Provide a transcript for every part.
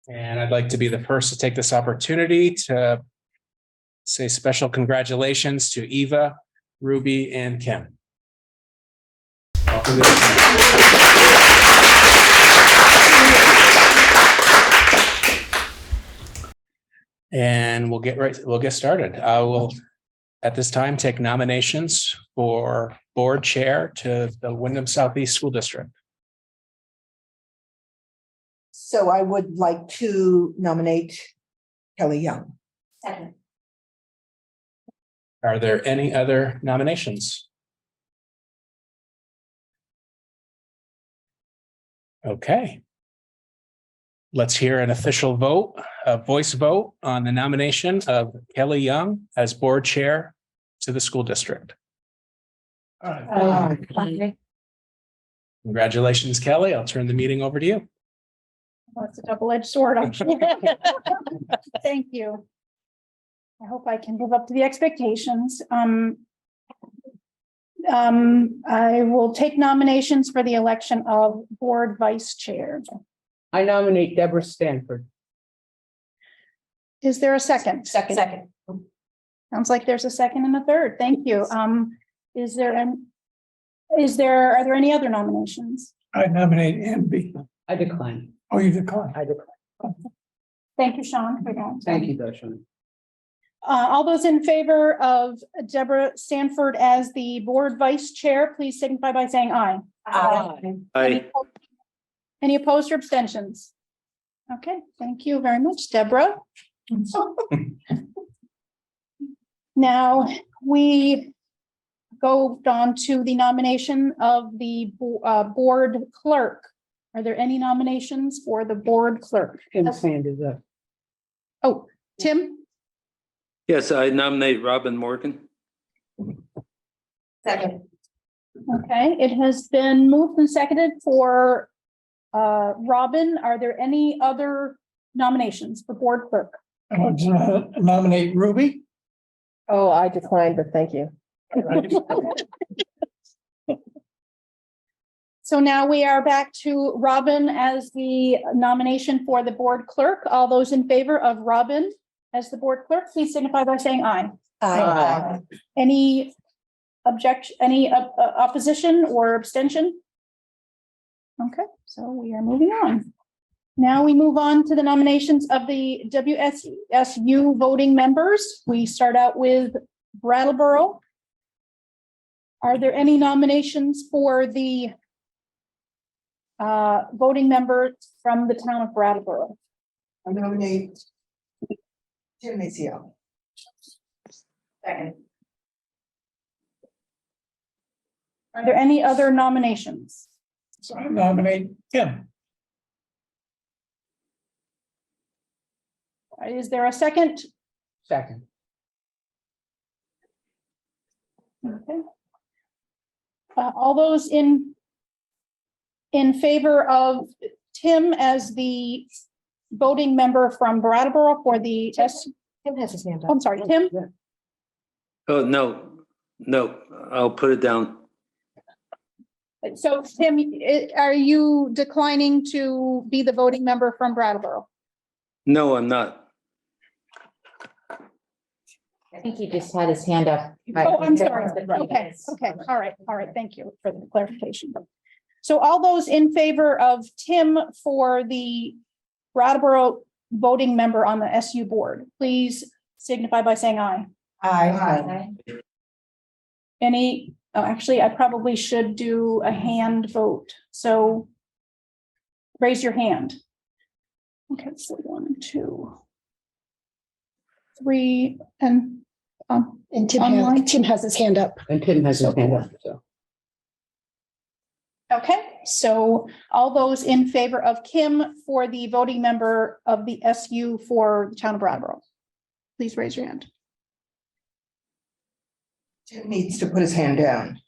And I'd like to be the first to take this opportunity to say special congratulations to Eva, Ruby, and Kim. Welcome to the And we'll get started. I will at this time take nominations for board chair to the Windham Southeast School District. So I would like to nominate Kelly Young. Second. Are there any other nominations? Okay. Let's hear an official vote, a voice vote on the nomination of Kelly Young as board chair to the school district. Congratulations, Kelly. I'll turn the meeting over to you. Well, it's a double-edged sword. Thank you. I hope I can live up to the expectations. I will take nominations for the election of board vice chair. I nominate Deborah Stanford. Is there a second? Second. Sounds like there's a second and a third. Thank you. Are there any other nominations? I nominate Anby. I decline. Oh, you decline. I decline. Thank you, Sean. For that. Thank you, Darshan. All those in favor of Deborah Stanford as the board vice chair, please signify by saying aye. Aye. Any opposed or abstentions? Okay, thank you very much, Deborah. Now we go on to the nomination of the board clerk. Are there any nominations for the board clerk? Tim's hand is up. Oh, Tim? Yes, I nominate Robin Morgan. Second. Okay, it has been moved and seconded for Robin. Are there any other nominations for board clerk? I want to nominate Ruby. Oh, I declined, but thank you. So now we are back to Robin as the nomination for the board clerk. All those in favor of Robin as the board clerk, please signify by saying aye. Aye. Any objection, any opposition or abstention? Okay, so we are moving on. Now we move on to the nominations of the WSESU voting members. We start out with Brattleboro. Are there any nominations for the voting members from the town of Brattleboro? I nominate Tim Macio. Second. Are there any other nominations? So I nominate Kim. Is there a second? Second. Okay. All those in favor of Tim as the voting member from Brattleboro for the Tim has his hand up. I'm sorry, Tim. Oh, no, I'll put it down. So Tim, are you declining to be the voting member from Brattleboro? No, I'm not. I think he just had his hand up. Oh, I'm sorry. Okay, all right. Thank you for the clarification. So all those in favor of Tim for the Brattleboro voting member on the SU board, please signify by saying aye. Aye. Any, actually, I probably should do a hand vote. So raise your hand. Okay, so 1, 2, 3, and Tim has his hand up. And Tim has his hand up, so. okay, so all those in favor of Kim for the voting member of the SU for the town of Brattleboro, please raise your hand. Tim needs to put his hand down.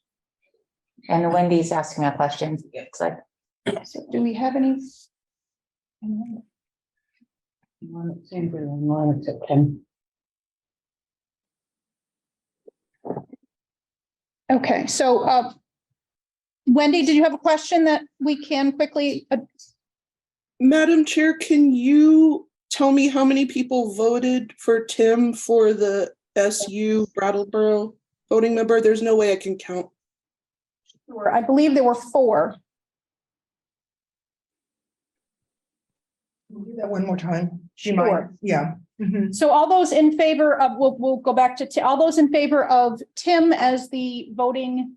And Wendy's asking a question. Looks like. So do we have any? Okay, so Wendy, did you have a question that we can quickly Madam Chair, can you tell me how many people voted for Tim for the SU Brattleboro voting member? There's no way I can count. Sure. I believe there were 4. Do that one more time. Do you Sure. mind? Yeah. Mhm. So all those in favor of, we'll go back to, all those in favor of Tim as the voting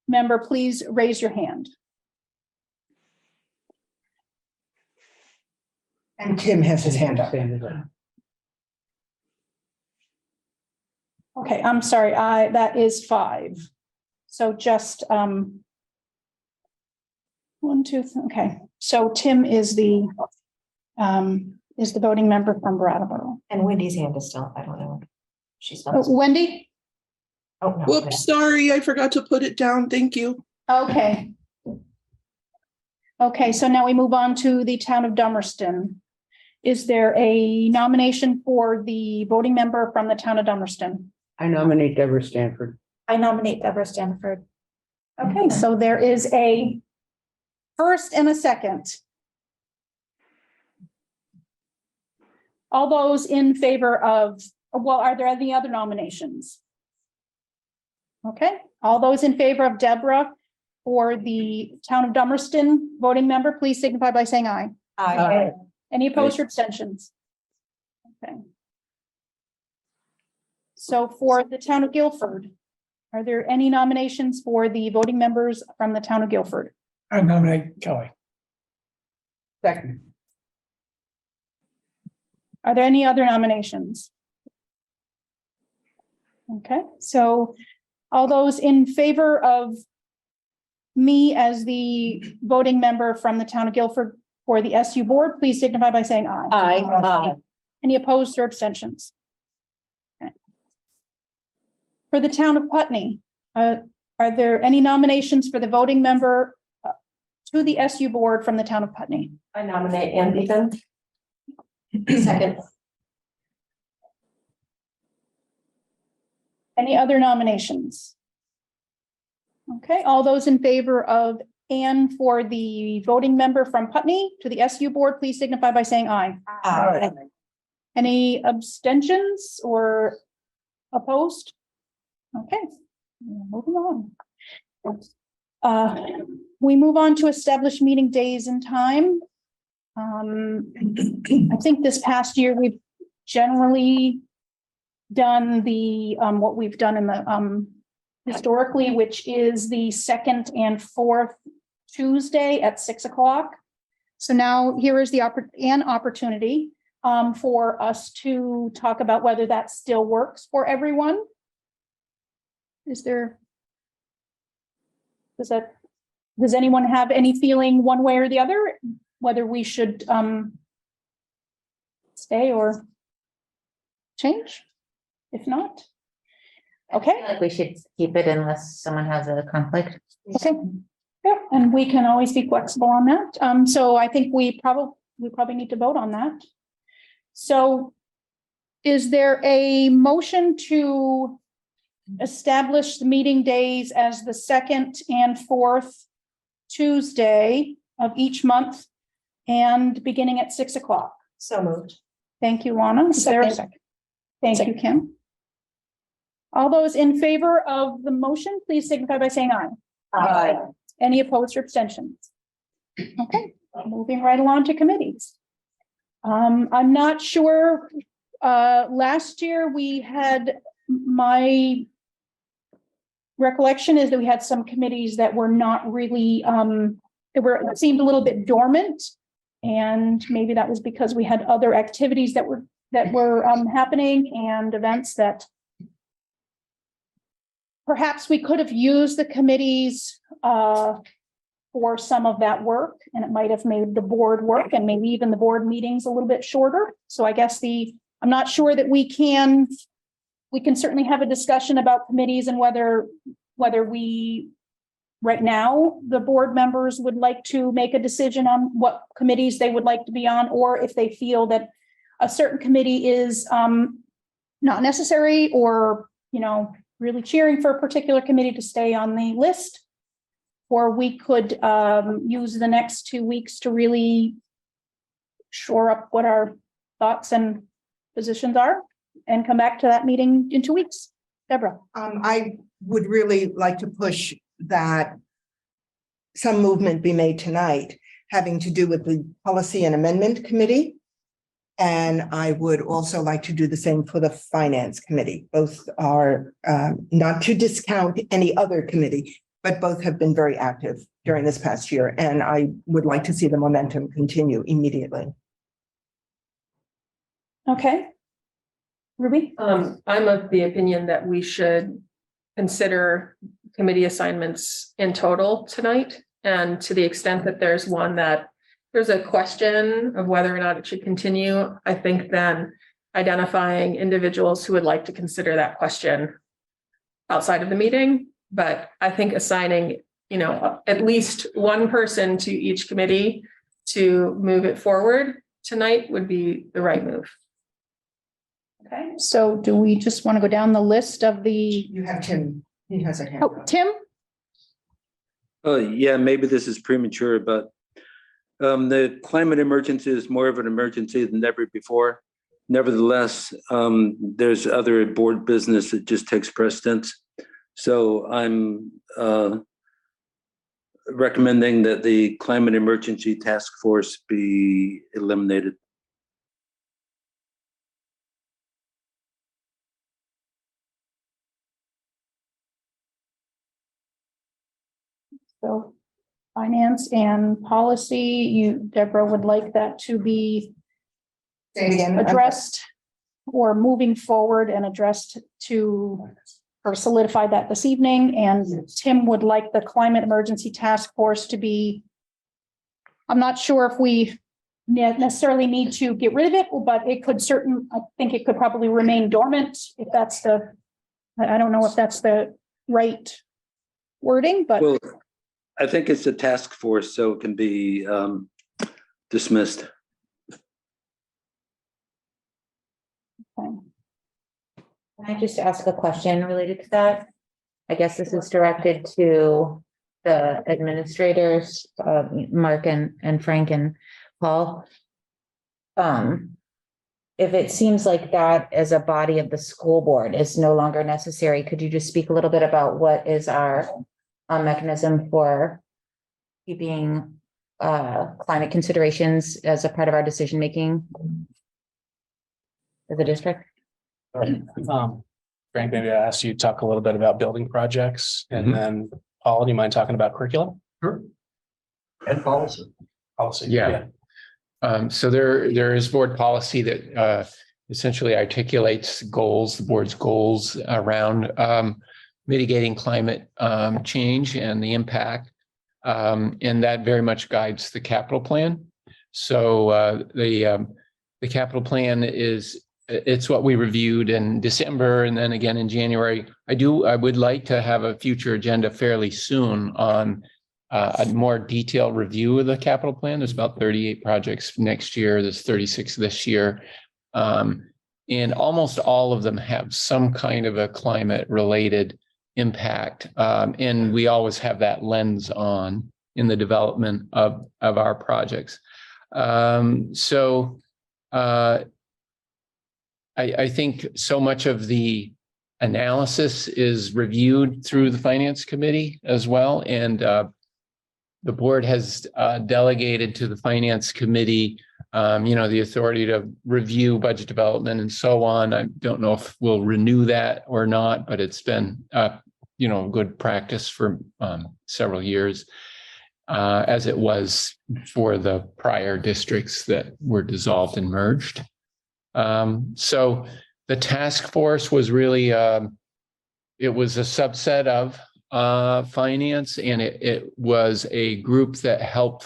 member, please raise your hand. And Tim has his hand up. Hand is up. Okay, I'm sorry, that is 5. So just, 1, 2, okay, so Tim is the voting member from Brattleboro. And Wendy's hand is still up. I don't know. She's Oh, not. Wendy? Oh, no. Whoops, sorry, I forgot to put it down. Thank you. Okay. Okay, so now we move on to the town of Dummerston. Is there a nomination for the voting member from the town of Dummerston? I nominate Deborah Stanford. I nominate Deborah Stanford. Okay, so there is a first and a second. All those in favor of, well, are there any other nominations? Okay, all those in favor of Deborah for the town of Dummerston voting member, please signify by saying aye. Aye. Any opposed or abstentions? Okay. So for the town of Guilford, are there any nominations for the voting members from the town of Guilford? I nominate Kelly. Second. Are there any other nominations? Okay, so all those in favor of me as the voting member from the town of Guilford for the SU board, please signify by saying aye. Aye. Any opposed or abstentions? Okay. For the town of Putney, are there any nominations for the voting member to the SU board from the town of Putney? I nominate Ann Beacon. Second. Any other nominations? Okay, all those in favor of Anne for the voting member from Putney to the SU board, please signify by saying aye. Aye. Any abstentions or opposed? Okay, moving on. We move on to establish meeting days and time. I think this past year, we've generally done the, what we've done in the, historically, which is the 2nd and 4th Tuesday at 6 o'clock. So now here is the opportunity for us to talk about whether that still works for everyone. Does anyone have any feeling one way or the other, whether we should stay or change? If not, okay. Like we should keep it unless someone has a conflict. Okay. Yeah, and we can always be flexible on that. So I think we probably need to vote on that. So is there a motion to establish the meeting days as the 2nd and 4th Tuesday of each month and beginning at 6 o'clock? So moved. Thank you, Lana. Is there a second? Thank you, Kim. All those in favor of the motion, please signify by saying aye. Aye. Any opposed or abstentions? Okay, moving right along to committees. I'm not sure, last year we had, my recollection is that we had some committees that were not really, it seemed a little bit dormant. And maybe that was because we had other activities that were happening and events that perhaps we could have used the committees for some of that work, and it might have made the board work and maybe even the board meetings a little bit shorter. So I guess I'm not sure that we can certainly have a discussion about committees and whether we right now, the board members would like to make a decision on what committees they would like to be on, or if they feel that a certain committee is not necessary, or, really cheering for a particular committee to stay on the list. Or we could use the next 2 weeks to really shore up what our thoughts and positions are and come back to that meeting in 2 weeks. Deborah. I would really like to push that some movement be made tonight having to do with the Policy and Amendment Committee. And I would also like to do the same for the Finance Committee. Both are not to discount any other committee, but both have been very active during this past year. And I would like to see the momentum continue immediately. Okay. Ruby? I'm of the opinion that we should consider committee assignments in total tonight. And to the extent that there's one that there's a question of whether or not it should continue, I think then identifying individuals who would like to consider that question outside of the meeting. But I think assigning, at least one person to each committee to move it forward tonight would be the right move. Okay, so do we just want to go down the list of the, You have Tim. He has a hand oh, up. Tim? Yeah, maybe this is premature, but the climate emergency is more of an emergency than ever before. Nevertheless, there's other board business that just takes precedence. So I'm recommending that the climate emergency task force be eliminated. So finance and policy, Deborah would like that to be Say it again. addressed or moving forward and addressed to, or solidify that this evening. And Tim would like the climate emergency task force to be, I'm not sure if we necessarily need to get rid of it, but I think it could probably remain dormant if that's I don't know if that's the right wording, but. Well, I think it's a task force, so it can be dismissed. Okay. Can I just ask a question related to that? I guess this is directed to the administrators, Mark and Frank and Paul. If it seems like that as a body of the school board is no longer necessary, could you just speak a little bit about what is our mechanism for keeping climate considerations as a part of our decision making as a district? Frank, maybe I asked you to talk a little bit about building projects, and then Paul, do you mind talking about curriculum? Sure. And policy. Policy. Yeah. So there is board policy that essentially articulates goals, the board's goals around mitigating climate change and the impact. And that very much guides the capital plan. So the capital plan it's what we reviewed in December and then again in January. I would like to have a future agenda fairly soon on a more detailed review of the capital plan. There's about 38 projects next year. There's 36 this year. And almost all of them have some kind of a climate related impact. And we always have that lens on in the development of our projects. I think so much of the analysis is reviewed through the finance committee as well. And the board has delegated to the finance committee, the authority to review budget development and so on. I don't know if we'll renew that or not, but it's been, good practice for several years, as it was for the prior districts that were dissolved and merged. So the task force was really, it was a subset of finance, and it was a group that helped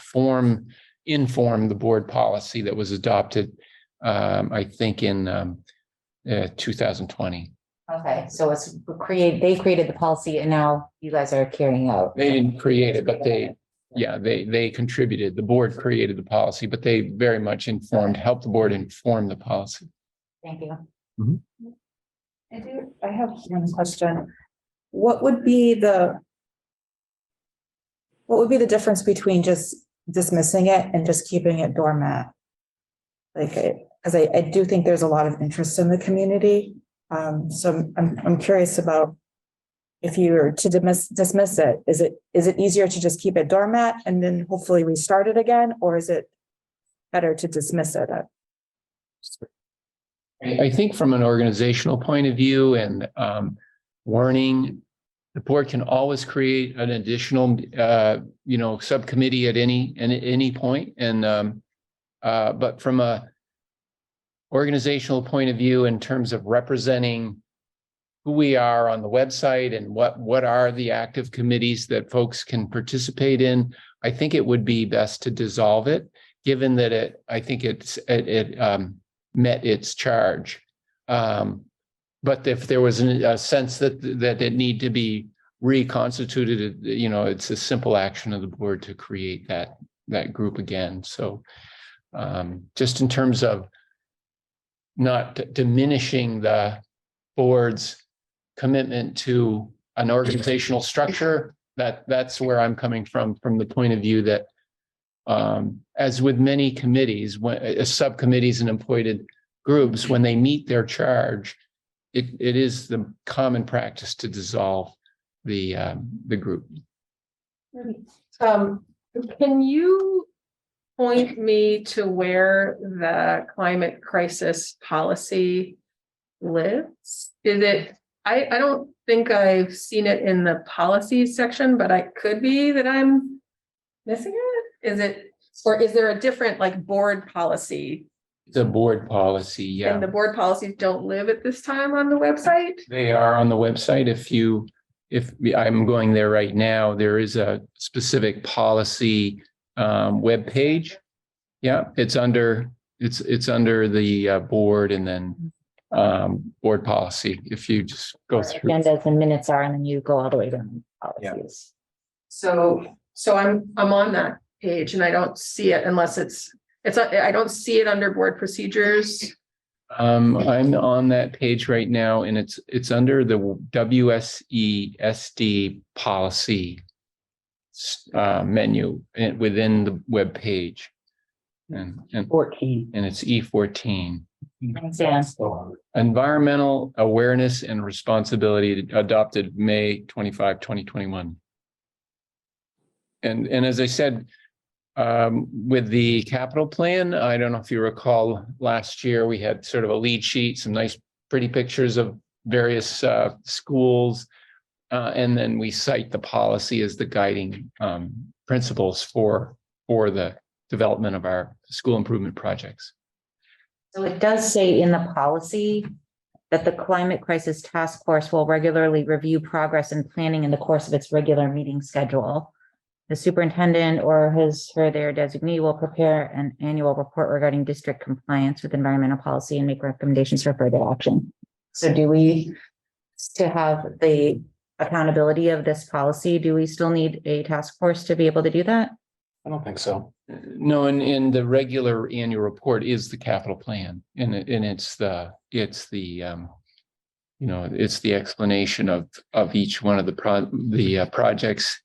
inform the board policy that was adopted, I think in 2020. Okay, so they created the policy and now you guys are carrying out. They didn't create it, but they contributed. The board created the policy, but they very much helped the board inform the policy. Thank you. Mm-hmm. I have one question. What would be the difference between just dismissing it and just keeping it dormant? Like, because I do think there's a lot of interest in the community. So I'm curious about if you were to dismiss it, is it easier to just keep it doormat and then hopefully restart it again? Or is it better to dismiss it? I think from an organizational point of view and warning, the board can always create an additional, subcommittee at any point. And but from a organizational point of view, in terms of representing who we are on the website and what are the active committees that folks can participate in, I think it would be best to dissolve it, given that it met its charge. But if there was a sense that it need to be reconstituted, it's a simple action of the board to create that group again. So just in terms of not diminishing the board's commitment to an organizational structure, that's where I'm coming from the point of view that as with many committees, when subcommittees and appointed groups, when they meet their charge, it is the common practice to dissolve the group. Can you point me to where the climate crisis policy lives? Is it, I don't think I've seen it in the policies section, but I could be that I'm missing it. Is it, or is there a different board policy? It's a board policy, yeah. And the board policies don't live at this time on the website? They are on the website. If I'm going there right now, there is a specific policy web page. Yeah, it's under the board and then board policy. If you just go through. Agendas and minutes are, and then you go all the way down policies. So I'm on that page and I don't see it unless I don't see it under board procedures. I'm on that page right now, and it's under the WSESD policy menu within the web page, and 14. and it's E14. Yeah. Environmental awareness and responsibility, adopted May 25, 2021. And as I said, with the capital plan, I don't know if you recall, last year we had sort of a lead sheet, some nice pretty pictures of various schools, and then we cite the policy as the guiding principles for the development of our school improvement projects. So it does say in the policy that the Climate Crisis Task Force will regularly review progress and planning in the course of its regular meeting schedule. The superintendent or their designee will prepare an annual report regarding district compliance with environmental policy and make recommendations for further action. So to have the accountability of this policy, do we still need a task force to be able to do that? I don't think so. No, and the regular annual report is the capital plan, and it's the explanation of each one of the projects.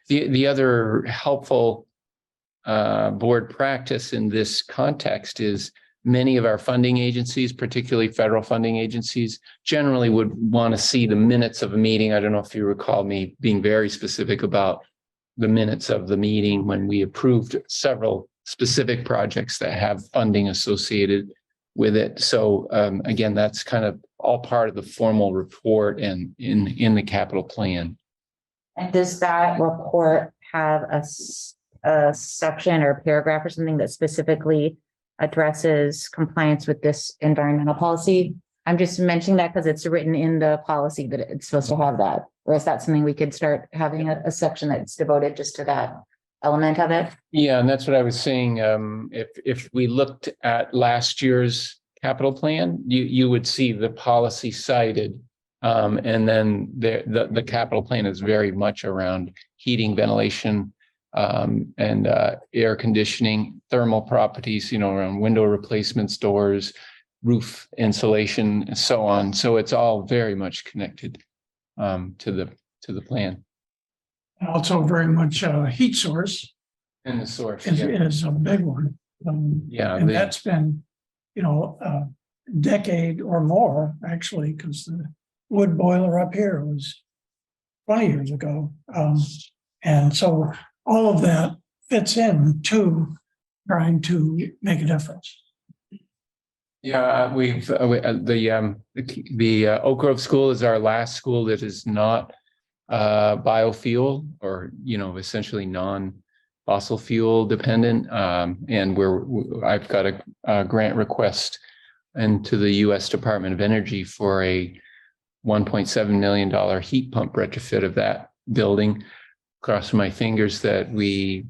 The other helpful board practice in this context is many of our funding agencies, particularly federal funding agencies, generally would want to see the minutes of a meeting. I don't know if you recall me being very specific about the minutes of the meeting when we approved several specific projects that have funding associated with it. So again, that's kind of all part of the formal report and in the capital plan. And does that report have a section or a paragraph or something that specifically addresses compliance with this environmental policy? I'm just mentioning that because it's written in the policy that it's supposed to have that. Or is that something we could start having a section that's devoted just to that element of it? Yeah, and that's what I was saying. If we looked at last year's capital plan, you would see the policy cited. And then the capital plan is very much around heating, ventilation, and air conditioning, thermal properties, around window replacements, doors, roof insulation, and so on. So it's all very much connected to the plan. Also very much heat source And the source. is a big one. Yeah, And that's been, a decade or more, actually, because the wood boiler up here was 20 years ago. And so all of that fits in to trying to make a difference. Yeah, the Oak Grove School is our last school that is not biofuel or, essentially non-fossil fuel dependent. And I've got a grant request into the US Department of Energy for a $1.7 million heat pump retrofit of that building. Cross my fingers that we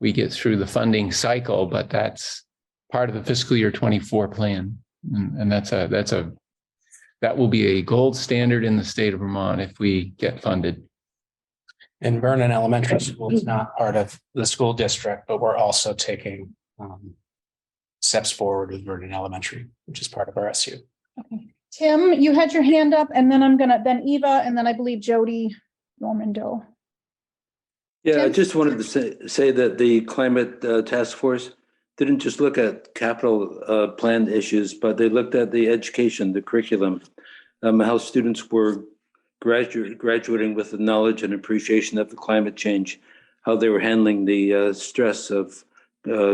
get through the funding cycle, but that's part of the fiscal year 24 plan. And that will be a gold standard in the state of Vermont if we get funded. And Vernon Elementary School is not part of the school district, but we're also taking steps forward with Vernon Elementary, which is part of our SU. Okay. Tim, you had your hand up, and then then Eva, and then I believe Jody Normando. Yeah, I Tim? just wanted to say that the climate task force didn't just look at capital plan issues, but they looked at the education, the curriculum, how students were graduating with the knowledge and appreciation of the climate change, how they were handling the stress of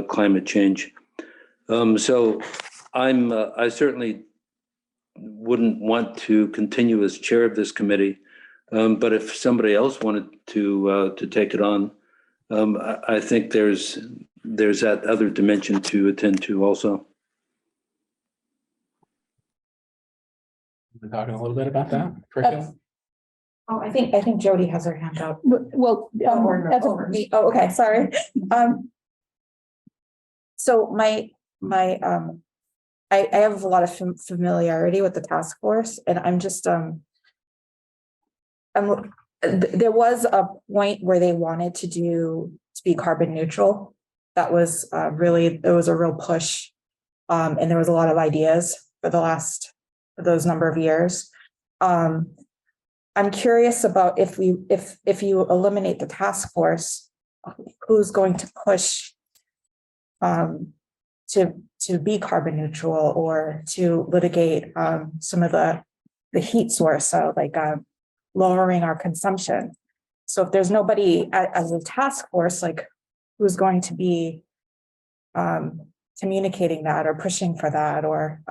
climate change. So I certainly wouldn't want to continue as chair of this committee, but if somebody else wanted to take it on, I think there's that other dimension to attend to also. We're talking a little bit about that curriculum. Oh, I think Jody has her hand up. Well, Okay, sorry. So I have a lot of familiarity with the task force, and I'm just, there was a point where they wanted to be carbon neutral. That was there was a real push. And there was a lot of ideas for those number of years. I'm curious about if you eliminate the task force, who's going to push to be carbon neutral or to litigate some of the heat source, so like lowering our consumption. So if there's nobody as a task force, like who's going to be communicating that or pushing for that, or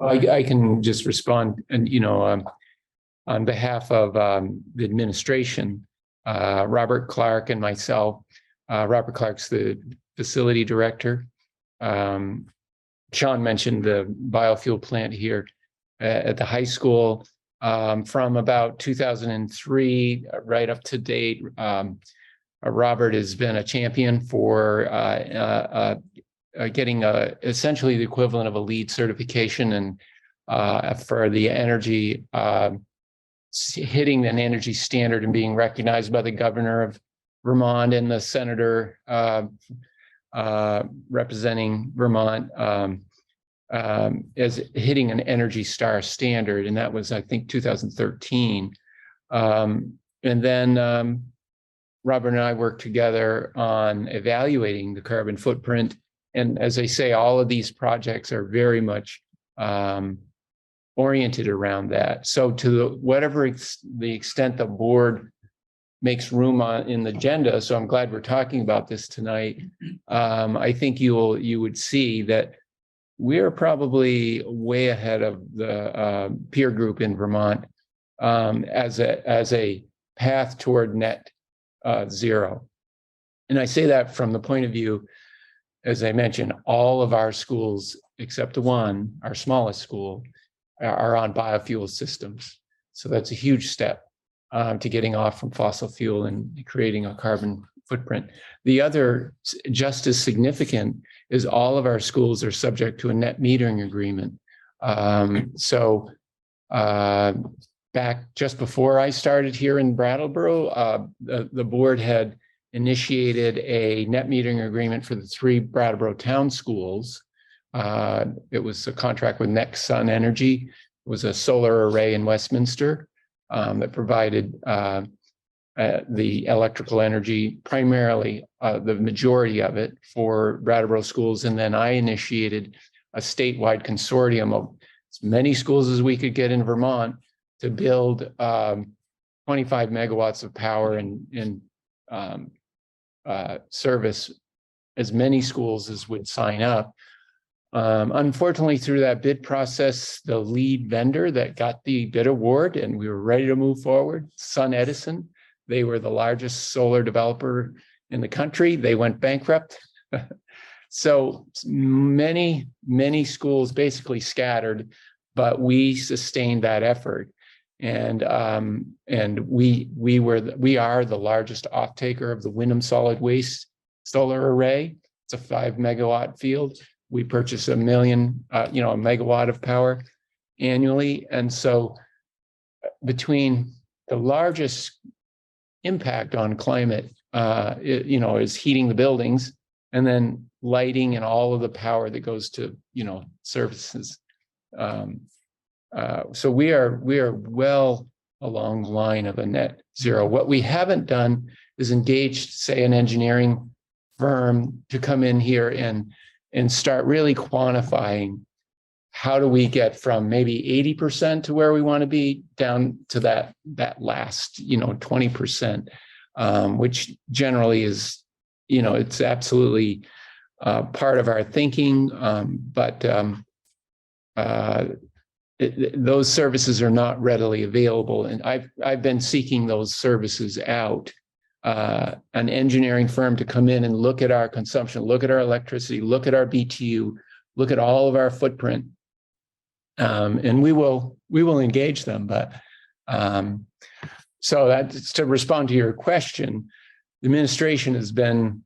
I can just respond, and on behalf of the administration, Robert Clark and myself. Robert Clark's the facility director. Sean mentioned the biofuel plant here at the high school. From about 2003 right up to date, Robert has been a champion for getting essentially the equivalent of a LEED certification, and for the energy, hitting an energy standard and being recognized by the governor of Vermont and the senator representing Vermont as hitting an Energy Star standard. And that was, I think, 2013. And then Robert and I worked together on evaluating the carbon footprint. And as I say, all of these projects are very much oriented around that. So to whatever the extent the board makes room in the agenda, so I'm glad we're talking about this tonight. I think you would see that we're probably way ahead of the peer group in Vermont as a path toward net zero. And I say that from the point of view, as I mentioned, all of our schools except one, our smallest school, are on biofuel systems. So that's a huge step to getting off from fossil fuel and creating a carbon footprint. The other, just as significant, is all of our schools are subject to a net metering agreement. Back just before I started here in Brattleboro, the board had initiated a net metering agreement for the 3 Brattleboro town schools. It was a contract with Next Sun Energy. It was a solar array in Westminster that provided the electrical energy, primarily the majority of it for Brattleboro schools. And then I initiated a statewide consortium of as many schools as we could get in Vermont to build 25 megawatts of power and service as many schools as would sign up. Unfortunately, through that bid process, the lead vendor that got the bid award and we were ready to move forward, SunEdison, they were the largest solar developer in the country. They went bankrupt. So many schools basically scattered, but we sustained that effort. And we are the largest off-taker of the Windham solid waste solar array. It's a 5 megawatt field. We purchase a megawatt of power annually. And so between the largest impact on climate, is heating the buildings, and then lighting and all of the power that goes to, services. So we are well along the line of a net zero. What we haven't done is engaged, say, an engineering firm to come in here and start really quantifying how do we get from maybe 80% to where we want to be down to that last, 20%, which generally is, it's absolutely part of our thinking, but those services are not readily available. And I've been seeking those services out. An engineering firm to come in and look at our consumption, look at our electricity, look at our BTU, look at all of our footprint, and we will engage them. But so that's to respond to your question. The administration has been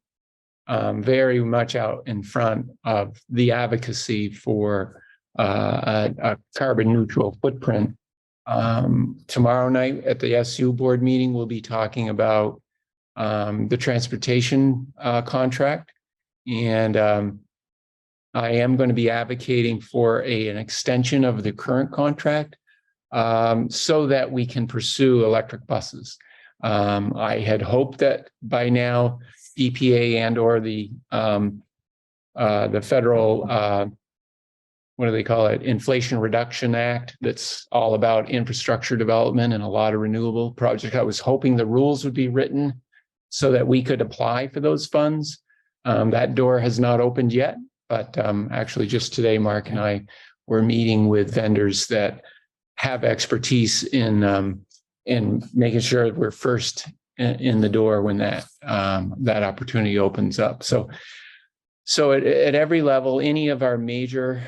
very much out in front of the advocacy for a carbon neutral footprint. Tomorrow night at the SU board meeting, we'll be talking about the transportation contract, and I am going to be advocating for an extension of the current contract so that we can pursue electric buses. I had hoped that by now EPA and or the federal what do they call it? Inflation Reduction Act, that's all about infrastructure development and a lot of renewable projects. I was hoping the rules would be written so that we could apply for those funds. That door has not opened yet, but actually just today, Mark and I were meeting with vendors that have expertise in making sure that we're first in the door when that opportunity opens up. So at every level, any of our major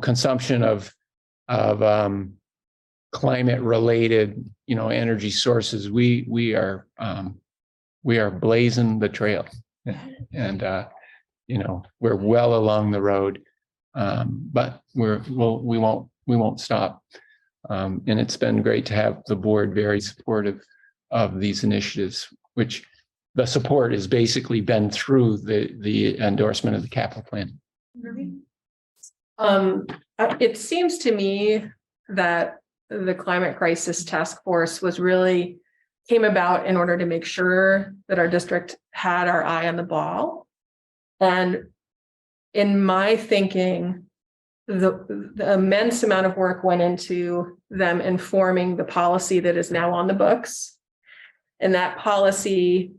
consumption of climate related, energy sources, we are blazing the trail, and we're well along the road, but we won't stop. And it's been great to have the board very supportive of these initiatives, which the support has basically been through the endorsement of the capital plan. It seems to me that the climate crisis task force came about in order to make sure that our district had our eye on the ball. And in my thinking, the immense amount of work went into them informing the policy that is now on the books. And that policy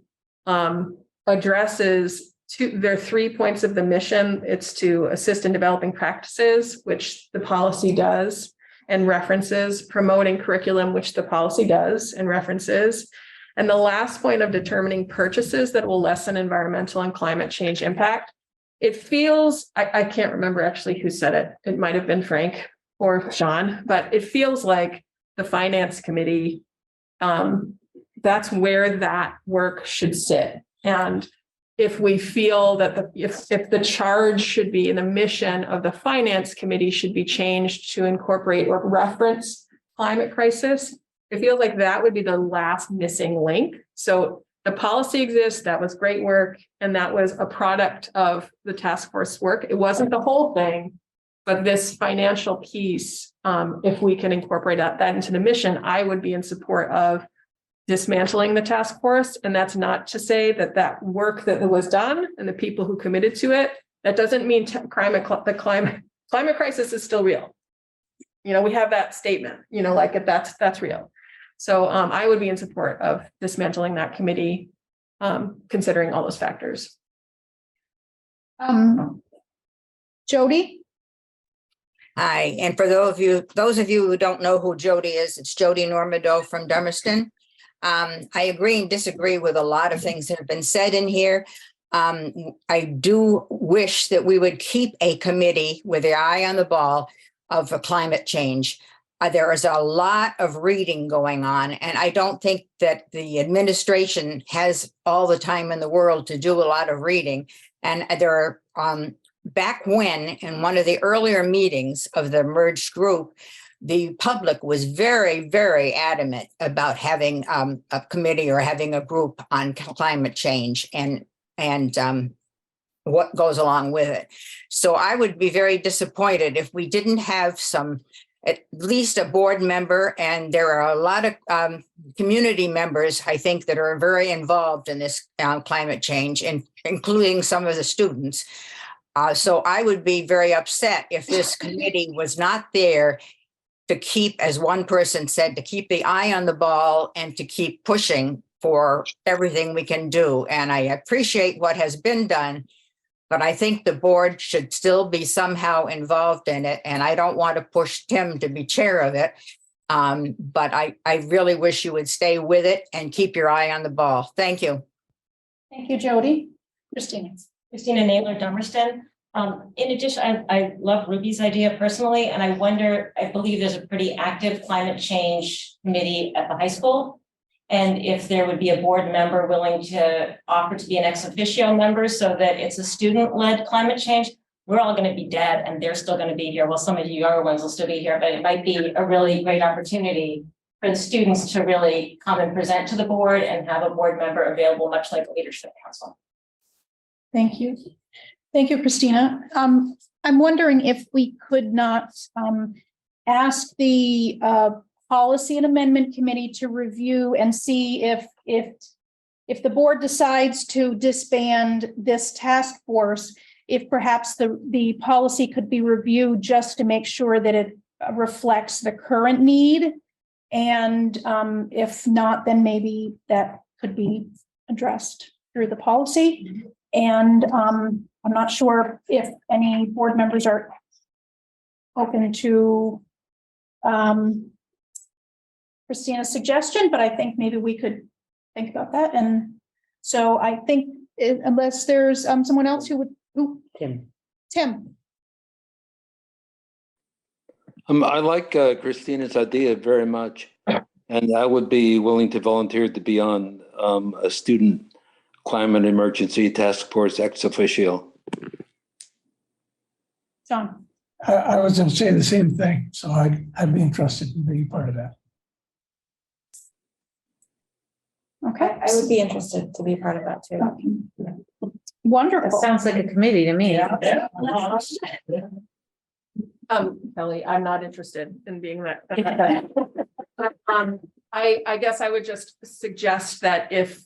addresses there are 3 points of the mission. It's to assist in developing practices, which the policy does and references, promoting curriculum, which the policy does and references. And the last point of determining purchases that will lessen environmental and climate change impact. It feels, I can't remember actually who said it. It might have been Frank or Sean, but it feels like the finance committee, that's where that work should sit. And if we feel that if the charge should be in the mission of the finance committee should be changed to incorporate or reference climate crisis, it feels like that would be the last missing link. So the policy exists, that was great work, and that was a product of the task force work. It wasn't the whole thing, but this financial piece, if we can incorporate that into the mission, I would be in support of dismantling the task force. And that's not to say that that work that was done and the people who committed to it, that doesn't mean the climate crisis is still real. You know, we have that statement, you know, like that's real. So I would be in support of dismantling that committee, considering all those factors. Jody? Hi, and for those of you who don't know who Jody is, it's Jody Normandeau from Dummerston. I agree and disagree with a lot of things that have been said in here. I do wish that we would keep a committee with the eye on the ball of climate change. There is a lot of reading going on, and I don't think that the administration has all the time in the world to do a lot of reading. And there are, back when, in one of the earlier meetings of the merged group, the public was very, very adamant about having a committee or having a group on climate change and what goes along with it. So I would be very disappointed if we didn't have at least a board member, and there are a lot of community members, I think, that are very involved in this climate change, and including some of the students. So I would be very upset if this committee was not there to keep, as one person said, to keep the eye on the ball and to keep pushing for everything we can do. And I appreciate what has been done, but I think the board should still be somehow involved in it. And I don't want to push Tim to be chair of it. But I really wish you would stay with it and keep your eye on the ball. Thank you. Thank you, Jody. Christina Naylor, Dummerston. In addition, I love Ruby's idea personally, and I believe there's a pretty active climate change committee at the high school. And if there would be a board member willing to offer to be an ex officio member so that it's a student-led climate change, we're all going to be dead and they're still going to be here. Well, some of you younger ones will still be here, but it might be a really great opportunity for the students to really come and present to the board and have a board member available, much like a leadership council. Thank you. Thank you, Christina. I'm wondering if we could not ask the Policy and Amendment Committee to review and see if the board decides to disband this task force, if perhaps the policy could be reviewed just to make sure that it reflects the current need. And if not, then maybe that could be addressed through the policy. And I'm not sure if any board members are open to Christina's suggestion, but I think maybe we could think about that. And so I think unless there's someone else who would, Tim. I like Christina's idea very much, and I would be willing to volunteer to be on a student climate emergency task force ex officio. John. I was going to say the same thing, so I'd be interested in being part of that. Okay. I would be interested to be part of that too. Wonderful. That sounds like a committee to me. Yeah. Kelly, I'm not interested in being that. I guess I would just suggest that if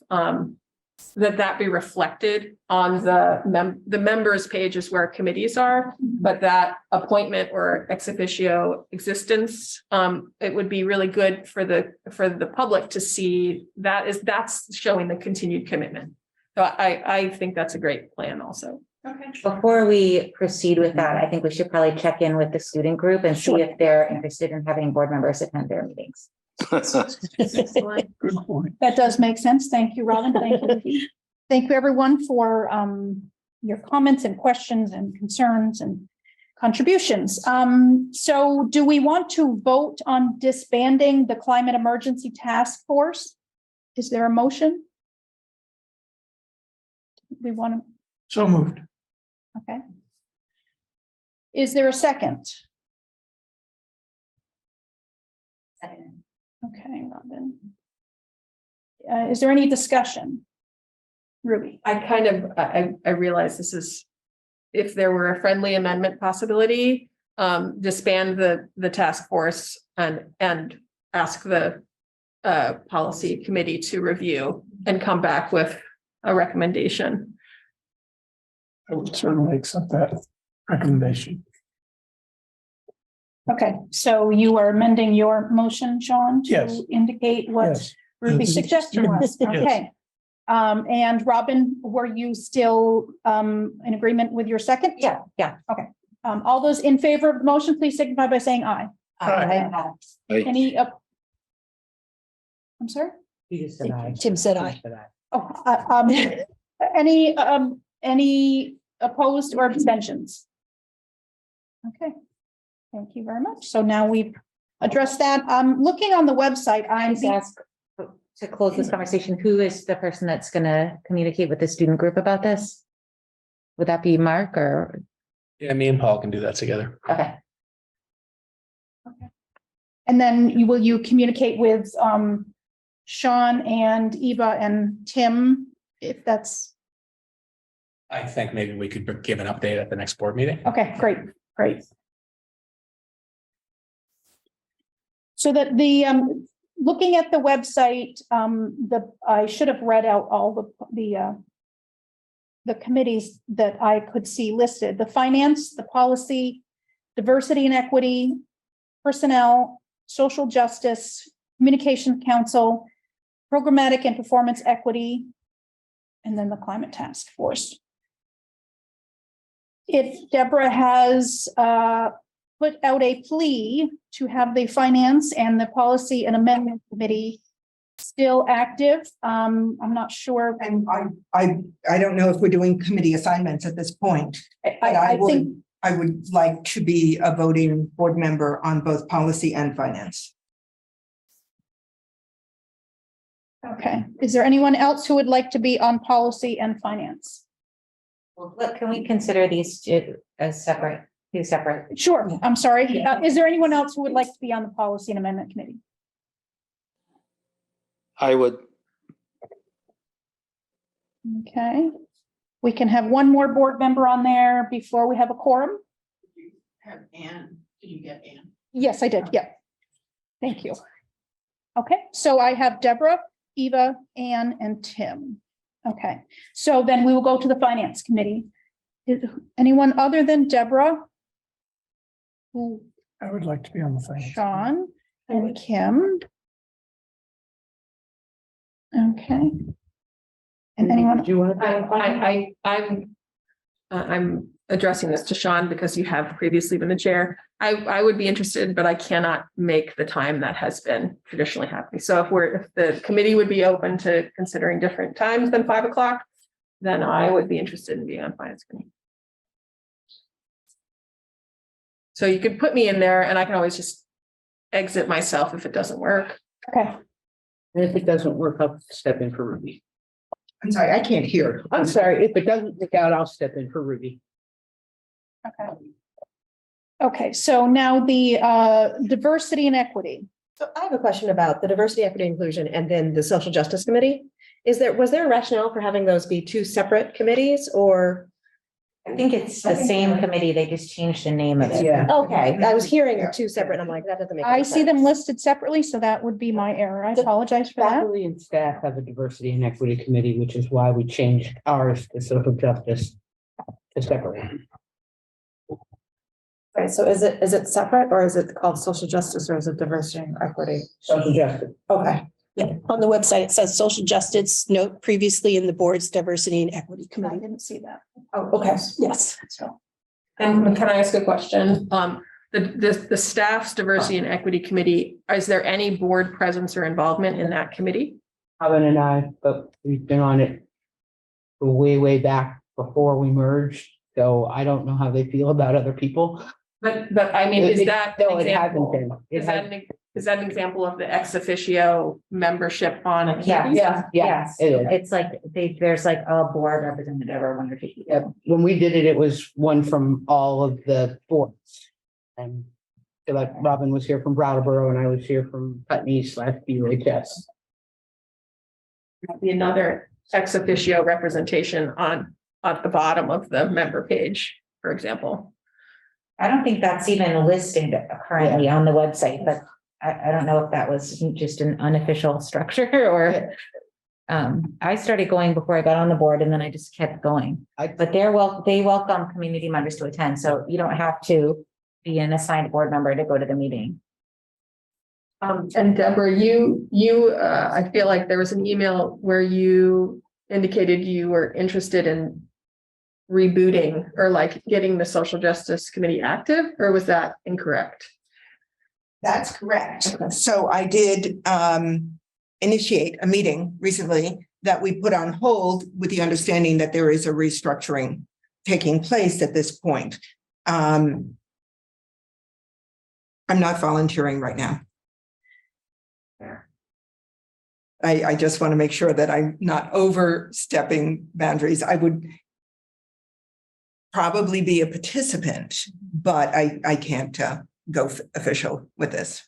that be reflected on the members pages where committees are, but that appointment or ex officio existence, it would be really good for the public to see that's showing the continued commitment. So I think that's a great plan also. Okay. Before we proceed with that, I think we should probably check in with the student group and see if they're interested in having board members attend their meetings. Good point. That does make sense. Thank you, Robin. Thank you, Vicky. Thank you, everyone, for your comments and questions and concerns and contributions. So do we want to vote on disbanding the Climate Emergency Task Force? Is there a motion? We want to. So moved. Okay. Is there a second? Second. Okay, Robin. Is there any discussion? Ruby. I realize this is, if there were a friendly amendment possibility, disband the task force and ask the policy committee to review and come back with a recommendation. I would certainly accept that recommendation. Okay, so you are amending your motion, Sean, Yes. to indicate what Yes. Ruby's suggestion was. Yes. Okay. And Robin, were you still in agreement with your second? Yeah, yeah. All those in favor of the motion, please signify by saying aye. Any I'm sorry? You just said aye. Tim said aye. Oh, any opposed or abstentions? Okay, thank you very much. So now we've addressed that. Looking on the website, I just ask to close this conversation, who is the person that's gonna communicate with the student group about this? Would that be Mark or? Yeah, me and Paul can do that together. Okay. and then will you communicate with Sean and Eva and Tim, if that's I think maybe we could give an update at the next board meeting. okay, great. So that the looking at the website, I should have read out all the committees that I could see listed: the finance, the policy, diversity and equity, personnel, social justice, communication council, programmatic and performance equity, and then the climate task force. If Deborah has put out a plea to have the finance and the policy and amendment committee still active, I'm not sure. And I don't know if we're doing committee assignments at this point. I think. I would like to be a voting board member on both policy and finance. Okay, is there anyone else who would like to be on policy and finance? Well, can we consider these two as separate, two separate? Sure, I'm sorry. Is there anyone else who would like to be on the policy and amendment committee? I would. Okay, we can have one more board member on there before we have a quorum. Have Ann, did you get Ann? Yes, I did. Yeah. Thank you. Okay, so I have Deborah, Eva, Ann, and Tim. Okay, so then we will go to the finance committee. Is anyone other than Deborah? Who, I would like to be on the phone. Sean and Kim. Okay. And anyone? Do you want I'm addressing this to Sean because you have previously been the chair. I would be interested, but I cannot make the time that has been traditionally happening. So if the committee would be open to considering different times than 5 o'clock, then I would be interested in being on finance committee. So you could put me in there and I can always just exit myself if it doesn't work. Okay. And if it doesn't work, I'll step in for Ruby. I'm sorry, I can't hear. I'm sorry, if it doesn't work out, I'll step in for Ruby. Okay. Okay, so now the diversity and equity. So I have a question about the diversity, equity, inclusion, and then the social justice committee. Was there a rationale for having those be two separate committees, or? I think it's the same committee, they just changed the name of it. Yeah. Okay, I was hearing two separate, and I'm like, that doesn't make. I any see them sense. listed separately, so that would be my error. I apologize for that. Faculty and staff have a diversity and equity committee, which is why we changed ours to social justice to separate. Okay, so is it separate, or is it called social justice, or is it diversity and equity? Social justice. Okay. Yeah, on the website, it says social justice, note previously in the board's diversity and equity I committee. didn't see that. Oh, okay. Yes. So, And can I ask a question? The staff's diversity and equity committee, is there any board presence or involvement in that committee? Robin and I, but we've been on it for way back before we merged. So I don't know how they feel about other people. But I mean, is that an No, it hasn't example? been. It Is that an example of the ex officio membership on a committee? Yeah, it is. It's like there's like a board representative or one or two. Yeah, when we did it, it was one from all of the boards. And so like Robin was here from Brattleboro and I was here from Putney /BUHS. Might be another ex officio representation at the bottom of the member page, for example. I don't think that's even listed currently on the website, but I don't know if that was just an unofficial structure or. I started going before I got on the board and then I just kept going. But they welcome community members to attend, so you don't have to be an assigned board member to go to the meeting. And Deborah, I feel like there was an email where you indicated you were interested in rebooting or like getting the Social Justice Committee active, or was that incorrect? That's correct. So I did initiate a meeting recently that we put on hold with the understanding that there is a restructuring taking place at this point. I'm not volunteering right now. I just want to make sure that I'm not overstepping boundaries. I would probably be a participant, but I can't go official with this.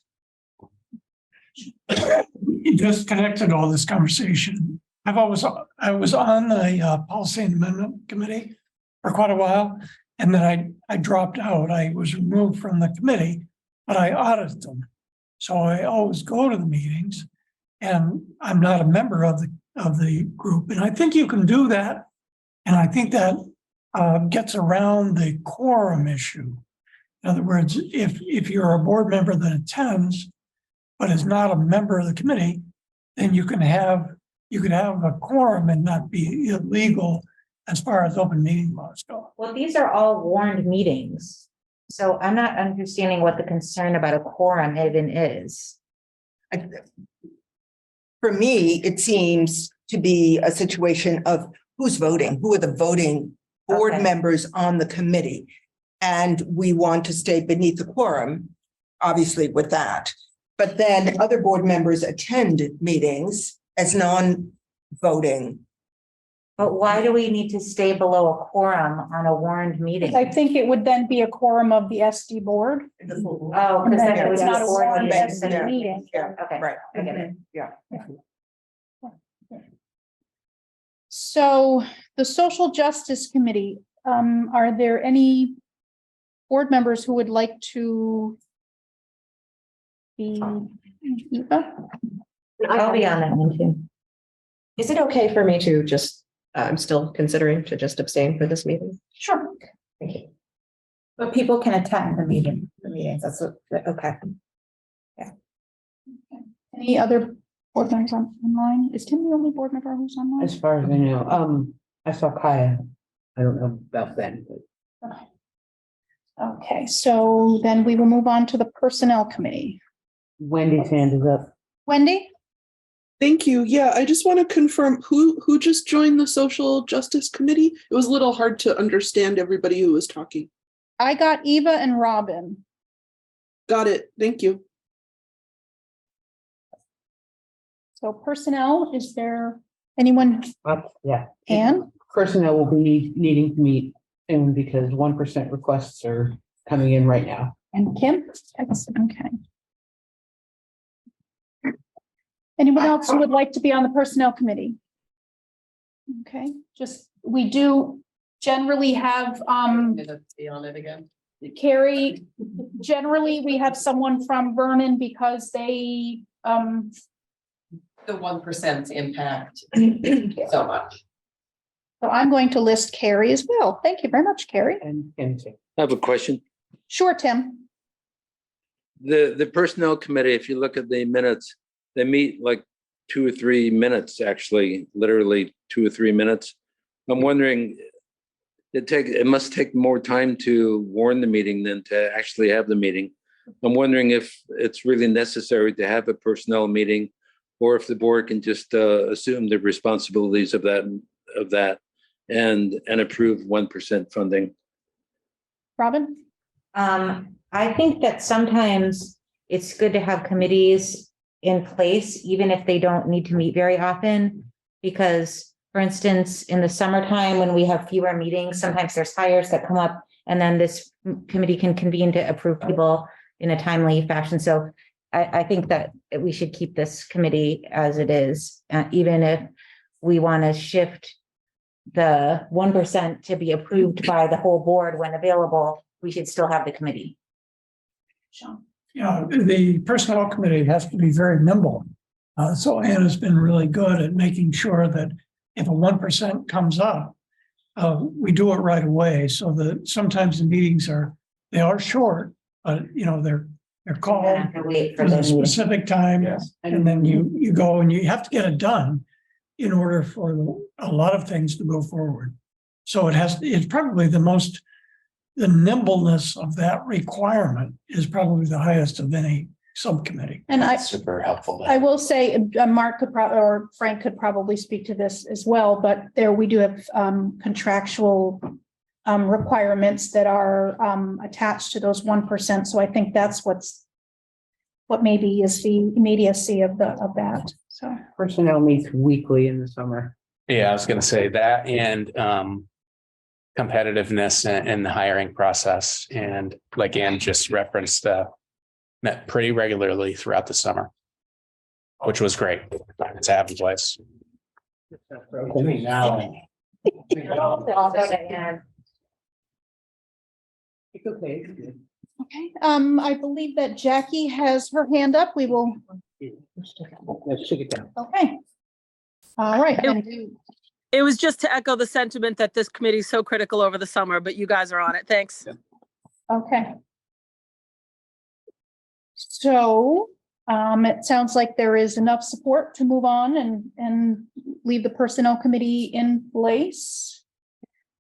You just connected all this conversation. I was on the Policy and Amendment Committee for quite a while, and then I dropped out. I was removed from the committee, but I audited them. So I always go to the meetings, and I'm not a member of the group. And I think you can do that. And I think that gets around the quorum issue. In other words, if you're a board member that attends, but is not a member of the committee, then you can have a quorum and not be illegal as far as open meeting laws go. Well, these are all warned meetings. So I'm not understanding what the concern about a quorum even is. For me, it seems to be a situation of who's voting, who are the voting board members on the committee. And we want to stay beneath the quorum, obviously with that. But then other board members attend meetings as non-voting. But why do we need to stay below a quorum on a warned meeting? I think it would then be a quorum of the SD board. Oh, because then it was It's not a board warned meeting. SD meeting. Yeah, Okay, right. I get it. Yeah. So the Social Justice Committee, are there any board members who would like to be Eva? I'll be on that one too. Is it okay for me to just, I'm still considering to just abstain for this meeting? Sure. Thank you. But people can attend the meetings, that's okay. Any other board members online? Is Tim the only board member who's online? As far as I know, I saw Kaya. I don't know about that, but Okay, so then we will move on to the Personnel Committee. Wendy's hand is up. Wendy? Thank you. Yeah, I just want to confirm who just joined the Social Justice Committee. It was a little hard to understand everybody who was talking. I got Eva and Robin. Got it. Thank you. So personnel, is there anyone? Yeah. Anne? Personnel will be needing to meet soon because 1% requests are coming in right now. And Kim? Okay. Anyone else who would like to be on the Personnel Committee? Okay, we do generally have, Be on it again. Carrie, generally we have someone from Vernon because they, The 1% impact so much. so I'm going to list Carrie as well. Thank you very much, Carrie. And I have a question. Sure, Tim. The Personnel Committee, if you look at the minutes, they meet like 2 or 3 minutes, actually, literally 2 or 3 minutes. I'm wondering, it must take more time to warn the meeting than to actually have the meeting. I'm wondering if it's really necessary to have a personnel meeting, or if the board can just assume the responsibilities of that and approve 1% funding. Robin? I think that sometimes it's good to have committees in place, even if they don't need to meet very often, because for instance, in the summertime, when we have fewer meetings, sometimes there's hires that come up and then this committee can convene to approve people in a timely fashion. So I think that we should keep this committee as it is, even if we want to shift the 1% to be approved by the whole board when available, we should still have the committee. Sean. the personnel committee has to be very nimble. So Anna's been really good at making sure that if a 1% comes up, we do it right away. So that sometimes the meetings are short, but they're called Have to wait for for the the meeting. specific time, Yes. and then you go and you have to get it done in order for a lot of things to go forward. So it's probably the nimbleness of that requirement is probably the highest of any subcommittee. And Super helpful. I will say, Mark could probably, or Frank could probably speak to this as well, but we do have contractual requirements that are attached to those 1%. So I think that's what maybe is the immediacy of that. So Personnel meets weekly in the summer. Yeah, I was gonna say that, and competitiveness in the hiring process, and like Ann just referenced, met pretty regularly throughout the summer, which was great. It's having place. It's okay. okay, I believe that Jackie has her hand up. We will. Let's shake it down. Okay. All right. It was just to echo the sentiment that this committee is so critical over the summer, but you guys are on it. Thanks. Okay. So it sounds like there is enough support to move on and leave the personnel committee in place.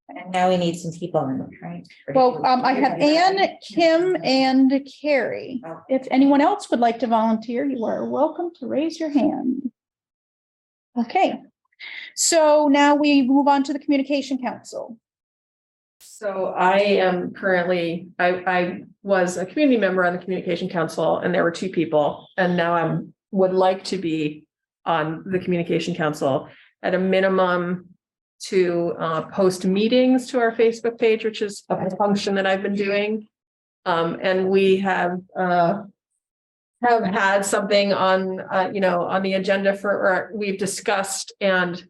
And now we need some people in it, right? Well, I have Ann, Kim, and Carrie. If anyone else would like to volunteer, you are welcome to raise your hand. Okay. So now we move on to the Communication Council. So I am currently, I was a community member on the Communication Council, and there were 2 people, and now would like to be on the Communication Council at a minimum to post meetings to our Facebook page, which is a function that I've been doing. And we have had something on, on the agenda or we've discussed and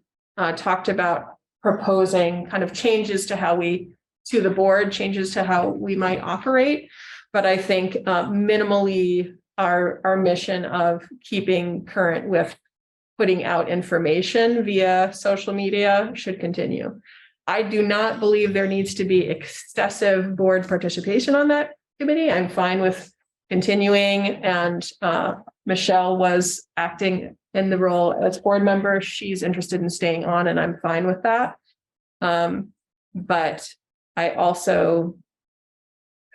talked about proposing kind of changes to to the board, changes to how we might operate. But I think minimally our mission of keeping current with putting out information via social media should continue. I do not believe there needs to be excessive board participation on that committee. I'm fine with continuing, and Michelle was acting in the role as board member. She's interested in staying on, and I'm fine with that. But I also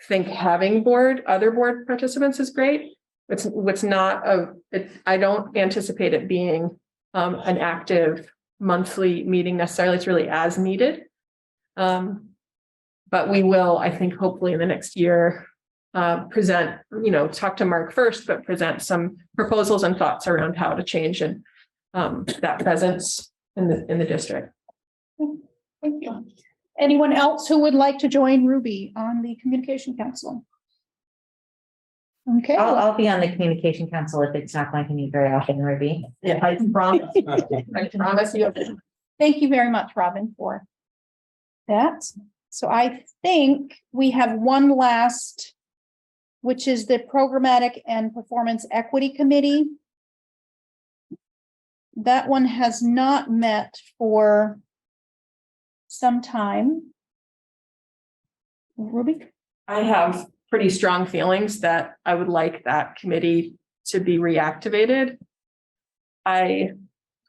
think having other board participants is great. I don't anticipate it being an active monthly meeting necessarily. It's really as needed. But we will, I think, hopefully in the next year, present, talk to Mark first, but present some proposals and thoughts around how to change that presence in the district. Thank you. Anyone else who would like to join Ruby on the Communication Council? Okay. I'll be on the Communication Council if it's not going to meet very often, Ruby. Yeah, I promise. I promise you. Thank you very much, Robin, for that. So I think we have one last, which is the Programmatic and Performance Equity Committee. That one has not met for some time. Ruby? I have pretty strong feelings that I would like that committee to be reactivated. I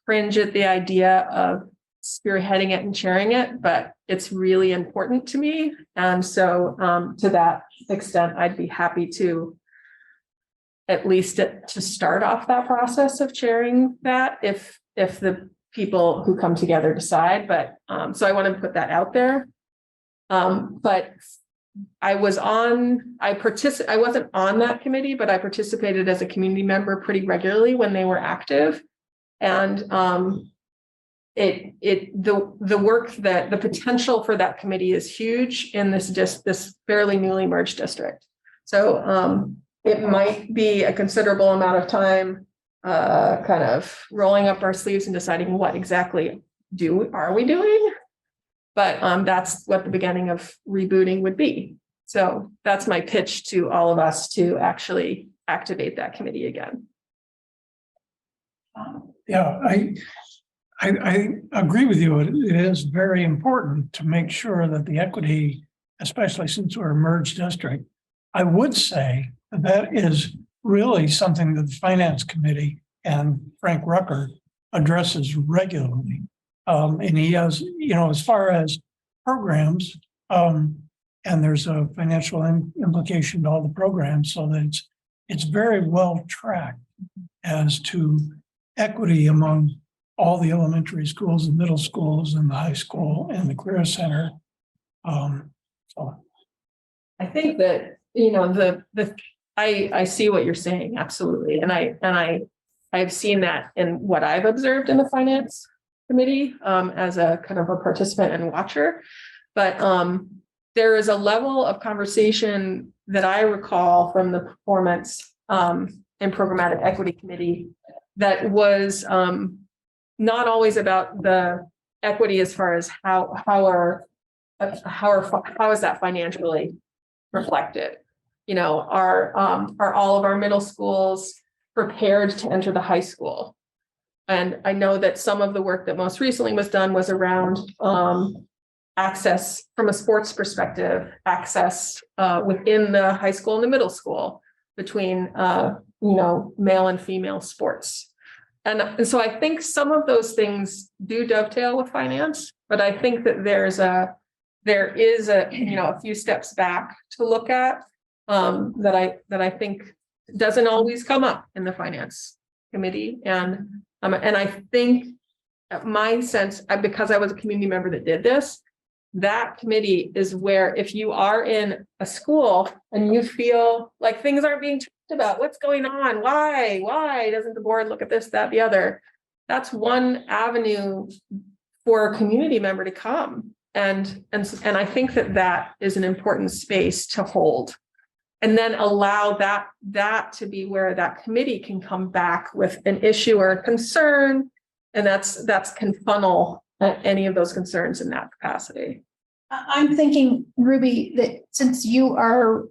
cringe at the idea of spearheading it and chairing it, but it's really important to me. And so to that extent, I'd be happy to at least to start off that process of chairing that if the people who come together decide. But so I want to put that out there. But I wasn't on that committee, but I participated as a community member pretty regularly when they were active. And the work that the potential for that committee is huge in this fairly newly merged district. So it might be a considerable amount of time kind of rolling up our sleeves and deciding what exactly are we doing. But that's what the beginning of rebooting would be. So that's my pitch to all of us to actually activate that committee again. Yeah, I agree with you. It is very important to make sure that the equity, especially since we're a merged district, I would say that is really something that the Finance Committee and Frank Rucker addresses regularly. And he has, as far as programs, and there's a financial implication to all the programs, so that it's very well tracked as to equity among all the elementary schools and middle schools and the high school and the career center. So I think that, I see what you're saying, absolutely. And I've seen that in what I've observed in the Finance Committee, as a kind of a participant and watcher. But there is a level of conversation that I recall from the Performance and Programmatic Equity Committee that was not always about the equity as far as how is that financially reflected. Are all of our middle schools prepared to enter the high school? And I know that some of the work that most recently was done was around access from a sports perspective, access within the high school and the middle school between male and female sports. And so I think some of those things do dovetail with finance, but I think that there is a few steps back to look at that I think doesn't always come up in the Finance Committee. And I think my sense, because I was a community member that did this, that committee is where, if you are in a school and you feel like things aren't being talked about, what's going on? Why doesn't the board look at this, that, the other? That's one avenue for a community member to come. And I think that is an important space to hold. And then allow that to be where that committee can come back with an issue or a concern. And that's can funnel any of those concerns in that capacity. I'm thinking, Ruby, that since you are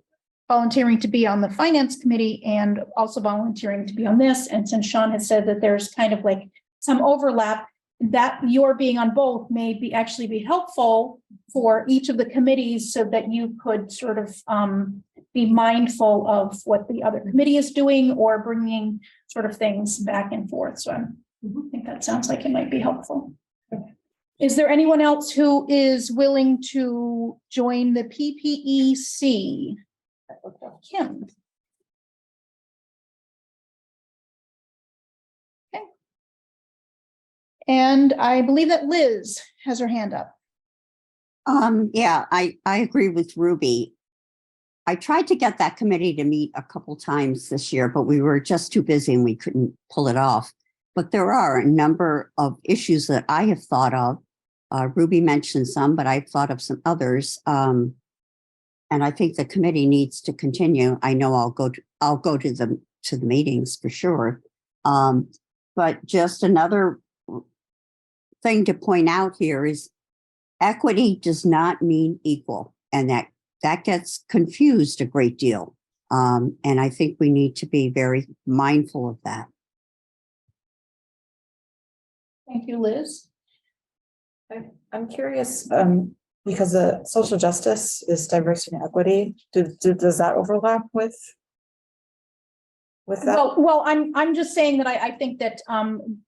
volunteering to be on the Finance Committee and also volunteering to be on this, and since Sean has said that there's kind of like some overlap, that your being on both may actually be helpful for each of the committees, so that you could sort of be mindful of what the other committee is doing or bringing sort of things back and forth. So I think that sounds like it might be helpful. Is there anyone else who is willing to join the PPEC? Kim. Okay. And I believe that Liz has her hand up. Yeah, I agree with Ruby. I tried to get that committee to meet a couple times this year, but we were just too busy and we couldn't pull it off. But there are a number of issues that I have thought of. Ruby mentioned some, but I've thought of some others. And I think the committee needs to continue. I know I'll go to the meetings for sure. But just another thing to point out here is equity does not mean equal, and that gets confused a great deal. And I think we need to be very mindful of that. Thank you, Liz. I'm curious, because the social justice is diversity and equity. Does that overlap with that? Well, I'm just saying that I think that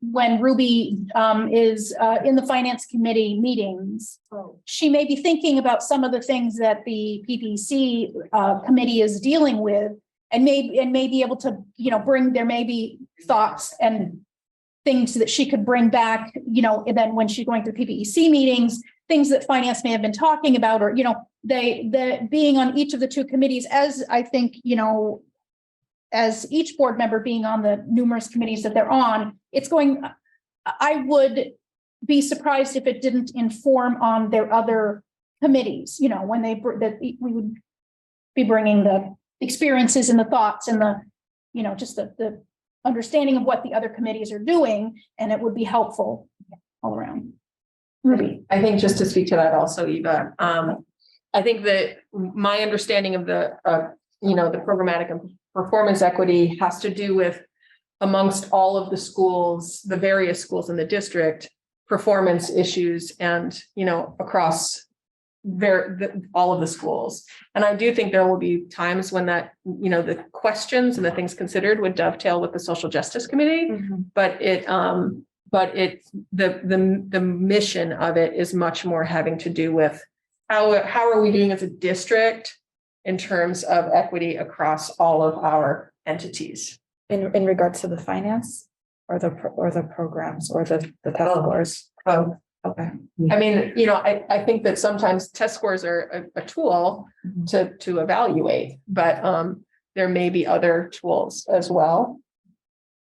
when Ruby is in the Finance Committee meetings, she may be thinking about some of the things that the PPC committee is dealing with, and may be able to, there may be thoughts and things that she could bring back, and then when she's going through PPEC meetings, things that finance may have been talking about, or, the being on each of the two committees, as I think, as each board member being on the numerous committees that they're on, I would be surprised if it didn't inform on their other committees, when we would be bringing the experiences and the thoughts and the, just the understanding of what the other committees are doing, and it would be helpful all around. Ruby. I think just to speak to that also, Eva, I think that my understanding of the, the programmatic and performance equity has to do with amongst all of the schools, the various schools in the district, performance issues and, across all of the schools. And I do think there will be times when that, the questions and the things considered would dovetail with the social justice committee, but the mission of it is much more having to do with how are we doing as a district in terms of equity across all of our entities. In regards to the finance or the programs or the test scores? Oh, okay. I mean, I think that sometimes test scores are a tool to evaluate, but there may be other tools as well.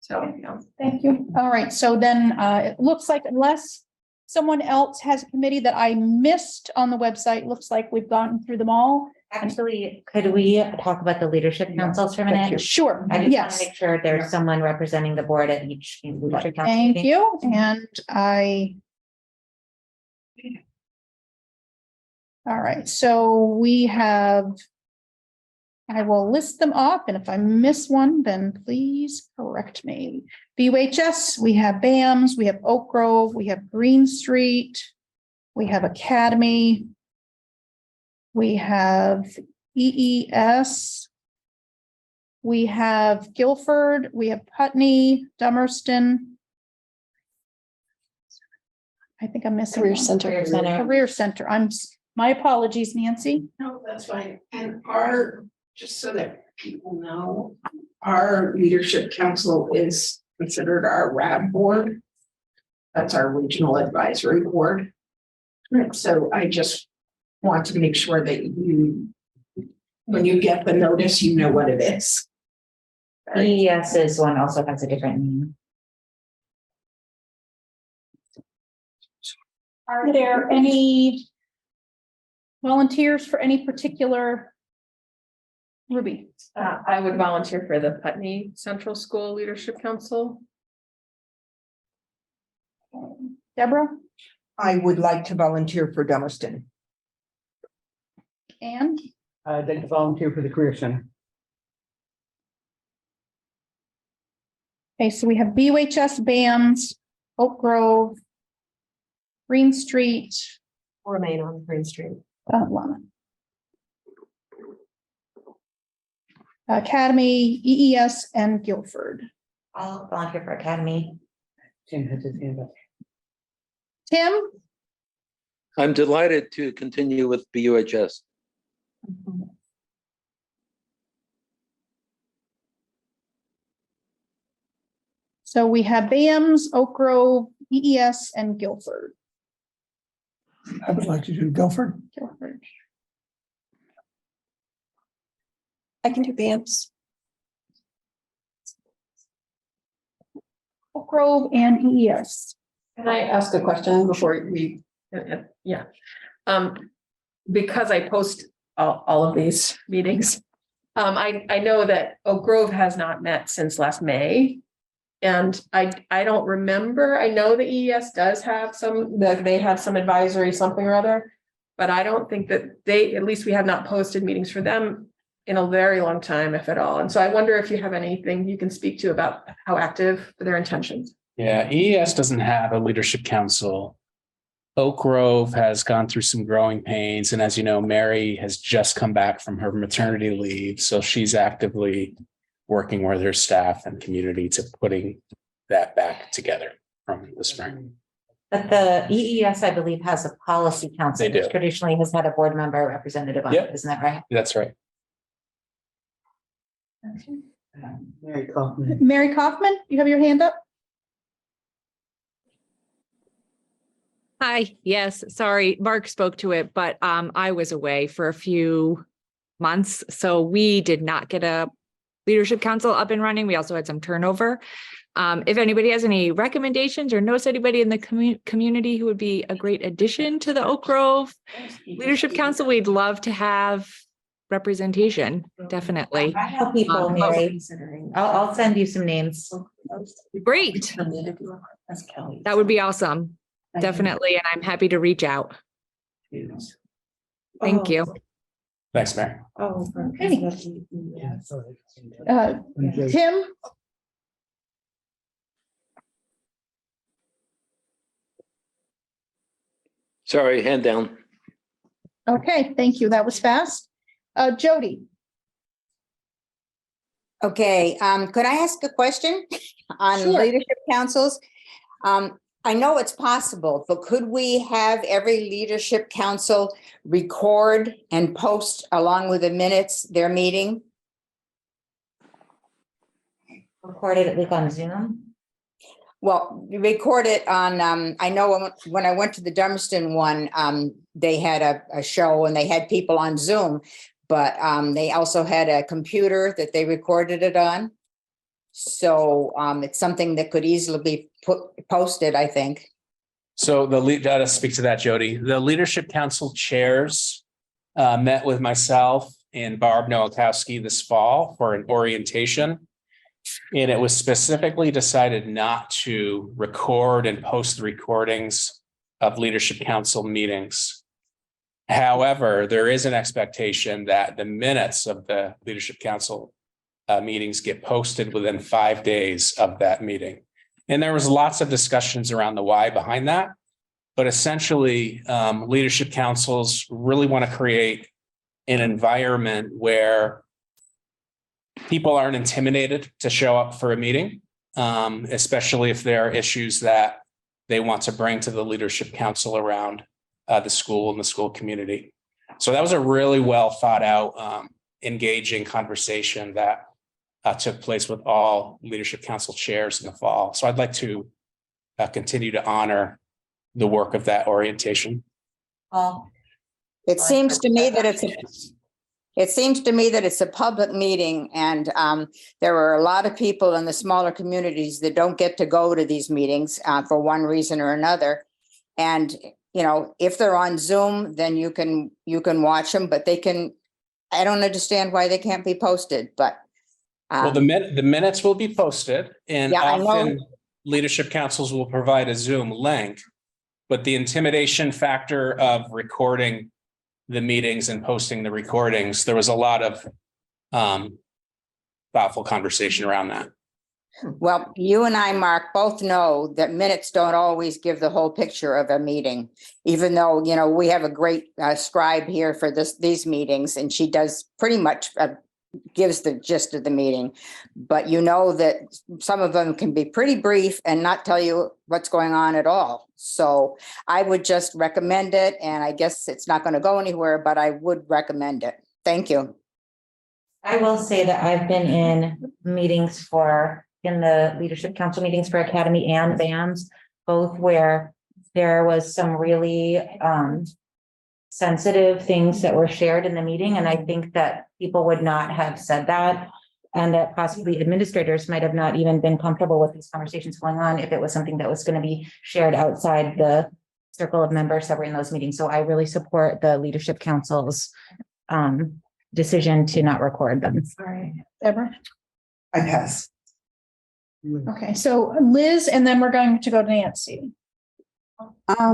So, Thank you. All right, so then it looks like unless someone else has a committee that I missed on the website, looks like we've gone through them all. Actually, could we talk about the leadership councils for a minute? Sure, I just want yes. to make sure there's someone representing the board at each leadership council. Thank meeting. you, and all right, so we have, I will list them off, and if I miss one, then please correct me. BUHS, we have BAMS, we have Oak Grove, we have Green Street, we have Academy, we have EES, we have Guilford, we have Putney, Dummerston. I think I'm missing. Career Center. Career Center. My apologies, Nancy. No, that's fine. And just so that people know, our leadership council is considered our RAB board. That's our regional advisory board. So I just want to make sure that when you get the notice, you know what it is. EES's one also has a different name. Are there any volunteers for any particular? Ruby? I would volunteer for the Putney Central School Leadership Council. Deborah? I would like to volunteer for Dummerston. And? I'd like to volunteer for the Career Center. Okay, so we have BUHS, BAMS, Oak Grove, Green Street. Remain on Green Street. Academy, EES, and Guilford. I'll volunteer for Academy. Tim has his hand up. Tim? I'm delighted to continue with BUHS. So we have BAMS, Oak Grove, EES, and Guilford. I would like to do Guilford. Guilford. I can do BAMS. Oak Grove and EES. Can I ask a question before we, because I post all of these meetings. I know that Oak Grove has not met since last May. And I don't remember, I know the EES does have they have some advisory something or other, but I don't think that at least we have not posted meetings for them in a very long time, if at all. And so I wonder if you have anything you can speak to about how active their intentions. Yeah, EES doesn't have a leadership council. Oak Grove has gone through some growing pains. And as you know, Mary has just come back from her maternity leave. So she's actively working with her staff and community to putting that back together from the spring. But the EES, I believe, has a policy council. They do. Which traditionally has had a board member representative on it, isn't that right? That's right. Mary Kaufman. Mary Kaufman, you have your hand up? Hi, yes, sorry, Mark spoke to it, but I was away for a few months, so we did not get a leadership council up and running. We also had some turnover. If anybody has any recommendations or knows anybody in the community who would be a great addition to the Oak Grove Leadership Council, we'd love to have representation, definitely. I have people, Mary. I'll send you some names. Great. That would be awesome. Definitely, and I'm happy to reach out. Thank you. Thanks, Mary. Oh. Okay. Tim? Sorry, hand down. Okay, thank you. That was fast. Jody? Okay, could I ask a question on Sure. leadership councils? I know it's possible, but could we have every leadership council record and post along with the minutes their meeting? Recorded it like on Zoom. Well, you record it on, I know when I went to the Dummerston one, they had a show and they had people on Zoom, but they also had a computer that they recorded it on. So it's something that could easily be posted, I think. So to speak to that, Jody, the Leadership Council chairs met with myself and Barb Nowakowski this fall for an orientation. And it was specifically decided not to record and post the recordings of Leadership Council meetings. However, there is an expectation that the minutes of the Leadership Council meetings get posted within 5 days of that meeting. And there was lots of discussions around the why behind that. But essentially, leadership councils really want to create an environment where people aren't intimidated to show up for a meeting, especially if there are issues that they want to bring to the leadership council around the school and the school community. So that was a really well thought out, engaging conversation that took place with all leadership council chairs in the fall. So I'd like to continue to honor the work of that orientation. It seems to me that it's a public meeting, and there are a lot of people in the smaller communities that don't get to go to these meetings for one reason or another. And you know, if they're on Zoom, then you can watch them, but they can. I don't understand why they can't be posted, but. Well, the minutes will be posted, and Yeah, often leadership councils will provide a Zoom link, but the intimidation factor of recording the meetings and posting the recordings, there was a lot of thoughtful conversation around that. Well, you and I, Mark, both know that minutes don't always give the whole picture of a meeting, even though, you know, we have a great scribe here for these meetings, and she does pretty much gives the gist of the meeting. But you know that some of them can be pretty brief and not tell you what's going on at all. So I would just recommend it. And I guess it's not going to go anywhere, but I would recommend it. Thank you. I will say that I've been in meetings in the leadership council meetings for Academy and BAMS, both where there was some really sensitive things that were shared in the meeting. And I think that people would not have said that, and that possibly administrators might have not even been comfortable with these conversations going on if it was something that was going to be shared outside the circle of members that were in those meetings. So I really support the leadership council's decision to not record them. All right, Deborah? I pass. Okay, so Liz, and then we're going to go to Nancy. I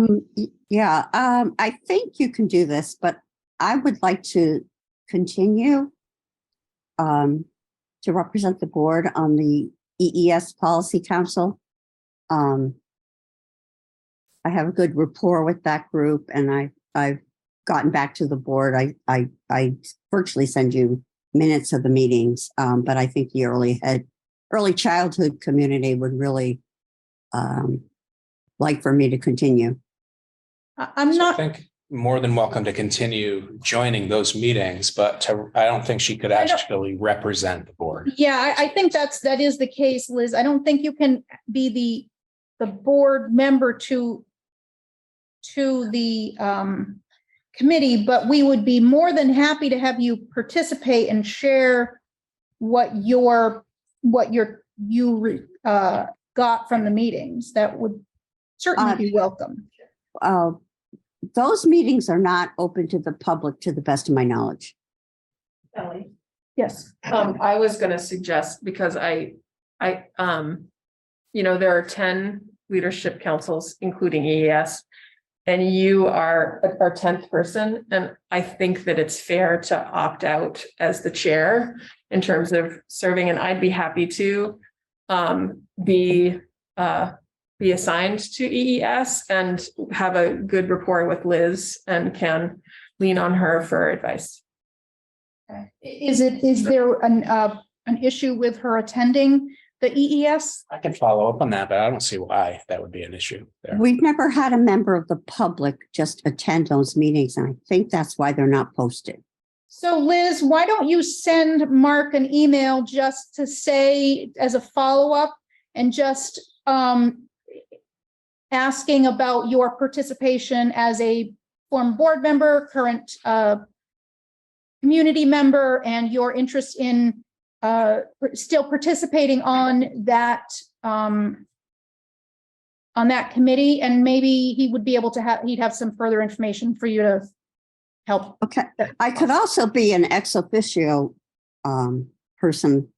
think you can do this, but I would like to continue to represent the board on the EES Policy Council. I have a good rapport with that group, and I've gotten back to the board. I virtually send you minutes of the meetings, but I think the early childhood community would really like for me to continue. I'm not. I think more than welcome to continue joining those meetings, but I don't think she could actually represent the board. Yeah, I think that is the case, Liz. I don't think you can be the board member to the committee, but we would be more than happy to have you participate and share what you got from the meetings. That would certainly be welcome. Those meetings are not open to the public, to the best of my knowledge. Ellie? Yes. I was going to suggest, because there are 10 leadership councils, including EES. and you are our 10th person, and I think that it's fair to opt out as the chair in terms of serving, and I'd be happy to be assigned to EES and have a good rapport with Liz and can lean on her for advice. Is there an issue with her attending the EES? I can follow up on that, but I don't see why that would be an issue there. We've never had a member of the public just attend those meetings, and I think that's why they're not posted. So Liz, why don't you send Mark an email just to say as a follow-up and just asking about your participation as a former board member, current community member, and your interest in still participating on that committee, and maybe he would be able to he'd have some further information for you to help. Okay, I could also be an ex officio person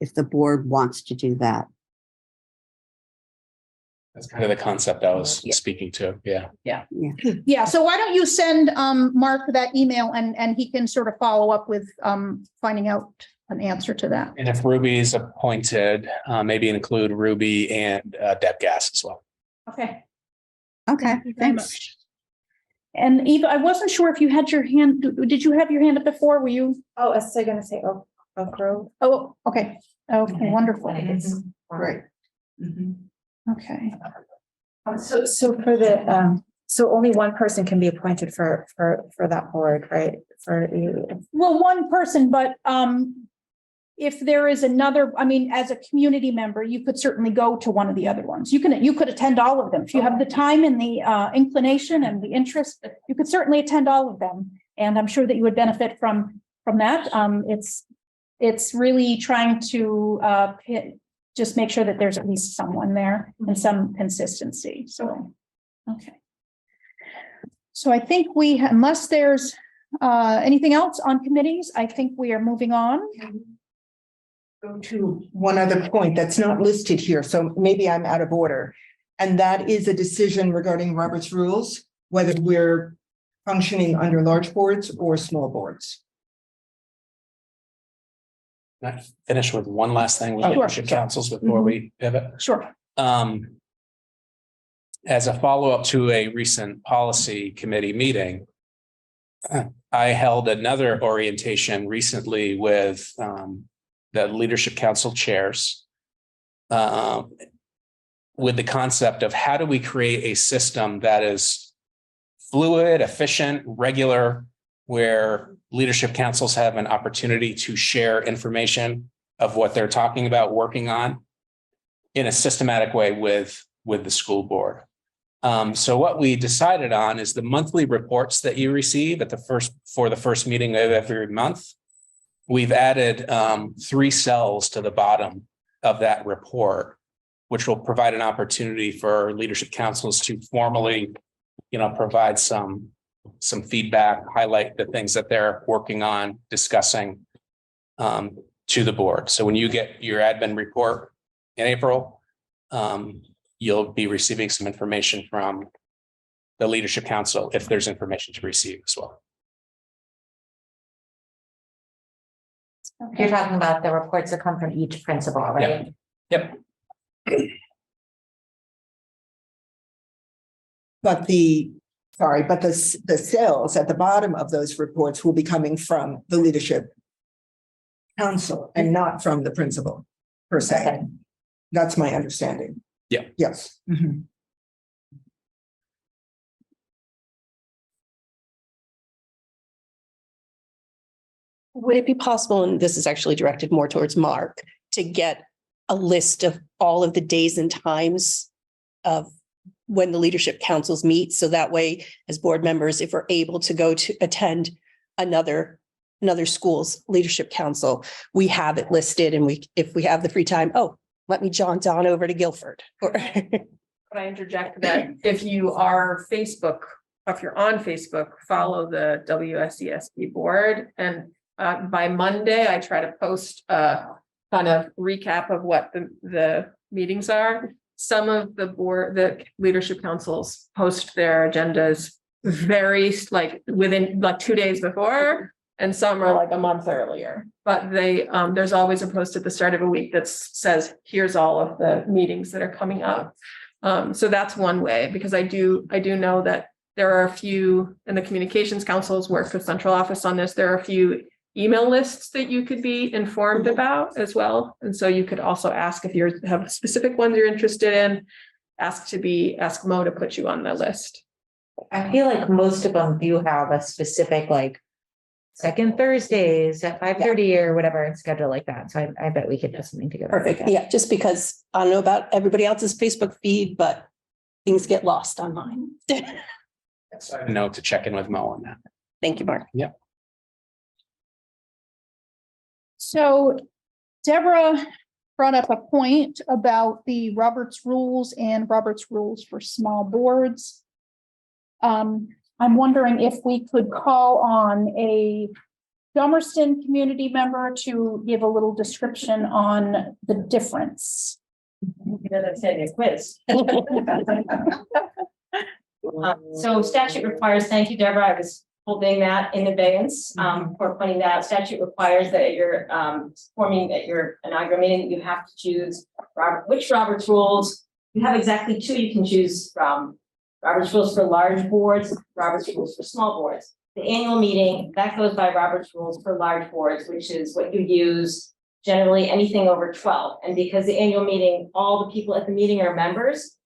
if the board wants to do that. That's kind of the concept I was speaking to. Yeah. Yeah. So why don't you send Mark that email, and he can sort of follow up with finding out an answer to that. And if Ruby is appointed, maybe include Ruby and Deb Gass as well. Okay. Okay. Thank you very much. And Eva, I wasn't sure if you had your hand. Did you have your hand up before? Were you? Oh, I was going to say Oak Grove. Oh, okay. Okay, wonderful. Right. Okay. So for the, so only one person can be appointed for that board, right? Well, one person, but if there is another, I mean, as a community member, you could certainly go to one of the other ones. You could attend all of them. If you have the time and the inclination and the interest, you could certainly attend all of them. And I'm sure that you would benefit from that. It's really trying to just make sure that there's at least someone there and some consistency. So, okay. So I think unless there's anything else on committees, I think we are moving on. Go to one other point that's not listed here, so maybe I'm out of order. And that is a decision regarding Robert's rules, whether we're functioning under large boards or small boards. Can I finish with one last thing with Sure. leadership councils before we pivot? Sure. As a follow-up to a recent policy committee meeting, I held another orientation recently with the leadership council chairs with the concept of how do we create a system that is fluid, efficient, regular, where leadership councils have an opportunity to share information of what they're talking about, working on in a systematic way with the school board. So what we decided on is the monthly reports that you receive for the first meeting of every month. We've added 3 cells to the bottom of that report, which will provide an opportunity for leadership councils to formally, provide some feedback, highlight the things that they're working on, discussing to the board. So when you get your admin report in April, you'll be receiving some information from the leadership council if there's information to receive as well. You're talking about the reports that come from each principal, right? Yep. But the cells at the bottom of those reports will be coming from the leadership council and not from the principal per se. Okay. That's my understanding. Yeah. Yes. Mhm. Would it be possible, and this is actually directed more towards Mark, to get a list of all of the days and times of when the leadership councils meet? So that way, as board members, if we're able to go to attend another school's leadership council, we have it listed, and if we have the free time, let me jaunt on over to Guilford. Could I interject that if you are if you're on Facebook, follow the WSESD board, and by Monday, I try to post a kind of recap of what the meetings are. some of the leadership councils post their agendas very like within like 2 days before, and some are like a month earlier. But they, there's always a post at the start of a week that says, here's all of the meetings that are coming up. So that's one way, because I do know that there are a few, and the communications councils work with central office on this. There are a few email lists that you could be informed about as well. And so you could also ask if you have specific ones you're interested in, ask Mo to put you on the list. I feel like most of them do have a specific, like, second Thursdays at 5:30 or whatever schedule like that. So I bet we could put something together. Perfect. Yeah, just because I don't know about everybody else's Facebook feed, but things get lost on mine. So I know to check in with Mo on that. Thank you, Mark. Yeah. So Deborah brought up a point about the Roberts rules and Roberts rules for small boards. I'm wondering if we could call on a Dummerston community member to give a little description on the difference. That's a quiz. So statute requires, thank you, Deborah, I was holding that in abeyance for pointing that out. Statute requires that you're forming at your inaugural meeting, you have to choose which Roberts rules. You have exactly two you can choose from: Roberts rules for large boards, Roberts rules for small boards. The annual meeting, that goes by Roberts rules for large boards, which is what you use generally anything over 12. And because the annual meeting, all the people at the meeting are members,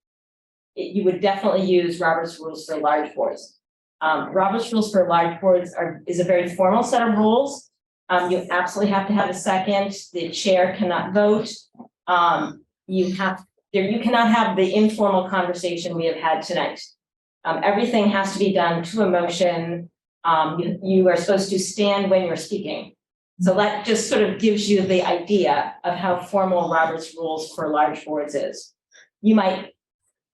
you would definitely use Roberts rules for large boards. Roberts rules for large boards is a very formal set of rules. You absolutely have to have a second. The chair cannot vote. You cannot have the informal conversation we have had tonight. Everything has to be done to a motion. You are supposed to stand when you're speaking. So that just sort of gives you the idea of how formal Roberts rules for large boards is. You might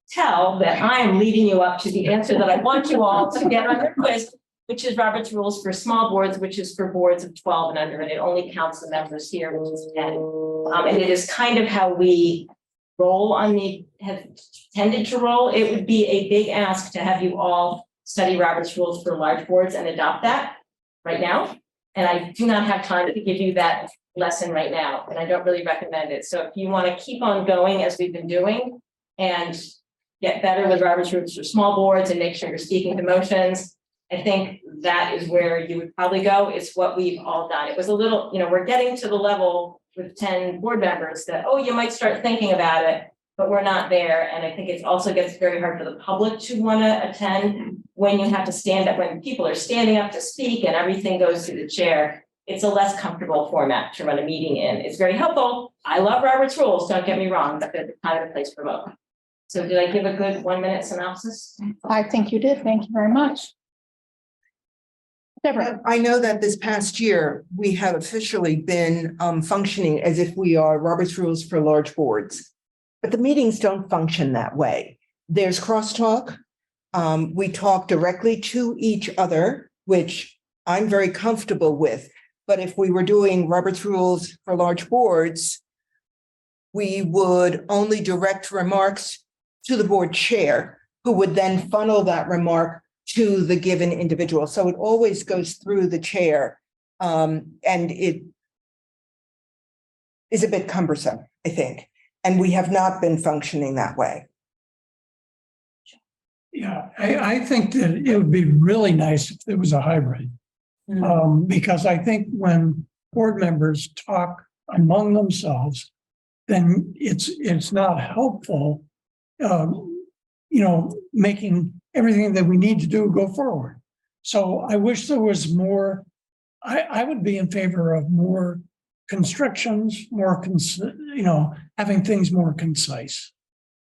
tell that I am leading you up to the answer that I want you all to get on your quiz, which is Roberts rules for small boards, which is for boards of 12 and under, and it only counts the members here, which is 10. And it is kind of how we roll have tended to roll. It would be a big ask to have you all study Roberts rules for large boards and adopt that right now. And I do not have time to give you that lesson right now, and I don't really recommend it. So if you want to keep on going as we've been doing and get better with Roberts rules for small boards and make sure you're speaking to motions, I think that is where you would probably go. It's what we've all done. It was a little, we're getting to the level with 10 board members that, oh, you might start thinking about it, but we're not there. And I think it also gets very hard for the public to want to attend when you have to stand up, when people are standing up to speak and everything goes through the chair. It's a less comfortable format to run a meeting in. It's very helpful. I love Robert's rules, don't get me wrong, but they're kind of a place for both. So did I give a good 1-minute synopsis? I think you did. Thank you very much. Deborah. I know that this past year, we have officially been functioning as if we are Robert's rules for large boards, but the meetings don't function that way. There's crosstalk. We talk directly to each other, which I'm very comfortable with. But if we were doing Robert's rules for large boards, we would only direct remarks to the board chair, who would then funnel that remark to the given individual. So it always goes through the chair. And it is a bit cumbersome, I think. And we have not been functioning that way. Yeah, I think that it would be really nice if there was a hybrid. Because I think when board members talk among themselves, then it's not helpful, making everything that we need to do go forward. So I wish there was more. I would be in favor of more constrictions, having things more concise.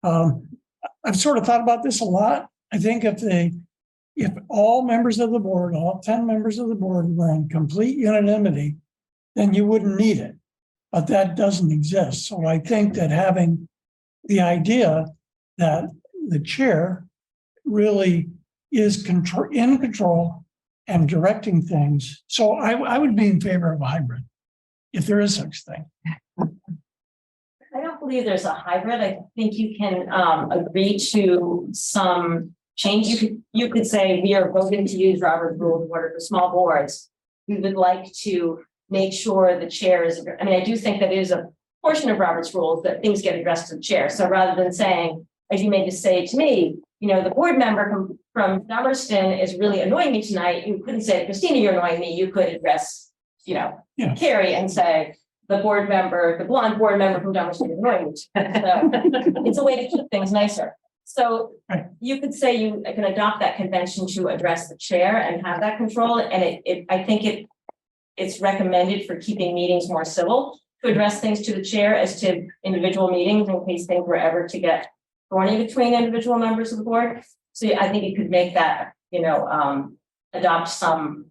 I've sort of thought about this a lot. I think if all members of the board, all 10 members of the board were in complete unanimity, then you wouldn't need it. But that doesn't exist. So I think that having the idea that the chair really is in control and directing things. So I would be in favor of a hybrid, if there is such thing. I don't believe there's a hybrid. I think you can agree to some change. You could say we are voting to use Robert's Rules of Order for small boards. We would like to make sure the chair is, I mean, I do think that it is a portion of Robert's rules that things get addressed to the chair. So rather than saying, as you may just say to me, you know, the board member from Dummerston is really annoying me tonight. You couldn't say, Christina, you're annoying me. You could address, you know, Carrie and say, the blonde board member from Dummerston is annoying me. So it's a way to keep things nicer. So you could say you can adopt that convention to address the chair and have that control. And I think it's recommended for keeping meetings more civil to address things to the chair as to individual meetings in case things were ever to get thorny between individual members of the board. So I think you could make that, you know, adopt some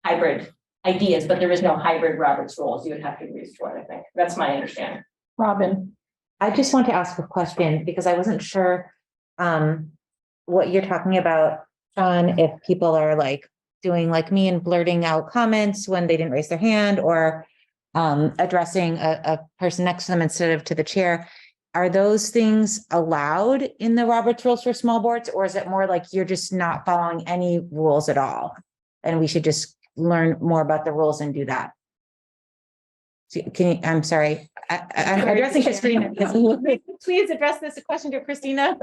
hybrid ideas, but there is no hybrid Robert's rules. You would have to agree to it, I think. That's my understanding. Robin. I just want to ask a question because I wasn't sure what you're talking about, Sean, if people are like doing like me and blurting out comments when they didn't raise their hand or addressing a person next to them instead of to the chair. Are those things allowed in the Robert's Rules for small boards, or is it more like you're just not following any rules at all? And we should just learn more about the rules and do that. Can you, I'm sorry, I'm addressing Christina. Please address this question to Christina.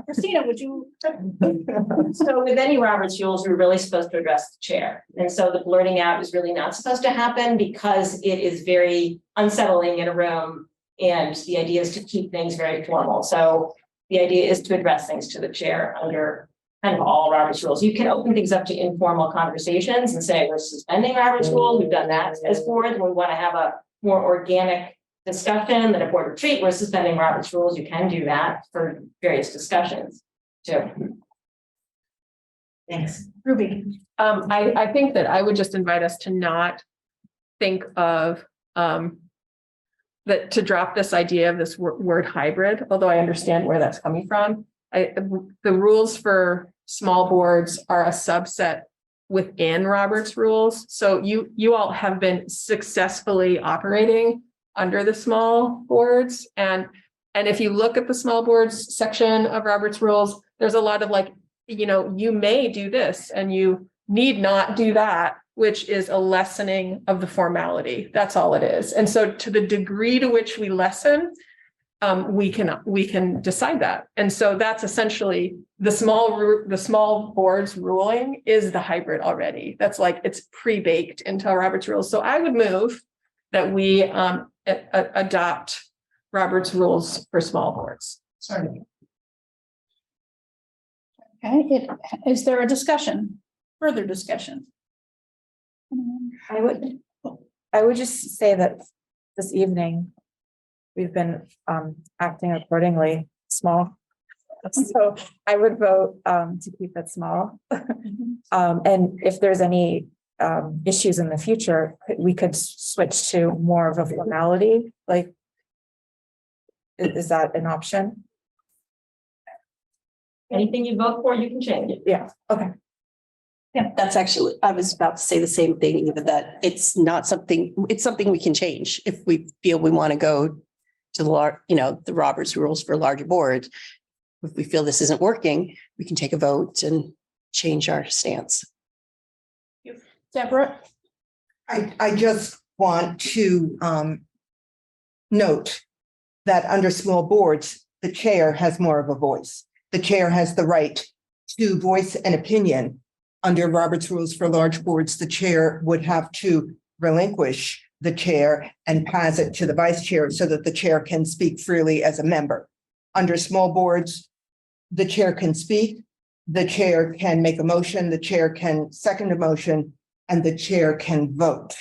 Christina, would you? So with any Robert's rules, we're really supposed to address the chair. And so the blurting out is really not supposed to happen because it is very unsettling in a room. And the idea is to keep things very formal. So the idea is to address things to the chair under kind of all Robert's rules. You can open things up to informal conversations and say, we're suspending Robert's rules. We've done that as boards. We want to have a more organic discussion than a board retreat. We're suspending Robert's rules. You can do that for various discussions too. Thanks. Ruby. I think that I would just invite us to not think of that to drop this idea of this word hybrid, although I understand where that's coming from. The rules for small boards are a subset within Robert's rules. So you all have been successfully operating under the small boards. And if you look at the small boards section of Robert's rules, there's a lot of like, you know, you may do this and you need not do that, which is a lessening of the formality. That's all it is. And so to the degree to which we lessen, we can decide that. And so that's essentially the small boards ruling is the hybrid already. That's like, it's pre-baked into Robert's rules. So I would move that we adopt Robert's rules for small boards. Sorry. Okay, is there a discussion, further discussion? I would just say that this evening, we've been acting accordingly, small. So I would vote to keep it small. And if there's any issues in the future, we could switch to more of a formality, like, is that an option? Anything you vote for, you can change it. Yeah, okay. Yeah, that's actually, I was about to say the same thing, even that it's not something, it's something we can change if we feel we want to go to the Robert's rules for larger boards. If we feel this isn't working, we can take a vote and change our stance. Deborah? I just want to note that under small boards, the chair has more of a voice. The chair has the right to voice an opinion. Under Robert's rules for large boards, the chair would have to relinquish the chair and pass it to the vice chair so that the chair can speak freely as a member. Under small boards, the chair can speak, the chair can make a motion, the chair can second a motion, and the chair can vote.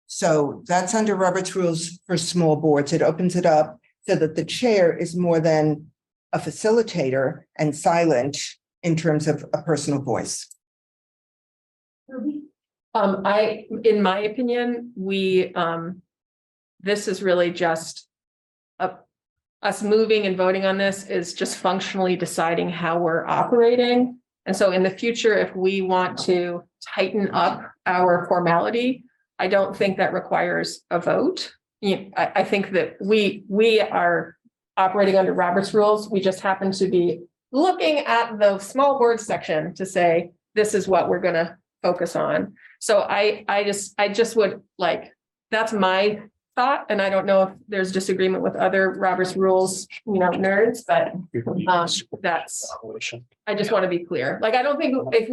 So that's under Robert's rules for small boards. It opens it up so that the chair is more than a facilitator and silent in terms of a personal voice. In my opinion, this is really just us moving and voting on this is just functionally deciding how we're operating. And so in the future, if we want to tighten up our formality, I don't think that requires a vote. I think that we are operating under Robert's rules. We just happen to be looking at the small board section to say, this is what we're gonna focus on. So I just would like, that's my thought, and I don't know if there's disagreement with other Robert's rules, nerds, but that's, I just want to be clear. Like, I don't think if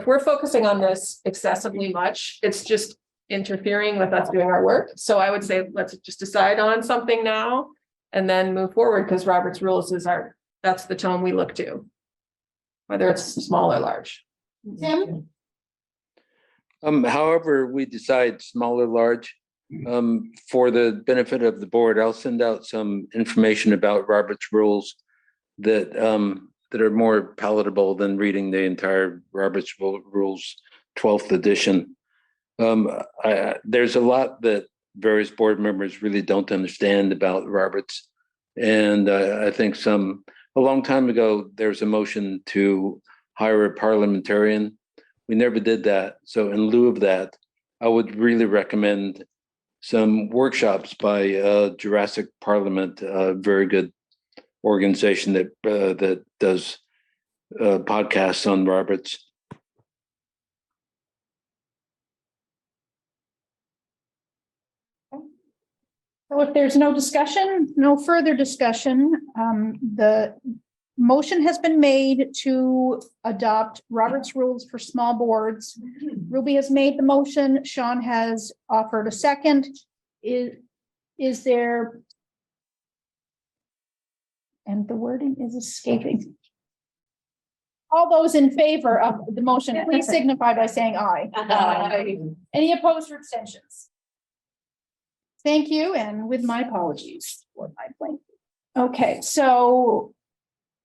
we're focusing on this excessively much, it's just interfering with us doing our work. So I would say, let's just decide on something now and then move forward, because Robert's rules that's the tone we look to, whether it's small or large. Tim? However we decide, small or large, for the benefit of the board, I'll send out some information about Robert's rules that are more palatable than reading the entire Robert's Rules 12th edition. There's a lot that various board members really don't understand about Robert's. And I think a long time ago, there was a motion to hire a parliamentarian. We never did that. So in lieu of that, I would really recommend some workshops by Jurassic Parliament, a very good organization that does podcasts on Roberts. So if there's no further discussion, the motion has been made to adopt Robert's rules for small boards. Ruby has made the motion. Sean has offered a second. Is there? And the wording is escaping. All those in favor of the motion, please signify by saying aye. Aye. Any opposed or abstentions? Thank you, and with my apologies for my blank. Okay, so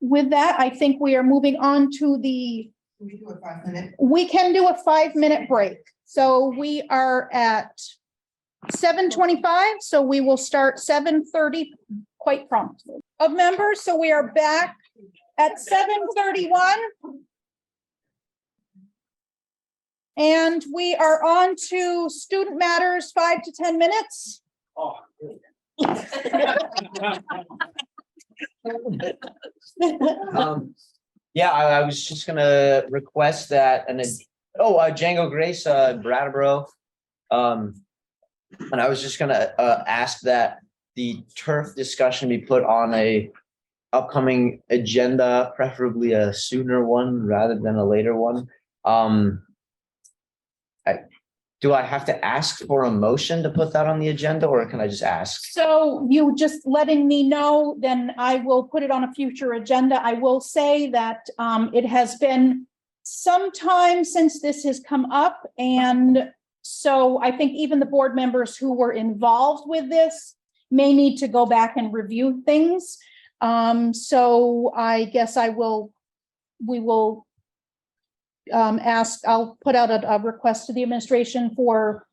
with that, I think we are moving on to the. We can do a 5-minute break. So we are at 7:25, so we will start 7:30 quite promptly. Of members, so we are back at 7:31. And we are on to student matters, 5 to 10 minutes. Oh, yeah, I was just gonna request that, and Django Grace, Brattleboro. And I was just gonna ask that the turf discussion be put on a upcoming agenda, preferably a sooner one rather than a later one. Do I have to ask for a motion to put that on the agenda, or can I just ask? So you just letting me know, then I will put it on a future agenda. I will say that it has been some time since this has come up. And so I think even the board members who were involved with this may need to go back and review things. So I guess we will I'll put out a request to the administration for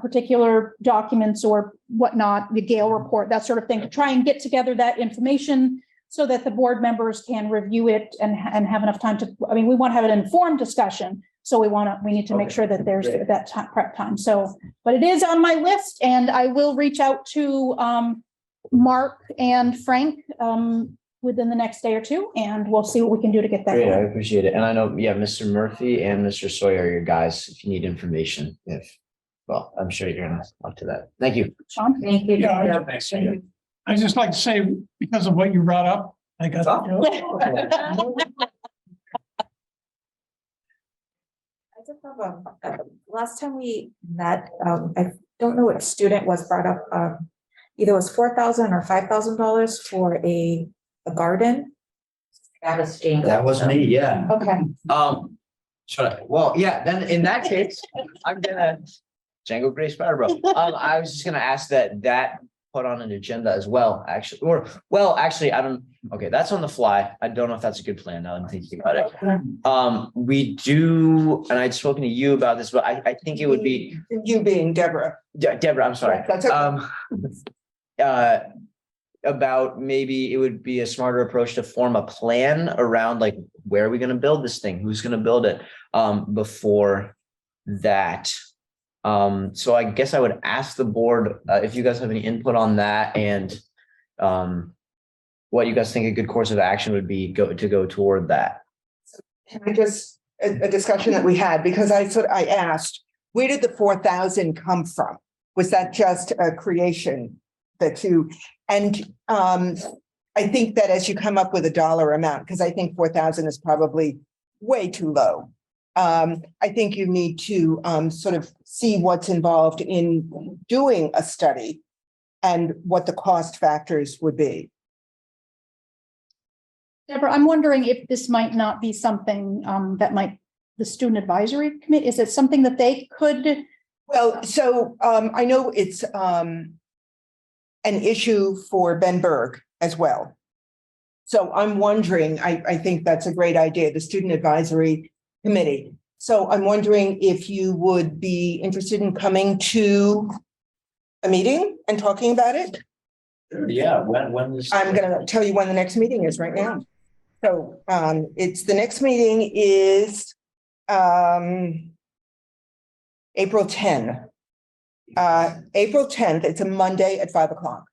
particular documents or whatnot, the Gale report, that sort of thing, to try and get together that information so that the board members can review it and have enough time to, we want to have an informed discussion. So we need to make sure that there's that prep time. So, but it is on my list, and I will reach out to Mark and Frank within the next day or two, and we'll see what we can do to get that. Great, I appreciate it. And I know, Mr. Murphy and Mr. Sawyer are your guys if you need information. I'm sure you're gonna talk to that. Thank you. Sean? Thank you. Yeah, I just like to say, because of what you brought up, I got. I just have last time we met, I don't know what student was brought up, either it was $4,000 or $5,000 for a garden. That was Jane. That was me, yeah. Okay. Then in that case, I'm gonna Django Grace Brattleboro. I was just gonna ask that put on an agenda as well, actually, I don't, okay, that's on the fly. I don't know if that's a good plan now that I'm thinking about it. We do, and I'd spoken to you about this, but I think it would be. You being Deborah. Deborah, I'm sorry. That's okay. About maybe it would be a smarter approach to form a plan around like, where are we gonna build this thing? Who's gonna build it? Before that So I guess I would ask the board, if you guys have any input on that and, what you guys think a good course of action would be to go toward that. Can I just, a discussion that we had, because I asked, where did the 4,000 come from? Was that just a creation that you, and I think that as you come up with a dollar amount, because I think 4,000 is probably way too low. I think you need to sort of see what's involved in doing a study and what the cost factors would be. Deborah, I'm wondering if this might not be something that might, the student advisory committee, is it something that they could? Well, so I know it's an issue for Ben Berg as well. So I'm wondering, I think that's a great idea, the student advisory committee. So I'm wondering if you would be interested in coming to a meeting and talking about it? Yeah, when is? I'm gonna tell you when the next meeting is right now. So it's, the next meeting is April 10. April 10th, it's a Monday at 5 o'clock.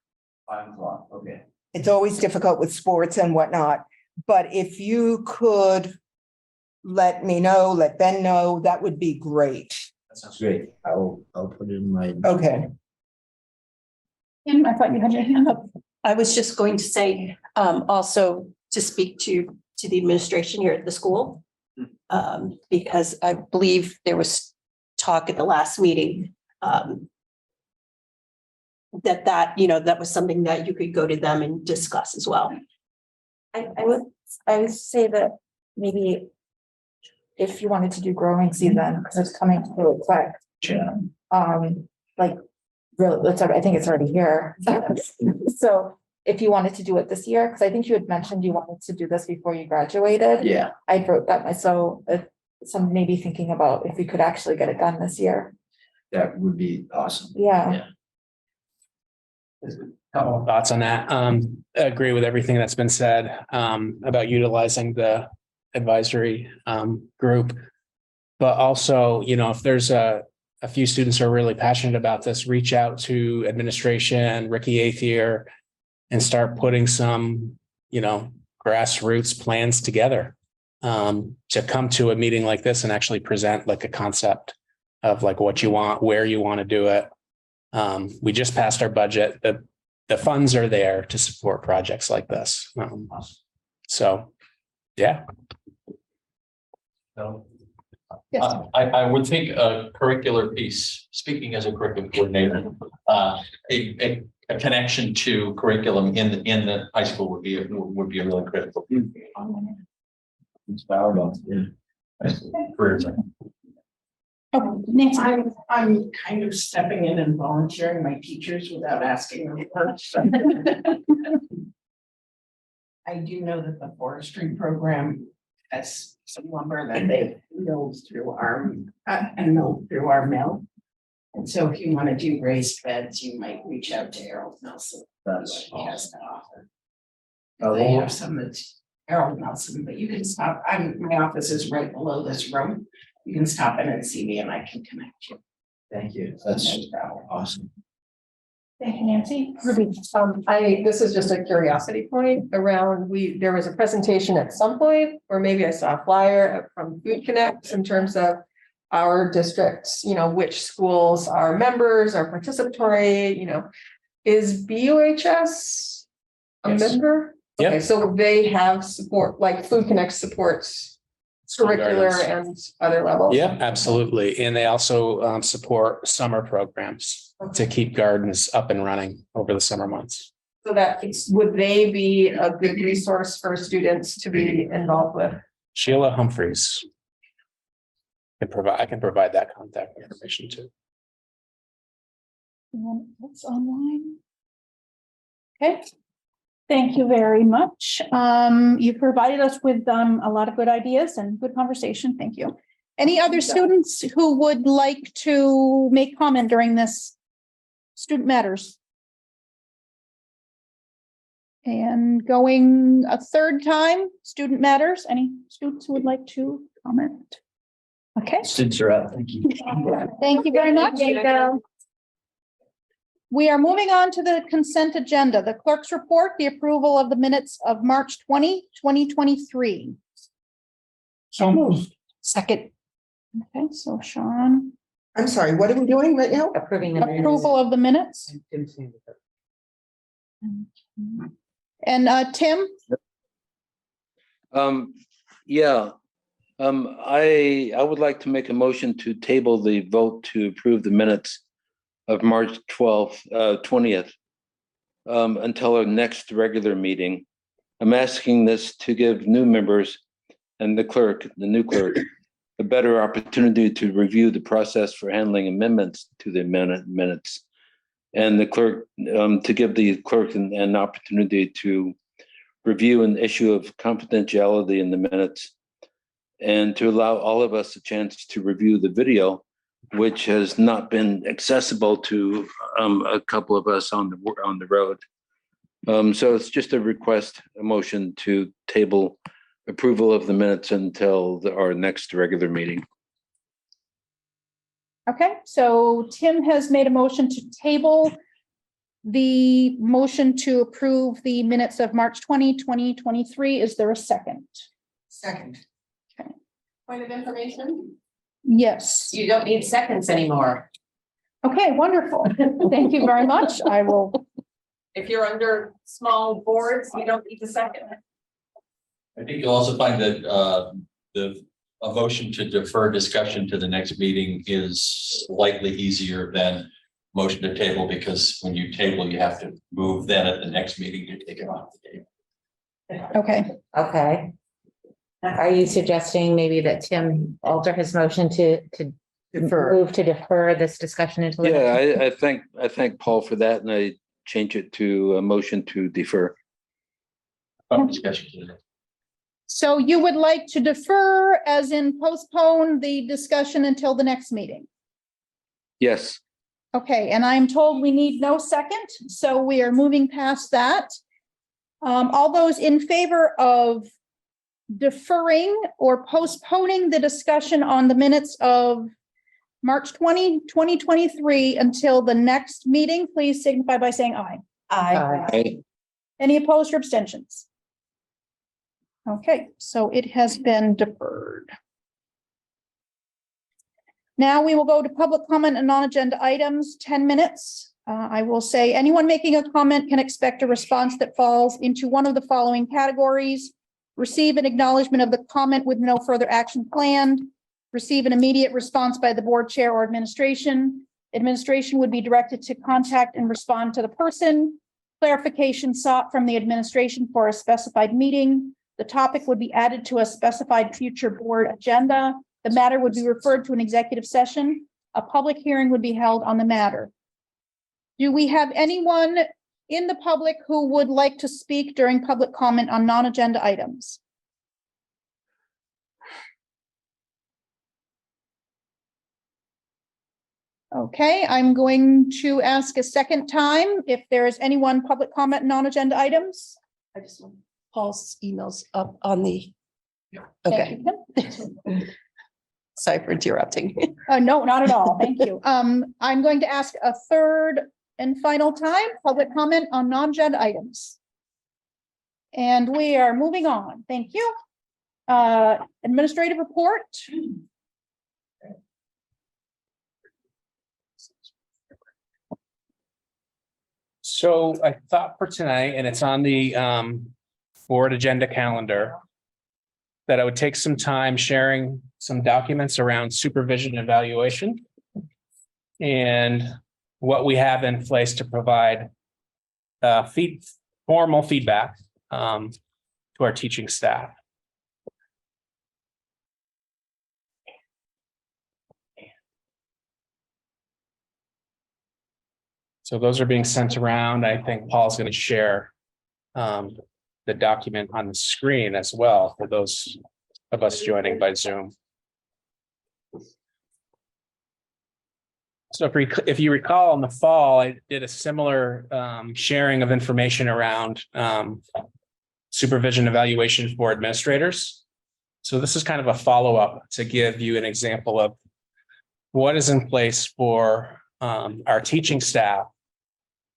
5 o'clock, okay. It's always difficult with sports and whatnot, but if you could let me know, let Ben know, that would be great. That sounds great. I'll put it in my. Okay. Kim, I thought you had your hand up. I was just going to say, also to speak to the administration here at the school. Because I believe there was talk at the last meeting, that was something that you could go to them and discuss as well. I would say that maybe if you wanted to do growing season, because it's coming to a quick. Yeah. Like, really, I think it's already here. So if you wanted to do it this year, because I think you had mentioned you wanted to do this before you graduated. Yeah. I wrote that myself, some maybe thinking about if we could actually get it done this year. That would be awesome. Yeah. Couple of thoughts on that. I agree with everything that's been said about utilizing the advisory group. But also, if there's a few students who are really passionate about this, reach out to administration, Ricky Athier, and start putting some, grassroots plans together to come to a meeting like this and actually present like a concept of like what you want, where you want to do it. We just passed our budget. The funds are there to support projects like this. So, yeah. So, I would think a curricular piece, speaking as a curriculum coordinator, a connection to curriculum in the high school would be really critical. It's valuable. Careers. Oh, Nancy. I'm kind of stepping in and volunteering my teachers without asking them first. I do know that the forestry program has some lumber that they milled through our mill. And so if you want to do raised beds, you might reach out to Harold Nelson. That's what he has to offer. Oh, They have some that's Harold Nelson, but you can stop. My office is right below this room. You can stop in and see me and I can connect you. Thank you. That's awesome. Thank you, Nancy. This is just a curiosity point around, there was a presentation at some point, or maybe I saw a flyer from Food Connect in terms of our districts, which schools are members, are participatory, is BUHS a member? Yep. Okay, so they have support, like Food Connect supports curricular and other levels. Yeah, absolutely. And they also support summer programs to keep gardens up and running over the summer months. So would they be a good resource for students to be involved with? Sheila Humphreys. I can provide that contact information too. That's online. Okay. Thank you very much. You provided us with a lot of good ideas and good conversation. Thank you. Any other students who would like to make comment during this Student Matters? And going a third time, Student Matters. Any students who would like to comment? Okay, Students are up. Thank you. thank you very much. We are moving on to the consent agenda, the clerk's report, the approval of the minutes of March 20, 2023. So moved. Second. Okay, so Sean, I'm sorry, what are we doing right now? Approving the minutes. approval of the minutes, and Tim, Yeah. I would like to make a motion to table the vote to approve the minutes of March 12th, 20th, until our next regular meeting. I'm asking this to give new members and the new clerk, a better opportunity to review the process for handling amendments to the minutes. And the clerk, to give the clerk an opportunity to review an issue of confidentiality in the minutes, and to allow all of us a chance to review the video, which has not been accessible to a couple of us on the road. So it's just a request, a motion to table approval of the minutes until our next regular meeting. okay, so Tim has made a motion to table the motion to approve the minutes of March 20, 2023. Is there a second? Second. Point of information, Yes. you don't need seconds anymore. Okay, wonderful. Thank you very much. I will. If you're under small boards, you don't need the second. I think you'll also find that a motion to defer discussion to the next meeting is slightly easier than motion to table, because when you table, you have to move then at the next meeting to take it off the table. Okay. Okay. Are you suggesting maybe that Tim alter his motion to move to defer this discussion until? Yeah, I thank Paul for that, and I change it to a motion to defer. Discussion. So you would like to defer, as in postpone the discussion until the next meeting? Yes. Okay, and I'm told we need no second, so we are moving past that. All those in favor of deferring or postponing the discussion on the minutes of March 20, 2023 until the next meeting, please signify by saying aye. Aye. Any opposed or abstentions? Okay, so it has been deferred. Now we will go to public comment and non-agenda items, 10 minutes. I will say anyone making a comment can expect a response that falls into one of the following categories: receive an acknowledgement of the comment with no further action planned, receive an immediate response by the board chair or administration. Administration would be directed to contact and respond to the person. Clarification sought from the administration for a specified meeting. The topic would be added to a specified future board agenda. The matter would be referred to an executive session. A public hearing would be held on the matter. Do we have anyone in the public who would like to speak during public comment on non-agenda items? Okay, I'm going to ask a second time if there is anyone public comment non-agenda items. I just want Paul's emails up on the. Thank Okay. you. Sorry for interrupting. No, not at all. Thank you. I'm going to ask a third and final time, public comment on non-agenda items. And we are moving on. Thank you. Administrative report. So I thought for tonight, and it's on the board agenda calendar, that I would take some time sharing some documents around supervision and evaluation and what we have in place to provide formal feedback to our teaching staff. So those are being sent around. I think Paul's going to share the document on the screen as well for those of us joining by Zoom. So if you recall, in the fall, I did a similar sharing of information around supervision evaluation for administrators. So this is kind of a follow-up to give you an example of what is in place for our teaching staff.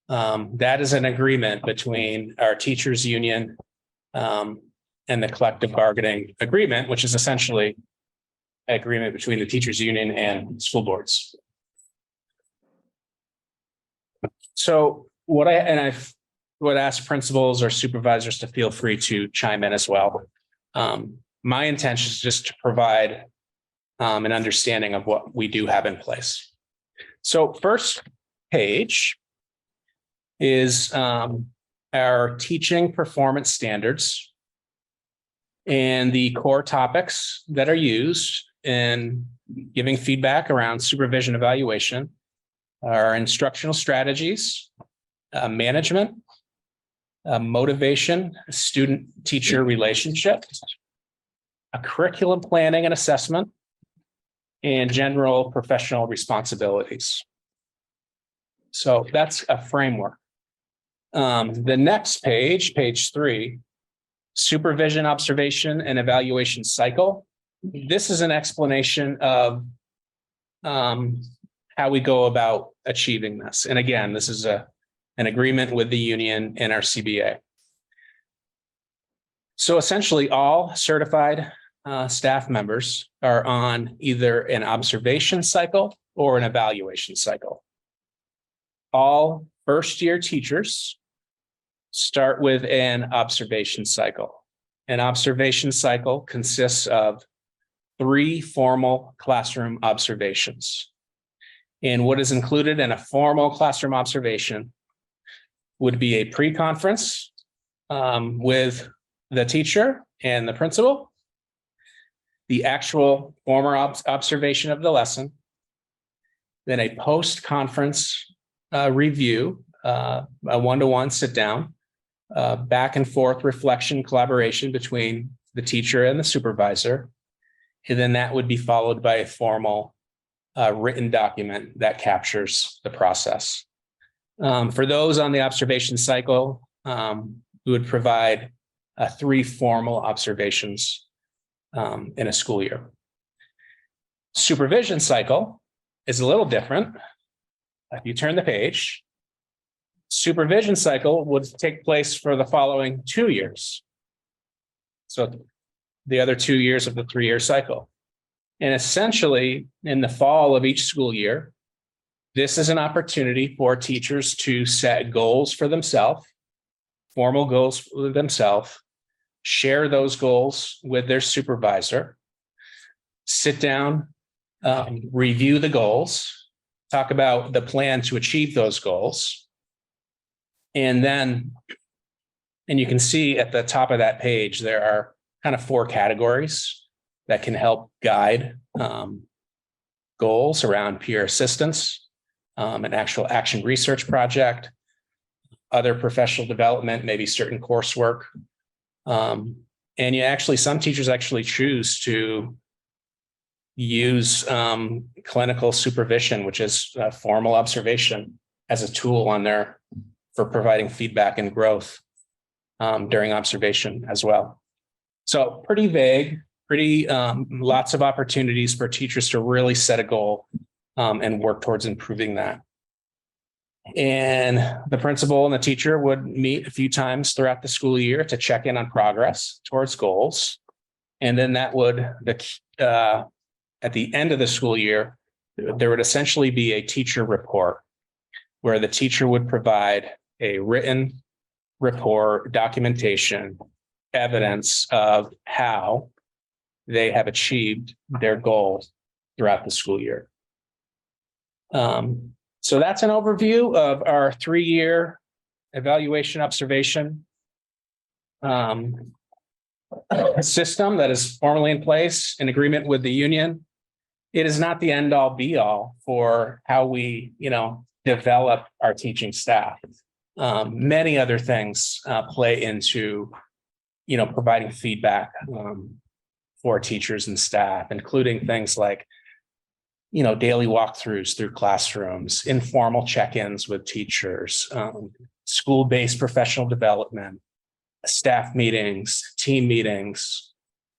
That is an agreement between our teachers union and the collective bargaining agreement, which is essentially an agreement between the teachers union and school boards. So what I would ask principals or supervisors to feel free to chime in as well. My intention is just to provide an understanding of what we do have in place. So first page is our teaching performance standards and the core topics that are used in giving feedback around supervision evaluation, our instructional strategies, management, motivation, student-teacher relationship, a curriculum planning and assessment, and general professional responsibilities. So that's a framework. The next page, page 3, supervision, observation, and evaluation cycle. This is an explanation of how we go about achieving this. And again, this is an agreement with the union and our CBA. So essentially all certified staff members are on either an observation cycle or an evaluation cycle. All first-year teachers start with an observation cycle. An observation cycle consists of 3 formal classroom observations. And what is included in a formal classroom observation would be a pre-conference with the teacher and the principal, the actual former observation of the lesson, then a post-conference review, a one-to-one sit down, back and forth reflection, collaboration between the teacher and the supervisor. And then that would be followed by a formal written document that captures the process. For those on the observation cycle, we would provide 3 formal observations in a school year. Supervision cycle is a little different. If you turn the page, supervision cycle would take place for the following 2 years. So the other 2 years of the 3-year cycle. And essentially, in the fall of each school year, this is an opportunity for teachers to set goals for themselves, formal goals for themselves, share those goals with their supervisor, sit down, review the goals, talk about the plan to achieve those goals. And then, and you can see at the top of that page, there are kind of 4 categories that can help guide goals around peer assistance, an actual action research project, other professional development, maybe certain coursework. And some teachers actually choose to use clinical supervision, which is a formal observation, as a tool for providing feedback and growth during observation as well. So pretty vague, lots of opportunities for teachers to really set a goal and work towards improving that. And the principal and the teacher would meet a few times throughout the school year to check in on progress towards goals. And then that would, at the end of the school year, there would essentially be a teacher report where the teacher would provide a written report, documentation, evidence of how they have achieved their goals throughout the school year. So that's an overview of our 3-year evaluation observation system that is formally in place in agreement with the union. It is not the end all be all for how we, develop our teaching staff. Many other things play into, providing feedback for teachers and staff, including things like, daily walkthroughs through classrooms, informal check-ins with teachers, school-based professional development, staff meetings, team meetings,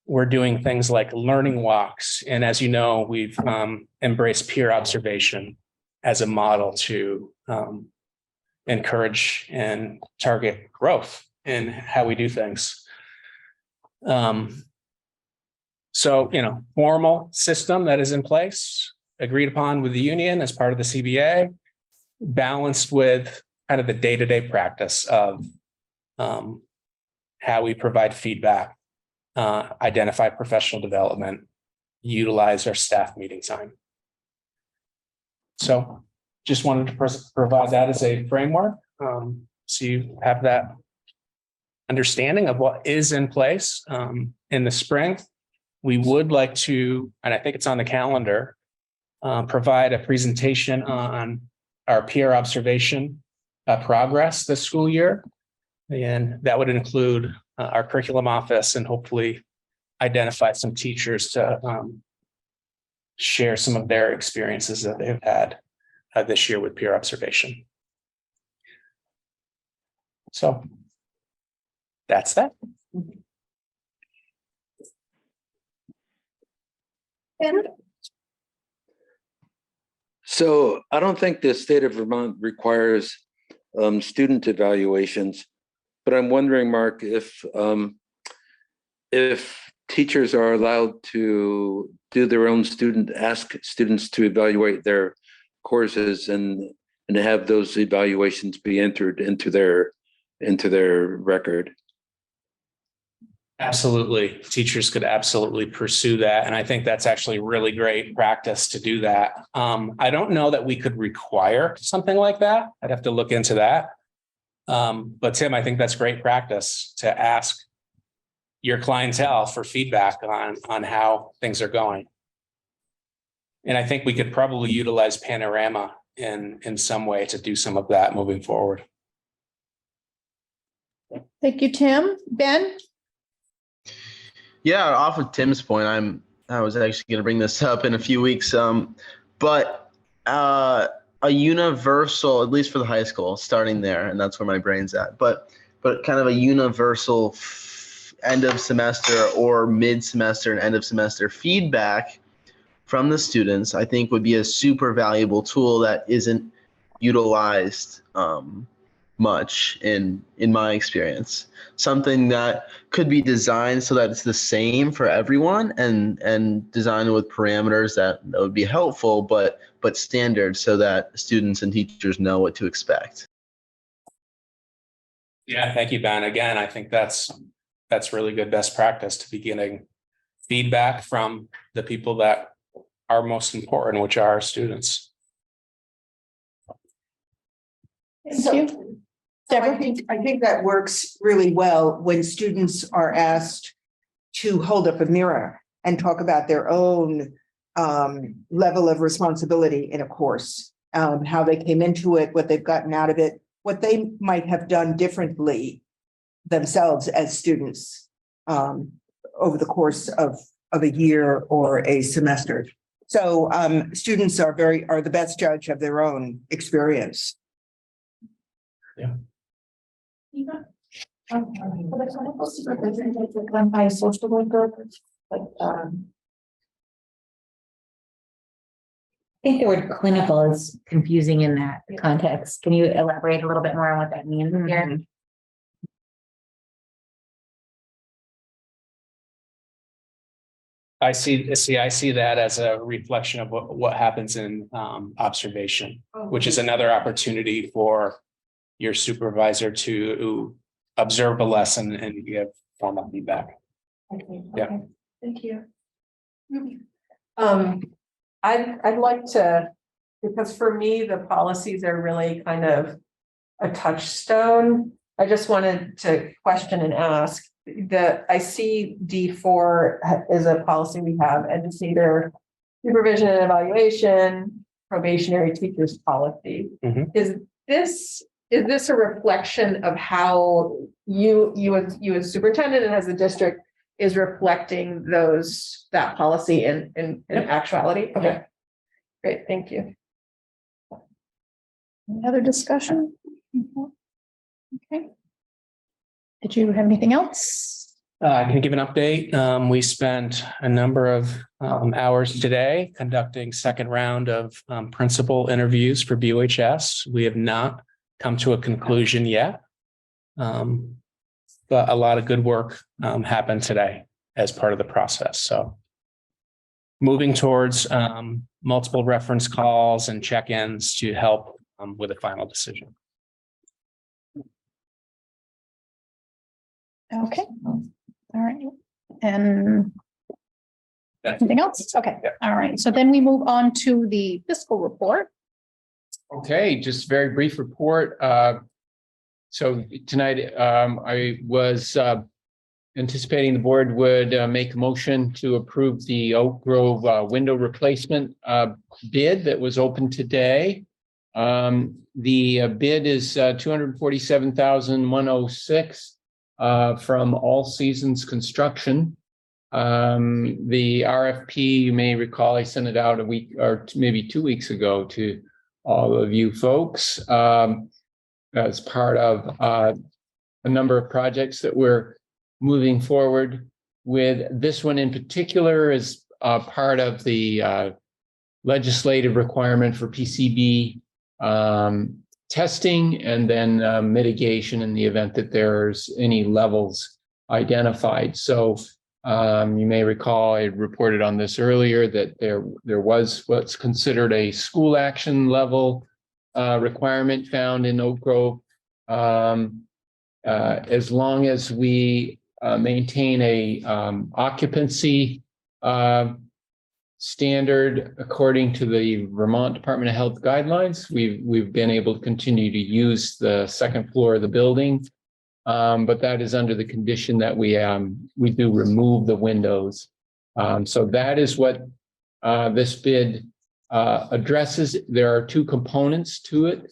we're doing things like learning walks. And as you know, we've embraced peer observation as a model to encourage and target growth in how we do things. So, formal system that is in place, agreed upon with the union as part of the CBA, balanced with kind of the day-to-day practice of how we provide feedback, identify professional development, utilize our staff meeting time. So just wanted to provide that as a framework. So you have that understanding of what is in place. In the spring, we would like to, and I think it's on the calendar, provide a presentation on our peer observation progress this school year. And that would include our curriculum office and hopefully identify some teachers to share some of their experiences that they've had this year with peer observation. So that's that. So I don't think the state of Vermont requires student evaluations, but I'm wondering, Mark, if teachers are allowed to do their own ask students to evaluate their courses and have those evaluations be entered into their record. Absolutely. Teachers could absolutely pursue that. And I think that's actually really great practice to do that. I don't know that we could require something like that. I'd have to look into that. But Tim, I think that's great practice to ask your clientele for feedback on how things are going. And I think we could probably utilize Panorama in some way to do some of that moving forward. Thank you, Tim. Ben? Yeah, off of Tim's point, I was actually going to bring this up in a few weeks. But a universal, at least for the high school, starting there, and that's where my brain's at. But kind of a universal end of semester or mid semester and end of semester feedback from the students, I think would be a super valuable tool that isn't utilized much in my experience. Something that could be designed so that it's the same for everyone and designed with parameters that would be helpful, but standard so that students and teachers know what to expect. Yeah, thank you, Ben. Again, I think that's really good best practice to be getting feedback from the people that are most important, which are our students. Thank you. I think that works really well when students are asked to hold up a mirror and talk about their own level of responsibility in a course, how they came into it, what they've gotten out of it, what they might have done differently themselves as students over the course of a year or a semester. So students are the best judge of their own experience. Yeah. By social workers, I think the word clinical is confusing in that context. Can you elaborate a little bit more on what that means here? I see that as a reflection of what happens in observation, which is another opportunity for your supervisor to observe a lesson and give formal feedback. Okay. Yeah. Thank you. I'd like to, because for me, the policies are really kind of a touchstone. I just wanted to question and ask that I see D4 is a policy we have, educator supervision and evaluation, probationary teachers policy. Mm-hmm. Is this a reflection of how you as superintendent and as the district is reflecting that policy in actuality? Okay, great, thank you. Any other discussion? Okay. Did you have anything else? I can give an update. We spent a number of hours today conducting second round of principal interviews for BUHS. We have not come to a conclusion yet. But a lot of good work happened today as part of the process. So moving towards multiple reference calls and check-ins to help with a final decision. Okay, all right. And anything else? Okay, all right. So then we move on to the fiscal report. Okay, just very brief report. So tonight, I was anticipating the board would make a motion to approve the Oak Grove window replacement bid that was open today. The bid is $247,106 from All Seasons Construction. The RFP, you may recall, I sent it out a week or maybe 2 weeks ago to all of you folks as part of a number of projects that we're moving forward with. This one in particular is part of the legislative requirement for PCB testing and then mitigation in the event that there's any levels identified. So you may recall I reported on this earlier that there was what's considered a school action level requirement found in Oak Grove. As long as we maintain a occupancy standard according to the Vermont Department of Health guidelines, we've been able to continue to use the second floor of the building. But that is under the condition that we do remove the windows. So that is what this bid addresses. There are two components to it.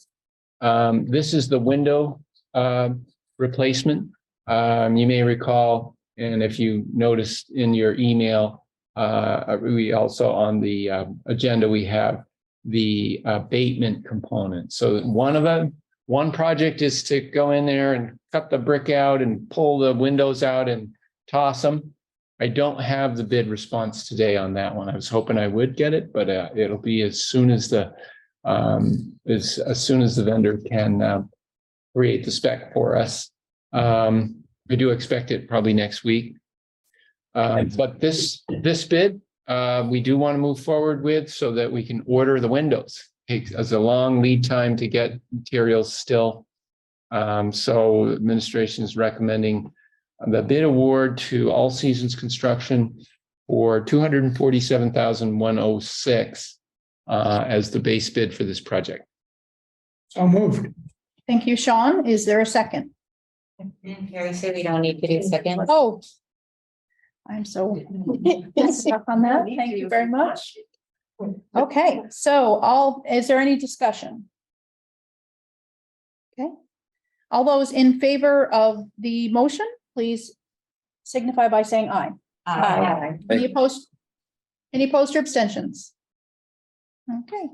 This is the window replacement. You may recall, and if you noticed in your email, we also on the agenda, we have the abatement component. So one project is to go in there and cut the brick out and pull the windows out and toss them. I don't have the bid response today on that one. I was hoping I would get it, but it'll be as soon as the vendor can create the spec for us. I do expect it probably next week. But this bid, we do want to move forward with so that we can order the windows. It takes us a long lead time to get materials still. So administration is recommending the bid award to All Seasons Construction for $247,106 as the base bid for this project. So moved. Thank you, Sean. Is there a second? Didn't Carrie say we don't need to do a second? Oh, I'm so stuck on that. Thank you very much. Okay, so is there any discussion? Okay. All those in favor of the motion, please signify by saying aye. Aye. Any opposed? Any opposed or abstentions? Okay.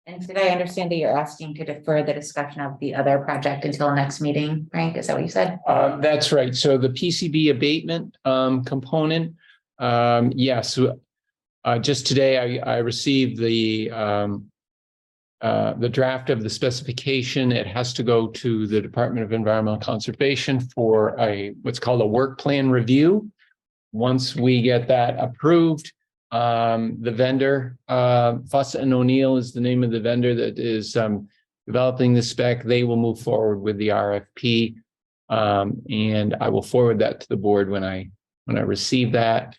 And did I understand that you're asking to defer the discussion of the other project until next meeting, Frank? Is that what you said? That's right. So the PCB abatement component, yes. Just today, I received the draft of the specification. It has to go to the Department of Environmental Conservation for what's called a work plan review. Once we get that approved, the vendor, Fuss and O'Neill is the name of the vendor that is developing the spec. They will move forward with the RFP, and I will forward that to the board when I receive that.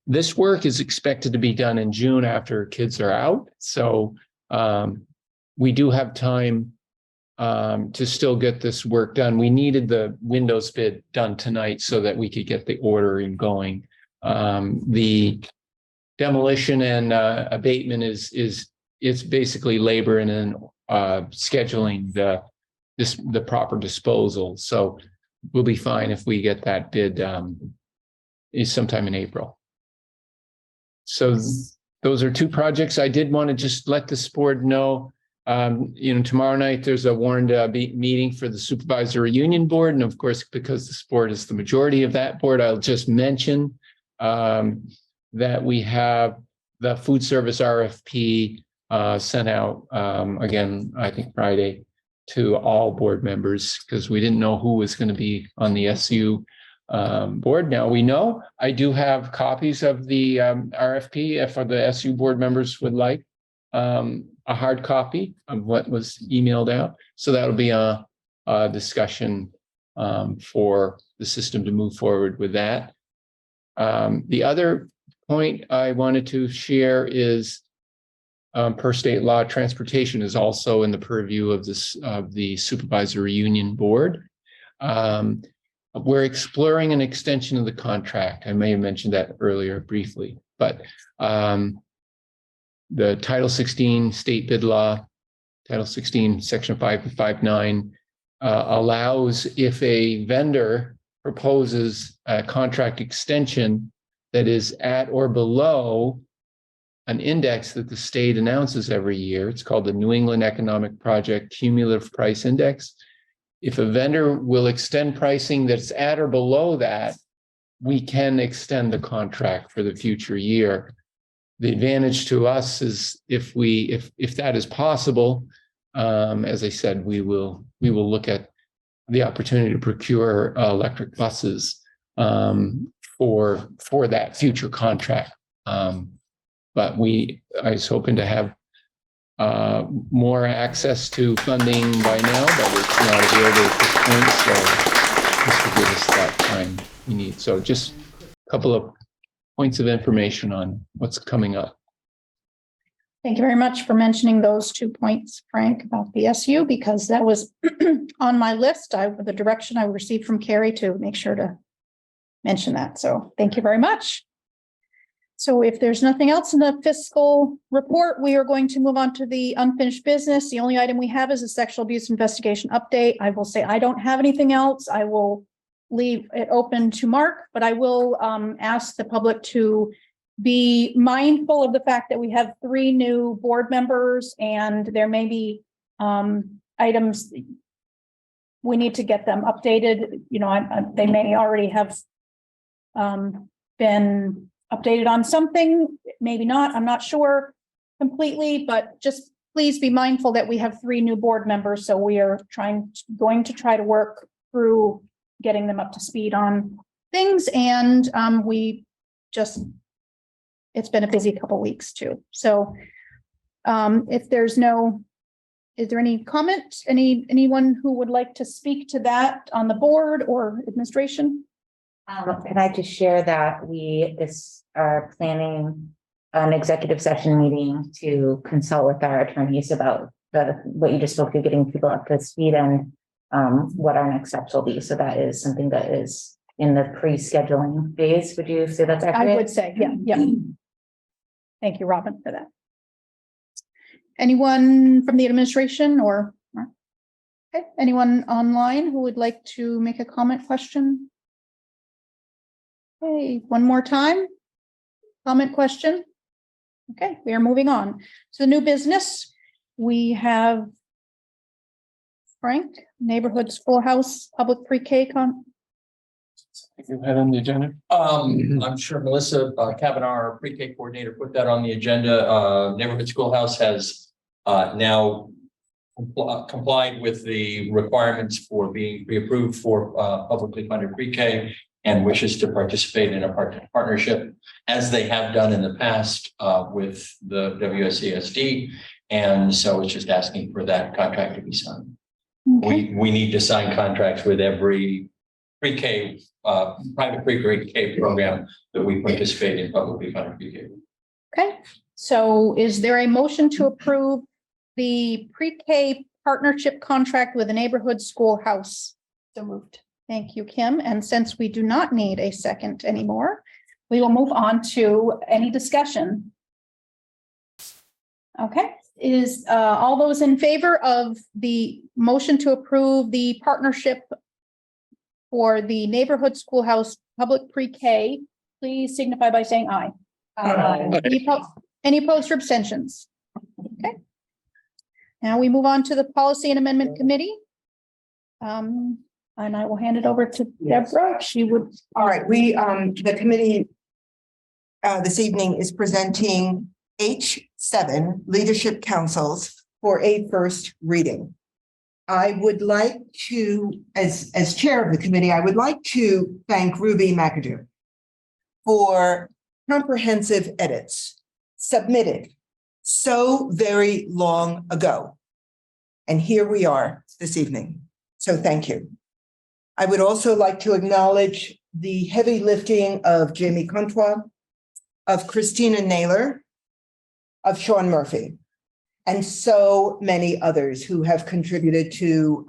This work is expected to be done in June after kids are out. So we do have time to still get this work done. We needed the windows bid done tonight so that we could get the ordering going. The demolition and abatement is basically labor and then scheduling the proper disposal. So we'll be fine if we get that bid is sometime in April. So those are two projects. I did want to just let this board know Tomorrow night, there's a warned meeting for the supervisory union board. And of course, because the board is the majority of that board, I'll just mention that we have the food service RFP sent out again, I think Friday, to all board members because we didn't know who was going to be on the SU board. Now we know. I do have copies of the RFP if the SU board members would like a hard copy of what was emailed out. So that'll be a discussion for the system to move forward with that. The other point I wanted to share is per state law, transportation is also in the purview of the supervisory union board. We're exploring an extension of the contract. I may have mentioned that earlier briefly, but the Title 16 state bid law, Title 16, Section 559, allows if a vendor proposes a contract extension that is at or below an index that the state announces every year. It's called the New England Economic Project Cumulative Price Index. If a vendor will extend pricing that's at or below that, we can extend the contract for the future year. The advantage to us is if that is possible, as I said, we will look at the opportunity to procure electric buses for that future contract. But I was hoping to have more access to funding by now, but it's not available at this point. So this will give us that time we need. So just a couple of points of information on what's coming up. Thank you very much for mentioning those 2 points, Frank, about the SU, because that was on my list. The direction I received from Carrie to make sure to mention that. So thank you very much. So if there's nothing else in the fiscal report, we are going to move on to the unfinished business. The only item we have is a sexual abuse investigation update. I will say I don't have anything else. I will leave it open to Mark, but I will ask the public to be mindful of the fact that we have 3 new board members and there may be items we need to get them updated. They may already have been updated on something, maybe not, I'm not sure completely, but just please be mindful that we have 3 new board members. So we are going to try to work through getting them up to speed on things. And it's been a busy couple weeks too. So is there any comment? Anyone who would like to speak to that on the board or administration? Can I just share that we are planning an executive session meeting to consult with our attorneys about what you just spoke to, getting people up to speed and what our next steps will be. So that is something that is in the pre-scheduling phase. Would you say that's accurate? I would say, yeah. Thank you, Robin, for that. Anyone from the administration or okay, anyone online who would like to make a comment, question? Okay, one more time. Comment, question? Okay, we are moving on. So new business, we have Frank, neighborhood schoolhouse, public pre-K You had on the agenda? I'm sure Melissa Kavanaugh, our pre-K coordinator, put that on the agenda. Neighborhood Schoolhouse has now complied with the requirements for being pre-approved for publicly funded pre-K and wishes to participate in a partnership as they have done in the past with the WSESD. And so it's just asking for that contract to be signed. Okay. We need to sign contracts with every pre-K, private pre-K program that we participate in publicly funded pre-K. Okay, so is there a motion to approve the pre-K partnership contract with the neighborhood schoolhouse? So moved. Thank you, Kim. And since we do not need a second anymore, we will move on to any discussion. Okay, is all those in favor of the motion to approve the partnership for the neighborhood schoolhouse public pre-K, please signify by saying aye. Aye. Any opposed or abstentions? Okay. Now we move on to the Policy and Amendment Committee. And I will hand it over to Deborah. She would. All right, the committee this evening is presenting H7 Leadership Councils for a first reading. I would like to, as chair of the committee, I would like to thank Ruby McAdoo for comprehensive edits submitted so very long ago. And here we are this evening. So thank you. I would also like to acknowledge the heavy lifting of Jamie Contois, of Christina Naylor, of Sean Murphy, and so many others who have contributed to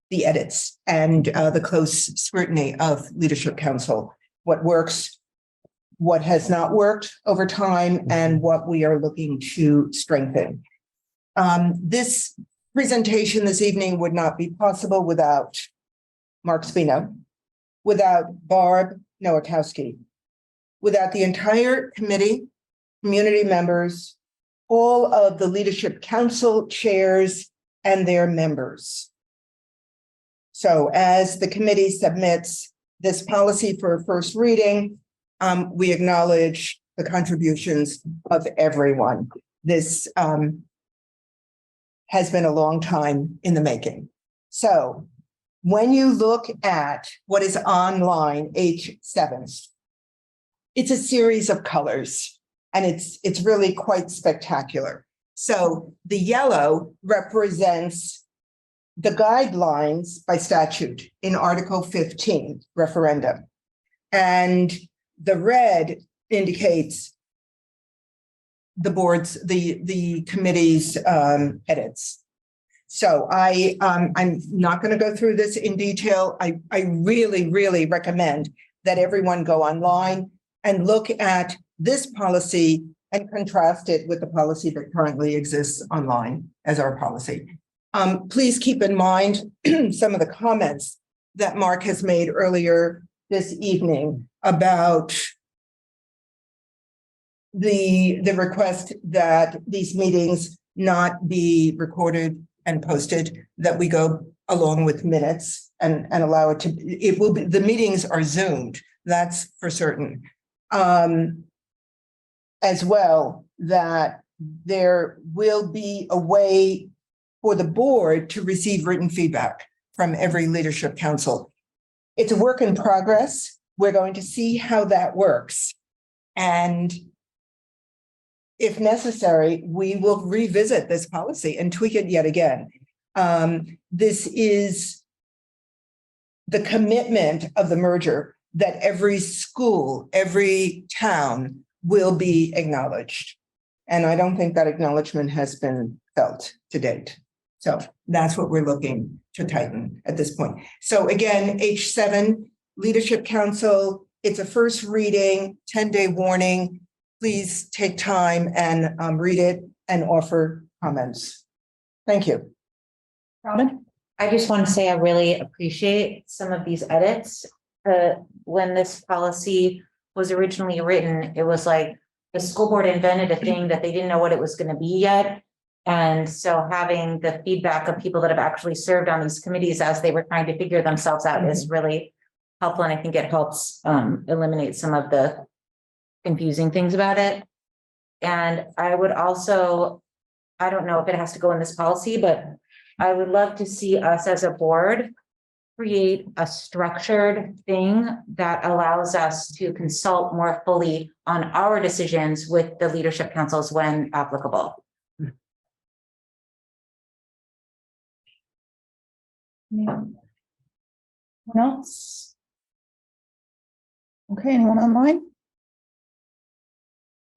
the edits and the close scrutiny of Leadership Council, what works, what has not worked over time, and what we are looking to strengthen. This presentation this evening would not be possible without Mark Spino, without Barb Nowakowski, without the entire committee, community members, all of the Leadership Council chairs and their members. So as the committee submits this policy for first reading, we acknowledge the contributions of everyone. This has been a long time in the making. So when you look at what is online, H7, it's a series of colors, and it's really quite spectacular. So the yellow represents the guidelines by statute in Article 15 referendum. And the red indicates the board's, the committee's edits. So I'm not going to go through this in detail. I really, really recommend that everyone go online and look at this policy and contrast it with the policy that currently exists online as our policy. Please keep in mind some of the comments that Mark has made earlier this evening about the request that these meetings not be recorded and posted, that we go along with minutes and allow it to, it will be, the meetings are Zoomed, that's for certain. As well, that there will be a way for the board to receive written feedback from every Leadership Council. It's a work in progress. We're going to see how that works. And if necessary, we will revisit this policy and tweak it yet again. This is the commitment of the merger that every school, every town will be acknowledged. And I don't think that acknowledgement has been felt to date. So that's what we're looking to tighten at this point. So again, H7, Leadership Council, it's a first reading, 10-day warning. Please take time and read it and offer comments. Thank you. Robin? I just want to say I really appreciate some of these edits. When this policy was originally written, it was like the school board invented a thing that they didn't know what it was going to be yet. And so having the feedback of people that have actually served on these committees as they were trying to figure themselves out is really helpful. And I think it helps eliminate some of the confusing things about it. And I would also, I don't know if it has to go in this policy, but I would love to see us as a board create a structured thing that allows us to consult more fully on our decisions with the Leadership Councils when applicable. Anyone else? Okay, anyone online?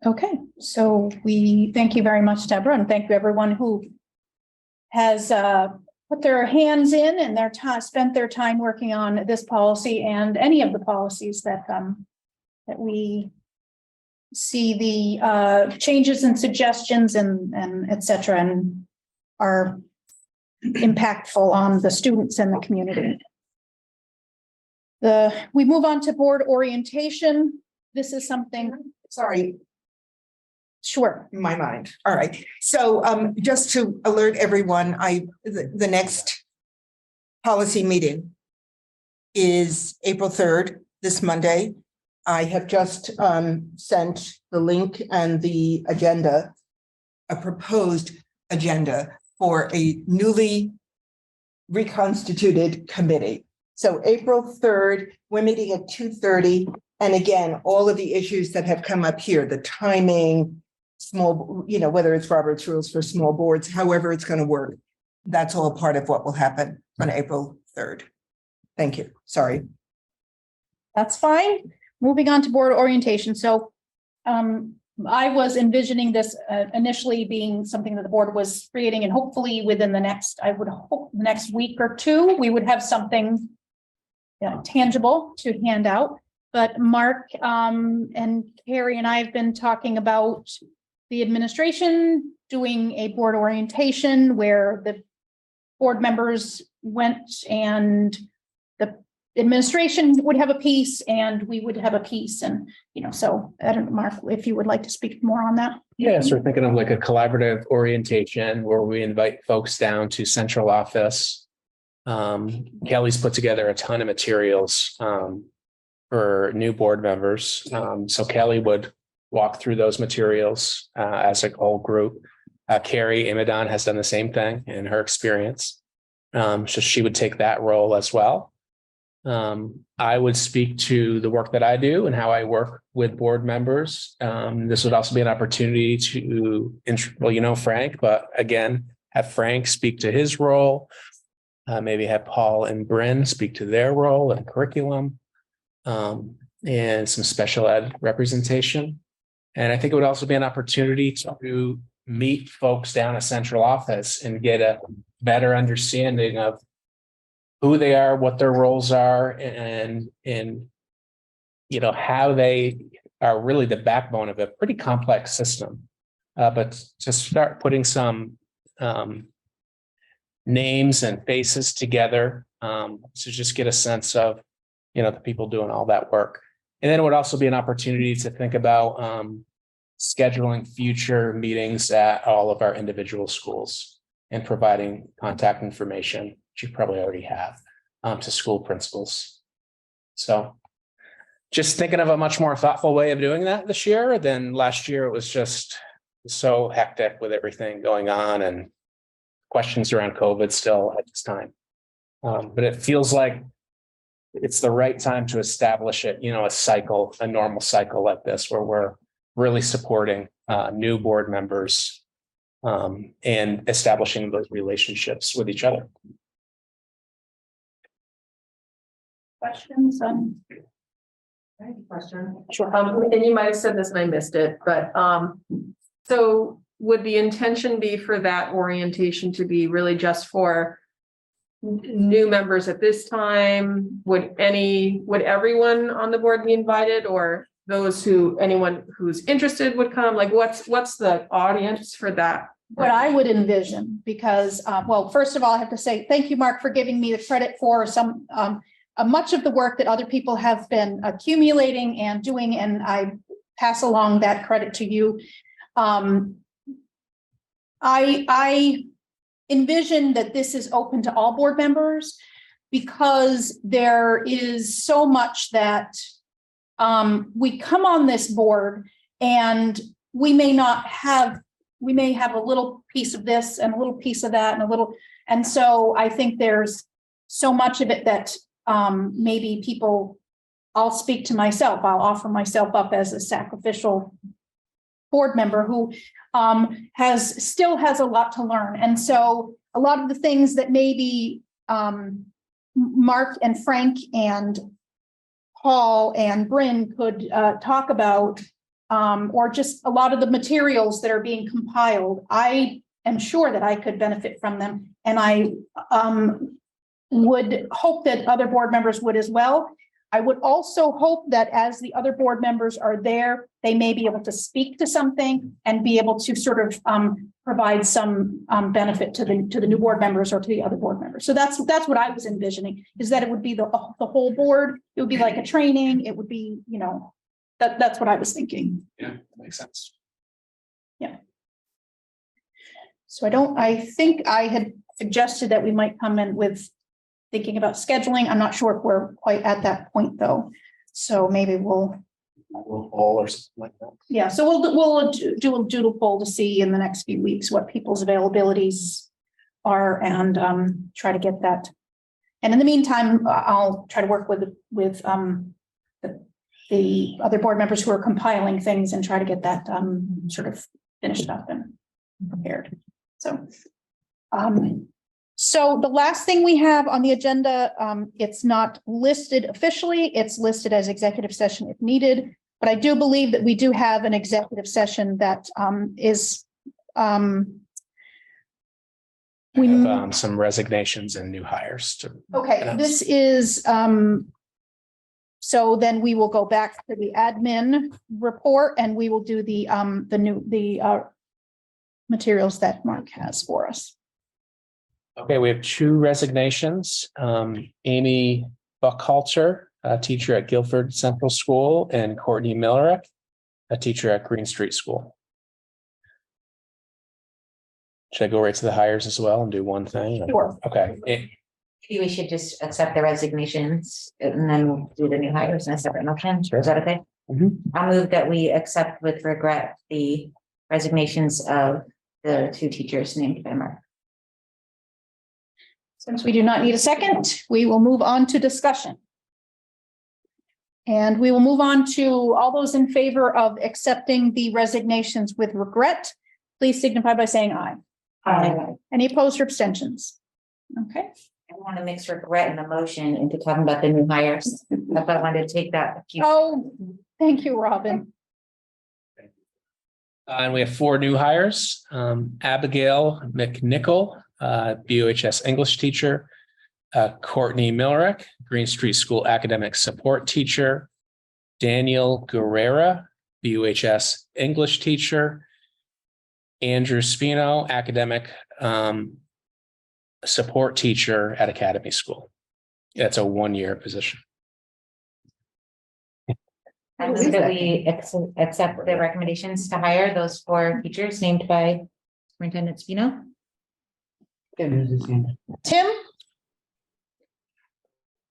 Okay, so we thank you very much, Deborah, and thank you everyone who has put their hands in and their time, spent their time working on this policy and any of the policies that that we see the changes and suggestions and et cetera, and are impactful on the students and the community. We move on to board orientation. This is something, sorry. Sure. in my mind. All right. So just to alert everyone, the next policy meeting is April 3rd, this Monday. I have just sent the link and the agenda, a proposed agenda for a newly reconstituted committee. So April 3rd, we're meeting at 2:30. And again, all of the issues that have come up here, the timing, small, whether it's Robert's rules for small boards, however it's going to work, that's all part of what will happen on April 3rd. Thank you. Sorry. That's fine. Moving on to board orientation. So I was envisioning this initially being something that the board was creating, and hopefully within the next, I would hope the next week or two, we would have something tangible to hand out. But Mark and Carrie and I have been talking about the administration doing a board orientation where the board members went and the administration would have a piece and we would have a piece. And, so I don't know, Mark, if you would like to speak more on that. Yeah, so we're thinking of like a collaborative orientation where we invite folks down to central office. Kelly's put together a ton of materials for new board members. So Kelly would walk through those materials as a whole group. Carrie Imadon has done the same thing in her experience. So she would take that role as well. I would speak to the work that I do and how I work with board members. This would also be an opportunity to, Frank, but again, have Frank speak to his role. Maybe have Paul and Bryn speak to their role and curriculum, and some special ed representation. And I think it would also be an opportunity to meet folks down at central office and get a better understanding of who they are, what their roles are, and how they are really the backbone of a pretty complex system. But to start putting some names and faces together to just get a sense of, the people doing all that work. And then it would also be an opportunity to think about scheduling future meetings at all of our individual schools and providing contact information, which you probably already have, to school principals. So just thinking of a much more thoughtful way of doing that this year than last year. It was just so hectic with everything going on and questions around COVID still at this time. But it feels like it's the right time to establish it, a normal cycle like this, where we're really supporting new board members and establishing those relationships with each other. Questions? I have a question. Sure. And you might have said this and I missed it, but so would the intention be for that orientation to be really just for new members at this time? Would everyone on the board be invited, or anyone who's interested would come? Like what's the audience for that? What I would envision, because, first of all, I have to say, thank you, Mark, for giving me the credit for some, much of the work that other people have been accumulating and doing, and I pass along that credit to you. I envision that this is open to all board members because there is so much that we come on this board and we may have a little piece of this and a little piece of that and so I think there's so much of it that maybe people, I'll speak to myself, I'll offer myself up as a sacrificial board member who still has a lot to learn. And so a lot of the things that maybe Mark and Frank and Paul and Bryn could talk about, or just a lot of the materials that are being compiled, I am sure that I could benefit from them. And I would hope that other board members would as well. I would also hope that as the other board members are there, they may be able to speak to something and be able to sort of provide some benefit to the new board members or to the other board members. So that's what I was envisioning, is that it would be the whole board. It would be like a training. It would be, that's what I was thinking. Yeah, that makes sense. So I think I had suggested that we might come in with thinking about scheduling. I'm not sure if we're quite at that point though. So maybe we'll All or something like that. yeah, so we'll do a doodle poll to see in the next few weeks what people's availabilities are and try to get that. And in the meantime, I'll try to work with the other board members who are compiling things and try to get that sort of finished up and prepared. So the last thing we have on the agenda, it's not listed officially, it's listed as executive session if needed, but I do believe that we do have an executive session that is We have some resignations and new hires to. okay, announce. this is so then we will go back to the admin report and we will do the materials that Mark has for us. Okay, we have two resignations. Amy Buckhalter, a teacher at Guilford Central School, and Courtney Millerick, a teacher at Green Street School. Should I go right to the hires as well and do one thing? Sure. Okay. Maybe we should just accept the resignations and then we'll do the new hires in a separate motion. Is that okay? I'll move that we accept with regret the resignations of the two teachers named by Mark. Since we do not need a second, we will move on to discussion. And we will move on to all those in favor of accepting the resignations with regret. Please signify by saying aye. Aye. Any opposed or abstentions? Okay. I want to mix regret in the motion into talking about the new hires. If I wanted to take that. Oh, thank you, Robin. And we have four new hires. Abigail McNichol, BOHS English teacher. Courtney Millerick, Green Street School academic support teacher. Daniel Guerrera, BOHS English teacher. Andrew Spino, academic support teacher at Academy School. That's a one-year position. I move that we accept the recommendations to hire those four teachers named by Superintendent Spino. Tim,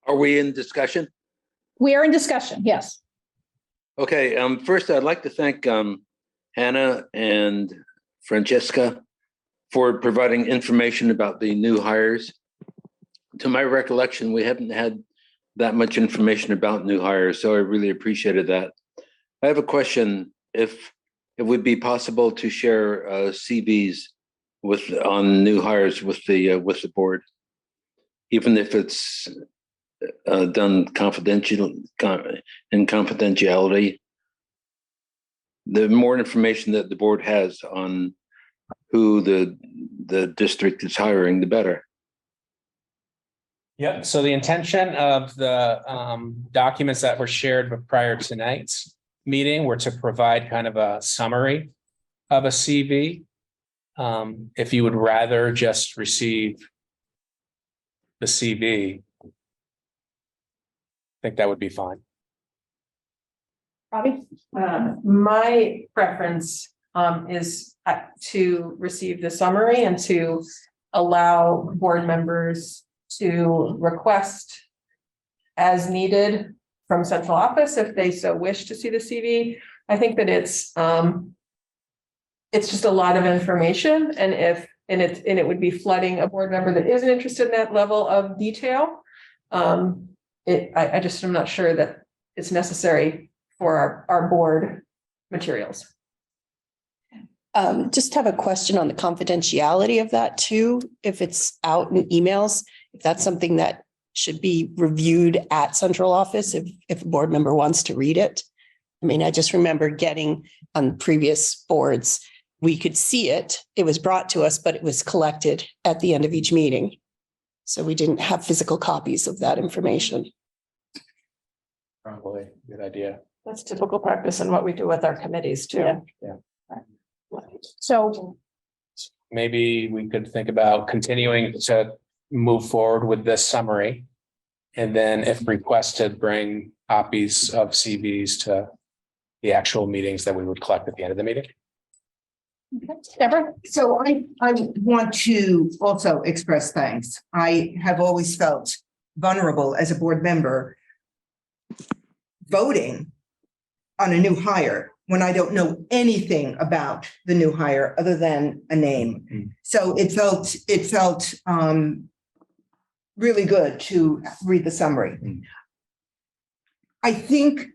Are we in discussion? we are in discussion. Yes. Okay, first I'd like to thank Hannah and Francesca for providing information about the new hires. To my recollection, we haven't had that much information about new hires, so I really appreciated that. I have a question. If it would be possible to share CVs on new hires with the board, even if it's done confidential in confidentiality. The more information that the board has on who the district is hiring, the better. Yep. So the intention of the documents that were shared prior to tonight's meeting were to provide kind of a summary of a CV. If you would rather just receive the CV, I think that would be fine. Robbie? My preference is to receive the summary and to allow board members to request as needed from central office if they so wish to see the CV. I think that it's just a lot of information, and it would be flooding a board member that isn't interested in that level of detail. I just am not sure that it's necessary for our board materials. Just have a question on the confidentiality of that too. If it's out in emails, if that's something that should be reviewed at central office, if a board member wants to read it. I mean, I just remember getting on previous boards, we could see it. It was brought to us, but it was collected at the end of each meeting. So we didn't have physical copies of that information. Probably a good idea. That's typical practice and what we do with our committees too. Yeah. So Maybe we could think about continuing to move forward with this summary. And then if requested, bring copies of CVs to the actual meetings that we would collect at the end of the meeting. Deborah? So I want to also express thanks. I have always felt vulnerable as a board member voting on a new hire when I don't know anything about the new hire other than a name. So it felt really good to read the summary. I think,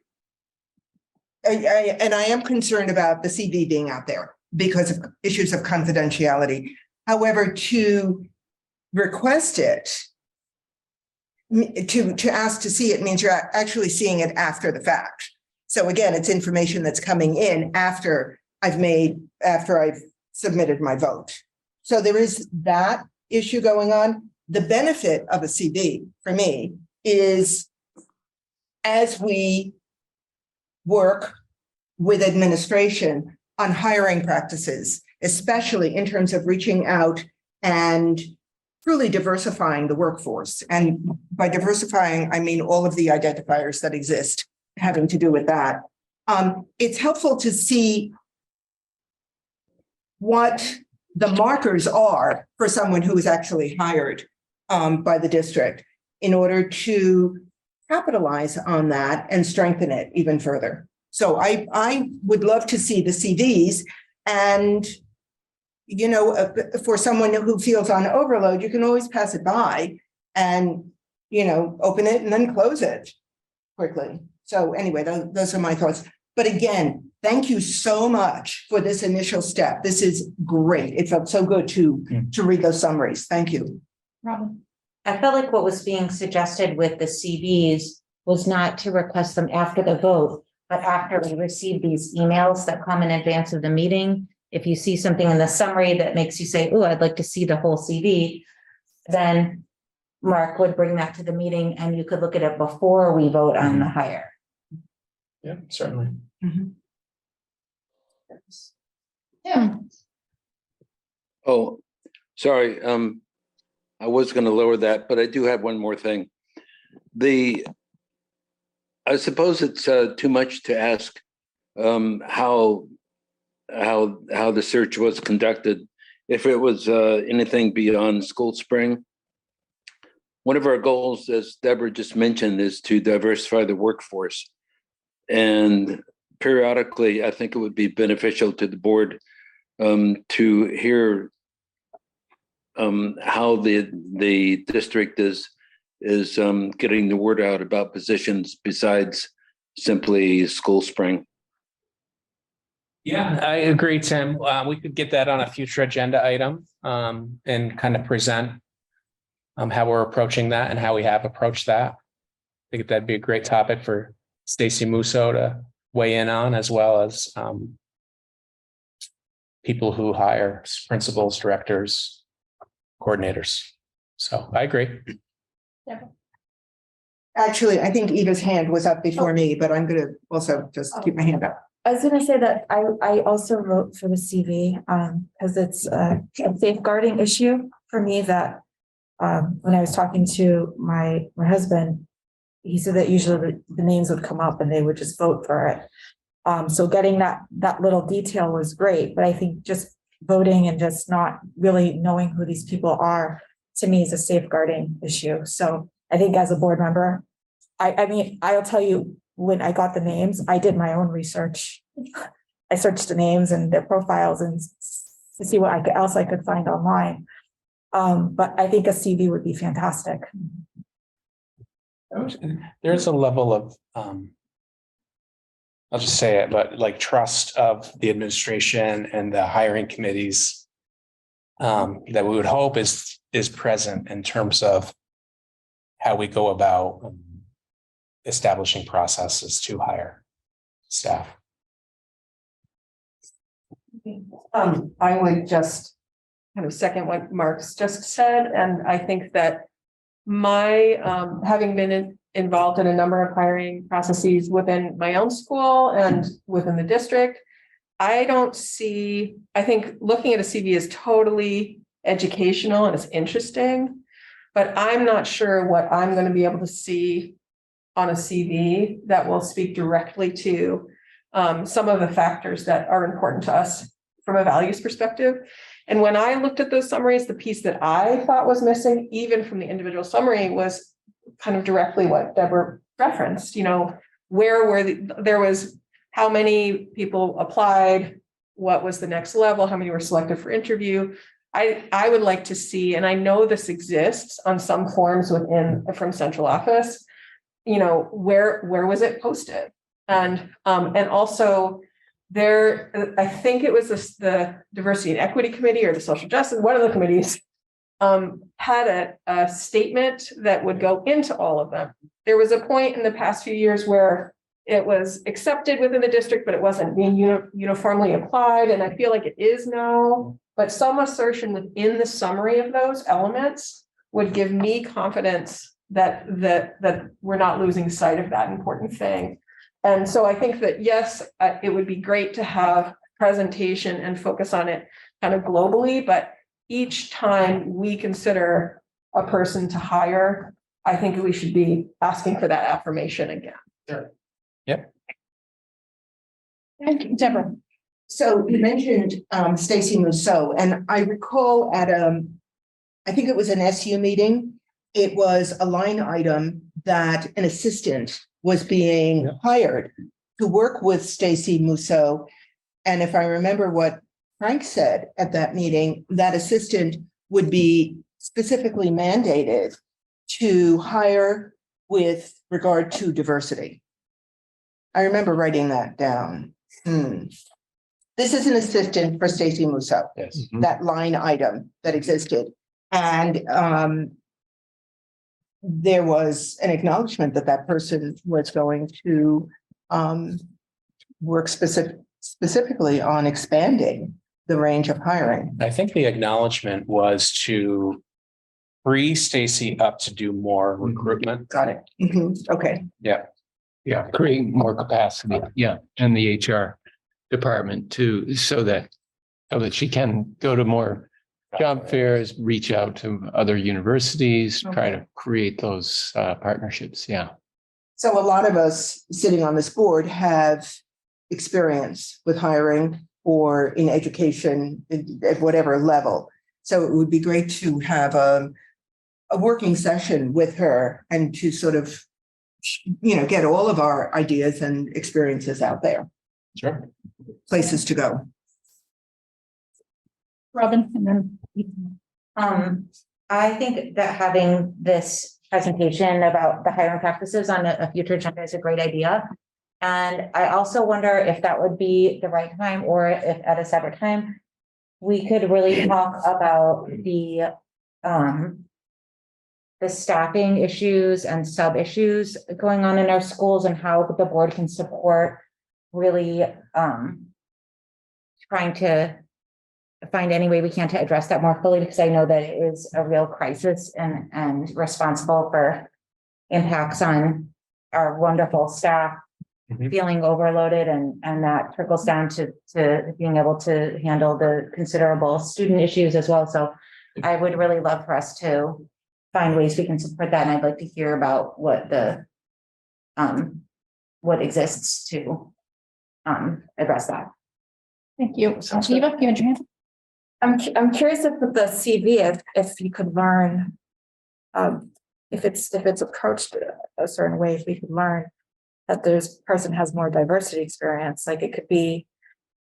and I am concerned about the CV being out there because of issues of confidentiality. However, to request it, to ask to see it means you're actually seeing it after the fact. So again, it's information that's coming in after I've submitted my vote. So there is that issue going on. The benefit of a CV for me is as we work with administration on hiring practices, especially in terms of reaching out and truly diversifying the workforce. And by diversifying, I mean all of the identifiers that exist having to do with that. It's helpful to see what the markers are for someone who is actually hired by the district in order to capitalize on that and strengthen it even further. So I would love to see the CVs, and for someone who feels on overload, you can always pass it by and open it and then close it quickly. So anyway, those are my thoughts. But again, thank you so much for this initial step. This is great. It felt so good to read those summaries. Thank you. Robin? I felt like what was being suggested with the CVs was not to request them after the vote, but after we receive these emails that come in advance of the meeting. If you see something in the summary that makes you say, oh, I'd like to see the whole CV, then Mark would bring that to the meeting and you could look at it before we vote on the hire. Yeah, certainly. Yeah. Oh, sorry. I was going to lower that, but I do have one more thing. I suppose it's too much to ask how the search was conducted. If it was anything beyond school spring. One of our goals, as Deborah just mentioned, is to diversify the workforce. And periodically, I think it would be beneficial to the board to hear how the district is getting the word out about positions besides simply school spring. Yeah, I agree, Tim. We could get that on a future agenda item and kind of present how we're approaching that and how we have approached that. I think that'd be a great topic for Stacy Musso to weigh in on, as well as people who hire principals, directors, coordinators. So I agree. Yeah. Actually, I think Eva's hand was up before me, but I'm going to also just keep my hand up. I was going to say that I also wrote for the CV because it's a safeguarding issue for me that when I was talking to my husband, he said that usually the names would come up and they would just vote for it. So getting that little detail was great, but I think just voting and just not really knowing who these people are, to me, is a safeguarding issue. So I think as a board member, I mean, I'll tell you, when I got the names, I did my own research. I searched the names and their profiles and to see what else I could find online. But I think a CV would be fantastic. There's a level of, I'll just say it, but like trust of the administration and the hiring committees that we would hope is present in terms of how we go about establishing processes to hire staff. I would just kind of second what Mark's just said, and I think that my having been involved in a number of hiring processes within my own school and within the district, I think looking at a CV is totally educational and it's interesting, but I'm not sure what I'm going to be able to see on a CV that will speak directly to some of the factors that are important to us from a values perspective. And when I looked at those summaries, the piece that I thought was missing, even from the individual summary, was kind of directly what Deborah referenced, where were there was how many people applied, what was the next level, how many were selected for interview. I would like to see, and I know this exists on some forms from central office, where was it posted? And also there, I think it was the Diversity and Equity Committee or the Social Justice, one of the committees had a statement that would go into all of them. There was a point in the past few years where it was accepted within the district, but it wasn't being uniformly applied. And I feel like it is now, but some assertion within the summary of those elements would give me confidence that we're not losing sight of that important thing. And so I think that, yes, it would be great to have presentation and focus on it kind of globally, but each time we consider a person to hire, I think we should be asking for that affirmation again. Sure. Yep. Thank you, Deborah. So you mentioned Stacy Mousseau, and I recall at I think it was an SU meeting, it was a line item that an assistant was being hired to work with Stacy Mousseau. And if I remember what Frank said at that meeting, that assistant would be specifically mandated to hire with regard to diversity. I remember writing that down. This is an assistant for Stacy Mousseau. Yes. That line item that existed. And there was an acknowledgement that that person was going to work specifically on expanding the range of hiring. I think the acknowledgement was to free Stacy up to do more recruitment. Got it. Okay. Yeah. Yeah, create more capacity. Yeah, and the HR department too, so that she can go to more job fairs, reach out to other universities, try to create those partnerships. Yeah. So a lot of us sitting on this board have experience with hiring or in education at whatever level. So it would be great to have a working session with her and to sort of, get all of our ideas and experiences out there. Sure. Places to go. Robin, and then. I think that having this presentation about the hiring practices on a future agenda is a great idea. And I also wonder if that would be the right time, or if at a separate time, we could really talk about the staffing issues and sub issues going on in our schools and how the board can support really trying to find any way we can to address that more fully, because I know that it is a real crisis and responsible for impacts on our wonderful staff feeling overloaded, and that trickles down to being able to handle the considerable student issues as well. So I would really love for us to find ways we can support that. And I'd like to hear about what exists to address that. Thank you. Eva, you had your hand? I'm curious if with the CV, if you could learn, if it's approached a certain way, if we could learn that this person has more diversity experience, like it could be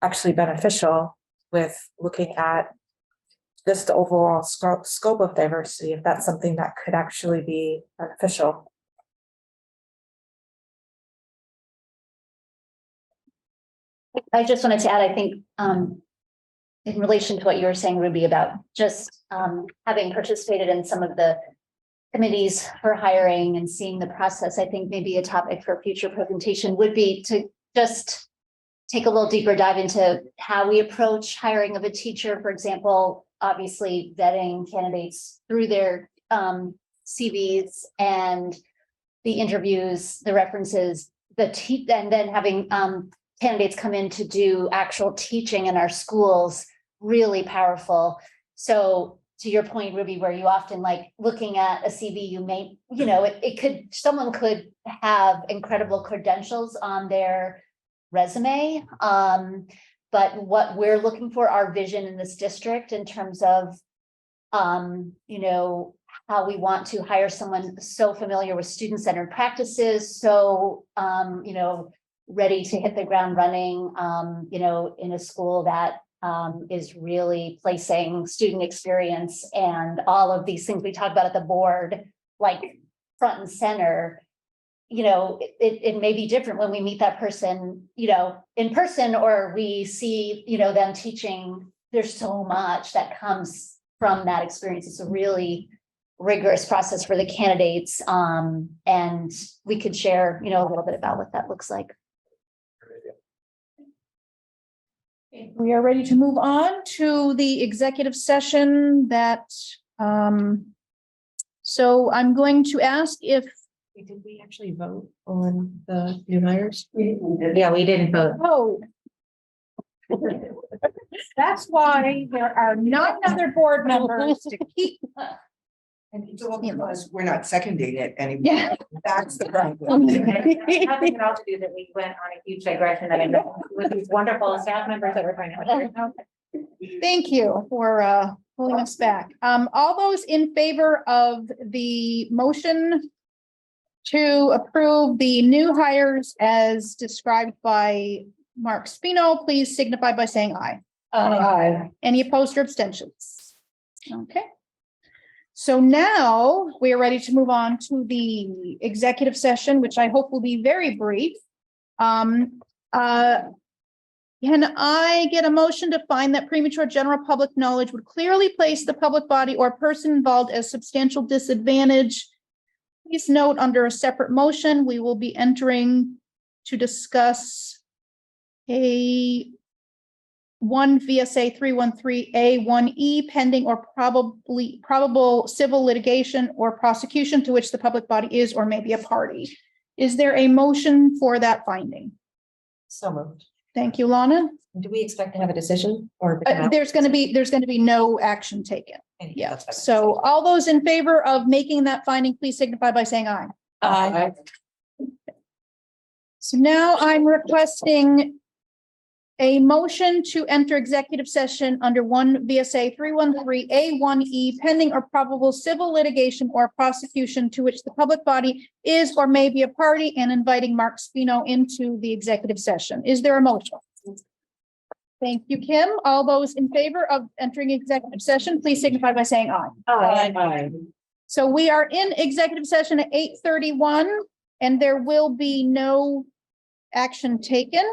actually beneficial with looking at just the overall scope of diversity, if that's something that could actually be beneficial. I just wanted to add, I think, in relation to what you were saying, Ruby, about just having participated in some of the committees for hiring and seeing the process, I think maybe a topic for future presentation would be to just take a little deeper dive into how we approach hiring of a teacher, for example, obviously vetting candidates through their CVs and the interviews, the references, and then having candidates come in to do actual teaching in our schools, really powerful. So to your point, Ruby, where you often like looking at a CV, you may, someone could have incredible credentials on their resume, but what we're looking for, our vision in this district in terms of, you know, how we want to hire someone so familiar with student-centered practices, so, you know, ready to hit the ground running, you know, in a school that is really placing student experience and all of these things we talk about at the board, like front and center. You know, it may be different when we meet that person, you know, in person, or we see, you know, them teaching. There's so much that comes from that experience. It's a really rigorous process for the candidates. And we could share, you know, a little bit about what that looks like. We are ready to move on to the executive session that, so I'm going to ask if. Did we actually vote on the new hires? Yeah, we didn't vote. Oh. That's why there are 9 other board members to keep. And it's all because we're not seconding it anymore. Yeah. That's the problem. Nothing at all to do that we went on a huge digression that I know with these wonderful staff members that we're trying to. Thank you for pulling us back. All those in favor of the motion to approve the new hires as described by Mark Spino, please signify by saying aye. Aye. Any opposed or abstentions? Okay. So now we are ready to move on to the executive session, which I hope will be very brief. Can I get a motion to find that premature general public knowledge would clearly place the public body or person involved at substantial disadvantage? Please note under a separate motion, we will be entering to discuss a 1 VSA 313A1E pending or probable civil litigation or prosecution to which the public body is or may be a party. Is there a motion for that finding? So moved. Thank you, Lana. Do we expect to have a decision or? There's going to be no action taken. Yeah. So all those in favor of making that finding, please signify by saying aye. Aye. So now I'm requesting a motion to enter executive session under 1 VSA 313A1E pending or probable civil litigation or prosecution to which the public body is or may be a party, and inviting Mark Spino into the executive session. Is there a motion? Thank you, Kim. All those in favor of entering executive session, please signify by saying aye. Aye. So we are in executive session at 8:31, and there will be no action taken.